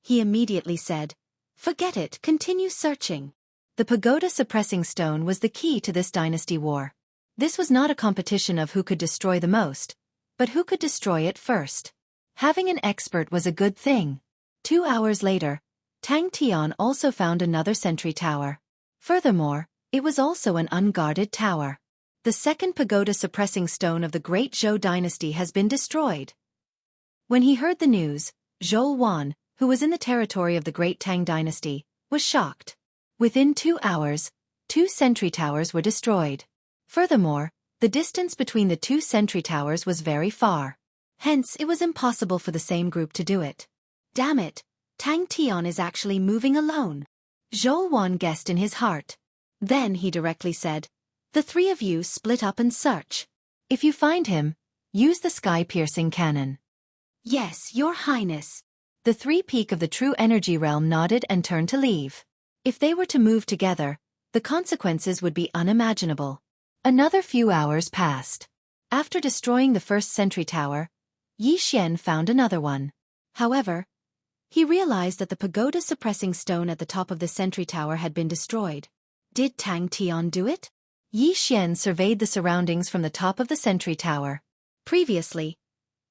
He immediately said, "Forget it, continue searching." The pagoda-suppressing stone was the key to this dynasty war. This was not a competition of who could destroy the most, but who could destroy it first. Having an expert was a good thing. 2 hours later, Tang Tian also found another sentry tower. Furthermore, it was also an unguarded tower. The second pagoda-suppressing stone of the Great Zhou dynasty has been destroyed. When he heard the news, Zhou Wan, who was in the territory of the Great Tang dynasty, was shocked. Within 2 hours, 2 sentry towers were destroyed. Furthermore, the distance between the 2 sentry towers was very far. Hence, it was impossible for the same group to do it. Damn it, Tang Tian is actually moving alone. Zhou Wan guessed in his heart. Then he directly said, "The 3 of you split up and search. If you find him, use the sky-piercing cannon." "Yes, Your Highness." The 3 peak of the true energy realm nodded and turned to leave. If they were to move together, the consequences would be unimaginable. Another few hours passed. After destroying the first sentry tower, Yi Xian found another one. However, he realized that the pagoda-suppressing stone at the top of the sentry tower had been destroyed. Did Tang Tian do it? Yi Xian surveyed the surroundings from the top of the sentry tower. Previously,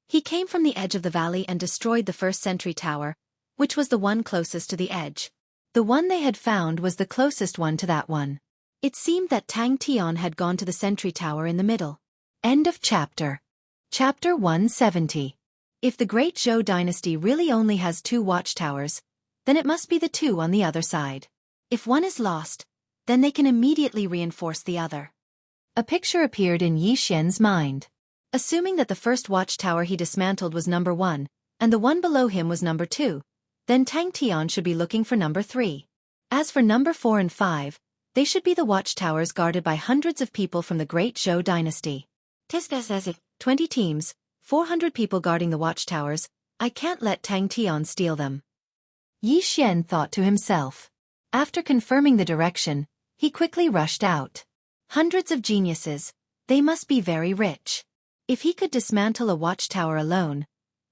he came from the edge of the valley and destroyed the first sentry tower, which was the one closest to the edge. The one they had found was the closest one to that one. It seemed that Tang Tian had gone to the sentry tower in the middle. End of chapter. Chapter 170. If the Great Zhou dynasty really only has 2 watchtowers, then it must be the 2 on the other side. If one is lost, then they can immediately reinforce the other. A picture appeared in Yi Xian's mind. Assuming that the first watchtower he dismantled was number 1, and the one below him was number 2, then Tang Tian should be looking for number 3. As for number 4 and 5, they should be the watchtowers guarded by hundreds of people from the Great Zhou dynasty. 20 teams, 400 people guarding the watchtowers. I can't let Tang Tian steal them. Yi Xian thought to himself. After confirming the direction, he quickly rushed out. Hundreds of geniuses, they must be very rich. If he could dismantle a watchtower alone,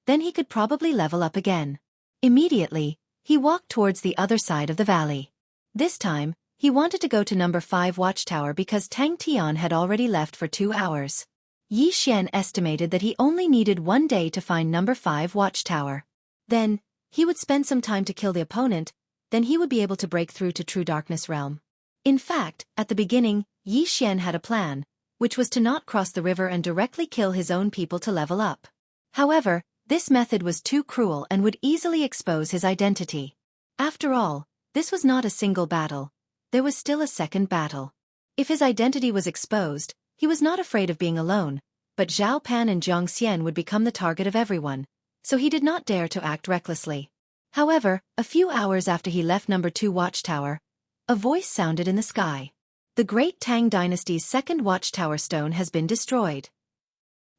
then he could probably level up again. Immediately, he walked towards the other side of the valley. This time, he wanted to go to number 5 watchtower because Tang Tian had already left for 2 hours. Yi Xian estimated that he only needed 1 day to find number 5 watchtower. Then, he would spend some time to kill the opponent, then he would be able to break through to True Darkness Realm. In fact, at the beginning, Yi Xian had a plan, which was to not cross the river and directly kill his own people to level up. However, this method was too cruel and would easily expose his identity. After all, this was not a single battle. There was still a second battle. If his identity was exposed, he was not afraid of being alone, but Zhao Pan and Jiang Xian would become the target of everyone, so he did not dare to act recklessly. However, a few hours after he left number 2 watchtower, a voice sounded in the sky. The Great Tang Dynasty's second watchtower stone has been destroyed.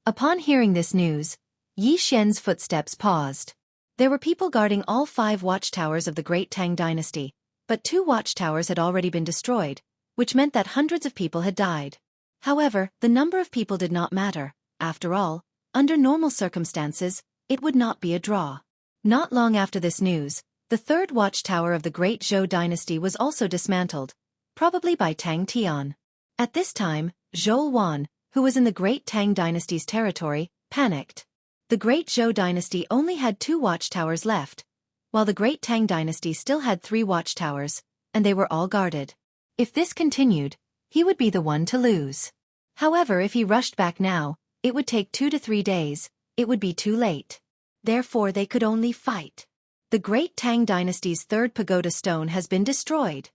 Upon hearing this news, Yi Xian's footsteps paused. There were people guarding all 5 watchtowers of the Great Tang Dynasty, but 2 watchtowers had already been destroyed, which meant that hundreds of people had died. However, the number of people did not matter. After all, under normal circumstances, it would not be a draw. Not long after this news, the 3rd watchtower of the Great Zhou dynasty was also dismantled, probably by Tang Tian. At this time, Zhou Wan, who was in the Great Tang dynasty's territory, panicked. The Great Zhou dynasty only had 2 watchtowers left, while the Great Tang dynasty still had 3 watchtowers, and they were all guarded. If this continued, he would be the one to lose. However, if he rushed back now, it would take 2 to 3 days, it would be too late. Therefore they could only fight. The Great Tang dynasty's 3rd pagoda stone has been destroyed.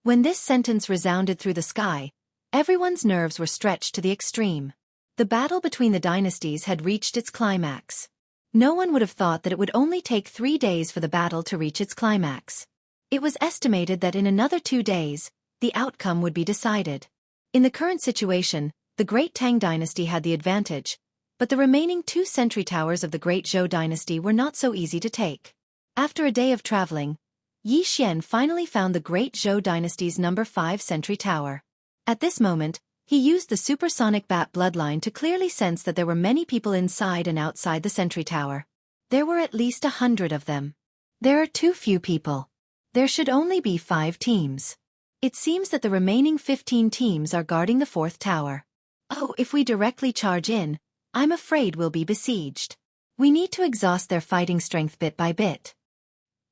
When this sentence resounded through the sky, everyone's nerves were stretched to the extreme. The battle between the dynasties had reached its climax. No one would have thought that it would only take 3 days for the battle to reach its climax. It was estimated that in another 2 days, the outcome would be decided. In the current situation, the Great Tang dynasty had the advantage, but the remaining 2 sentry towers of the Great Zhou dynasty were not so easy to take. After a day of traveling, Yi Xian finally found the Great Zhou dynasty's number 5 sentry tower. At this moment, he used the supersonic bat bloodline to clearly sense that there were many people inside and outside the sentry tower. There were at least 100 of them. There are too few people. There should only be 5 teams. It seems that the remaining 15 teams are guarding the 4th tower. Oh, if we directly charge in, I'm afraid we'll be besieged. We need to exhaust their fighting strength bit by bit.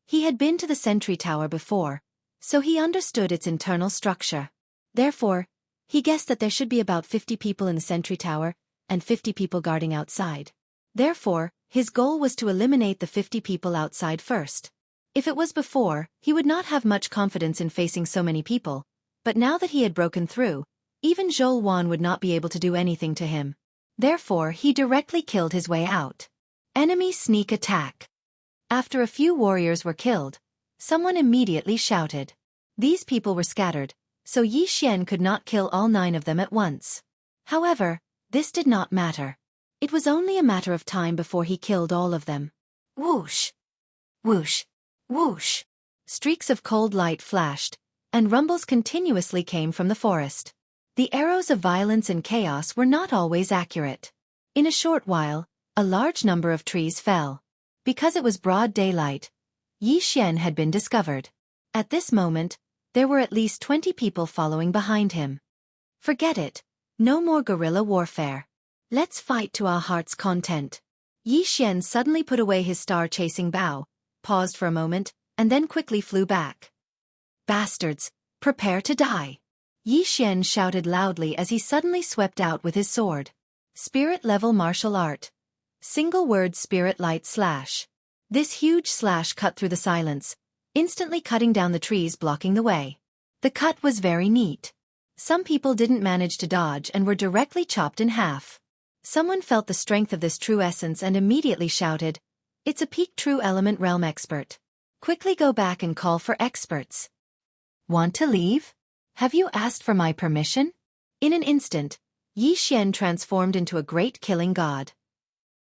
He had been to the sentry tower before, so he understood its internal structure. Therefore, he guessed that there should be about 50 people in the sentry tower, and 50 people guarding outside. Therefore, his goal was to eliminate the 50 people outside first. If it was before, he would not have much confidence in facing so many people, but now that he had broken through, even Zhou Wan would not be able to do anything to him. Therefore, he directly killed his way out. Enemy sneak attack. After a few warriors were killed, someone immediately shouted. These people were scattered, so Yi Xian could not kill all 9 of them at once. However, this did not matter. It was only a matter of time before he killed all of them. Whoosh! Whoosh! Whoosh! Streaks of cold light flashed, and rumbles continuously came from the forest. The arrows of violence and chaos were not always accurate. In a short while, A large number of trees fell. Because it was broad daylight, Yi Xian had been discovered. At this moment, there were at least 20 people following behind him. Forget it. No more guerrilla warfare. Let's fight to our heart's content. Yi Xian suddenly put away his star-chasing bow, paused for a moment, and then quickly flew back. Bastards, prepare to die. Yi Xian shouted loudly as he suddenly swept out with his sword. Spirit-level martial art. Single word spirit light slash. This huge slash cut through the silence, instantly cutting down the trees blocking the way. The cut was very neat. Some people didn't manage to dodge and were directly chopped in half. Someone felt the strength of this true essence and immediately shouted, "It's a peak true element realm expert. Quickly go back and call for experts." Want to leave? Have you asked for my permission? In an instant, Yi Xian transformed into a great killing god.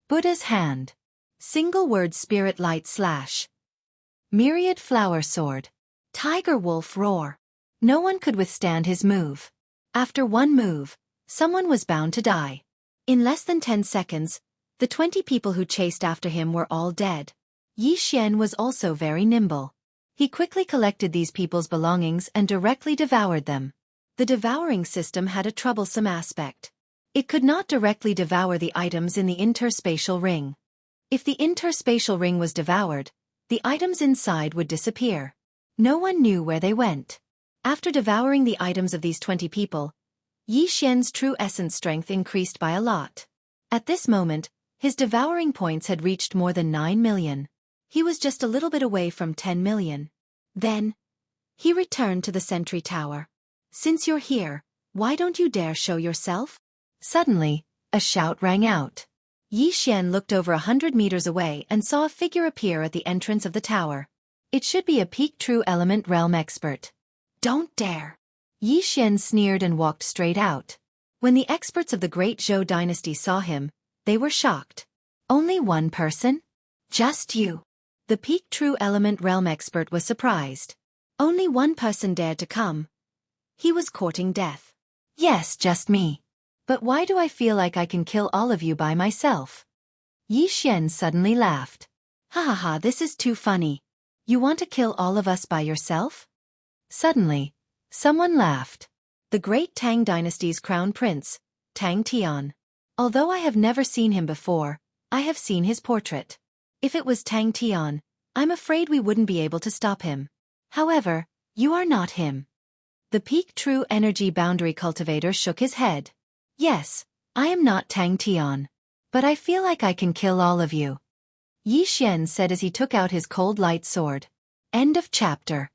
Buddha's hand. Single word spirit light slash. Myriad flower sword. Tiger wolf roar. No one could withstand his move. After one move, someone was bound to die. In less than 10 seconds, the 20 people who chased after him were all dead. Yi Xian was also very nimble. He quickly collected these people's belongings and directly devoured them. The devouring system had a troublesome aspect. It could not directly devour the items in the interspatial ring. If the interspatial ring was devoured, the items inside would disappear. No one knew where they went. After devouring the items of these 20 people, Yi Xian's true essence strength increased by a lot. At this moment, his devouring points had reached more than 9 million. He was just a little bit away from 10 million. Then, he returned to the sentry tower. "Since you're here, why don't you dare show yourself?" Suddenly, a shout rang out. Yi Xian looked over 100 meters away and saw a figure appear at the entrance of the tower. It should be a peak true element realm expert. "Don't dare!" Yi Xian sneered and walked straight out. When the experts of the Great Zhou dynasty saw him, they were shocked. "Only one person? Just you." The peak true element realm expert was surprised. Only one person dared to come. He was courting death. "Yes, just me. But why do I feel like I can kill all of you by myself?" Yi Xian suddenly laughed. "Ha ha ha, this is too funny. You want to kill all of us by yourself?" Suddenly, someone laughed. The great Tang dynasty's crown prince, Tang Tian. Although I have never seen him before, I have seen his portrait. If it was Tang Tian, I'm afraid we wouldn't be able to stop him. However, you are not him. The peak true energy boundary cultivator shook his head. "Yes, I am not Tang Tian. But I feel like I can kill all of you," Yi Xian said as he took out his cold light sword. End of chapter.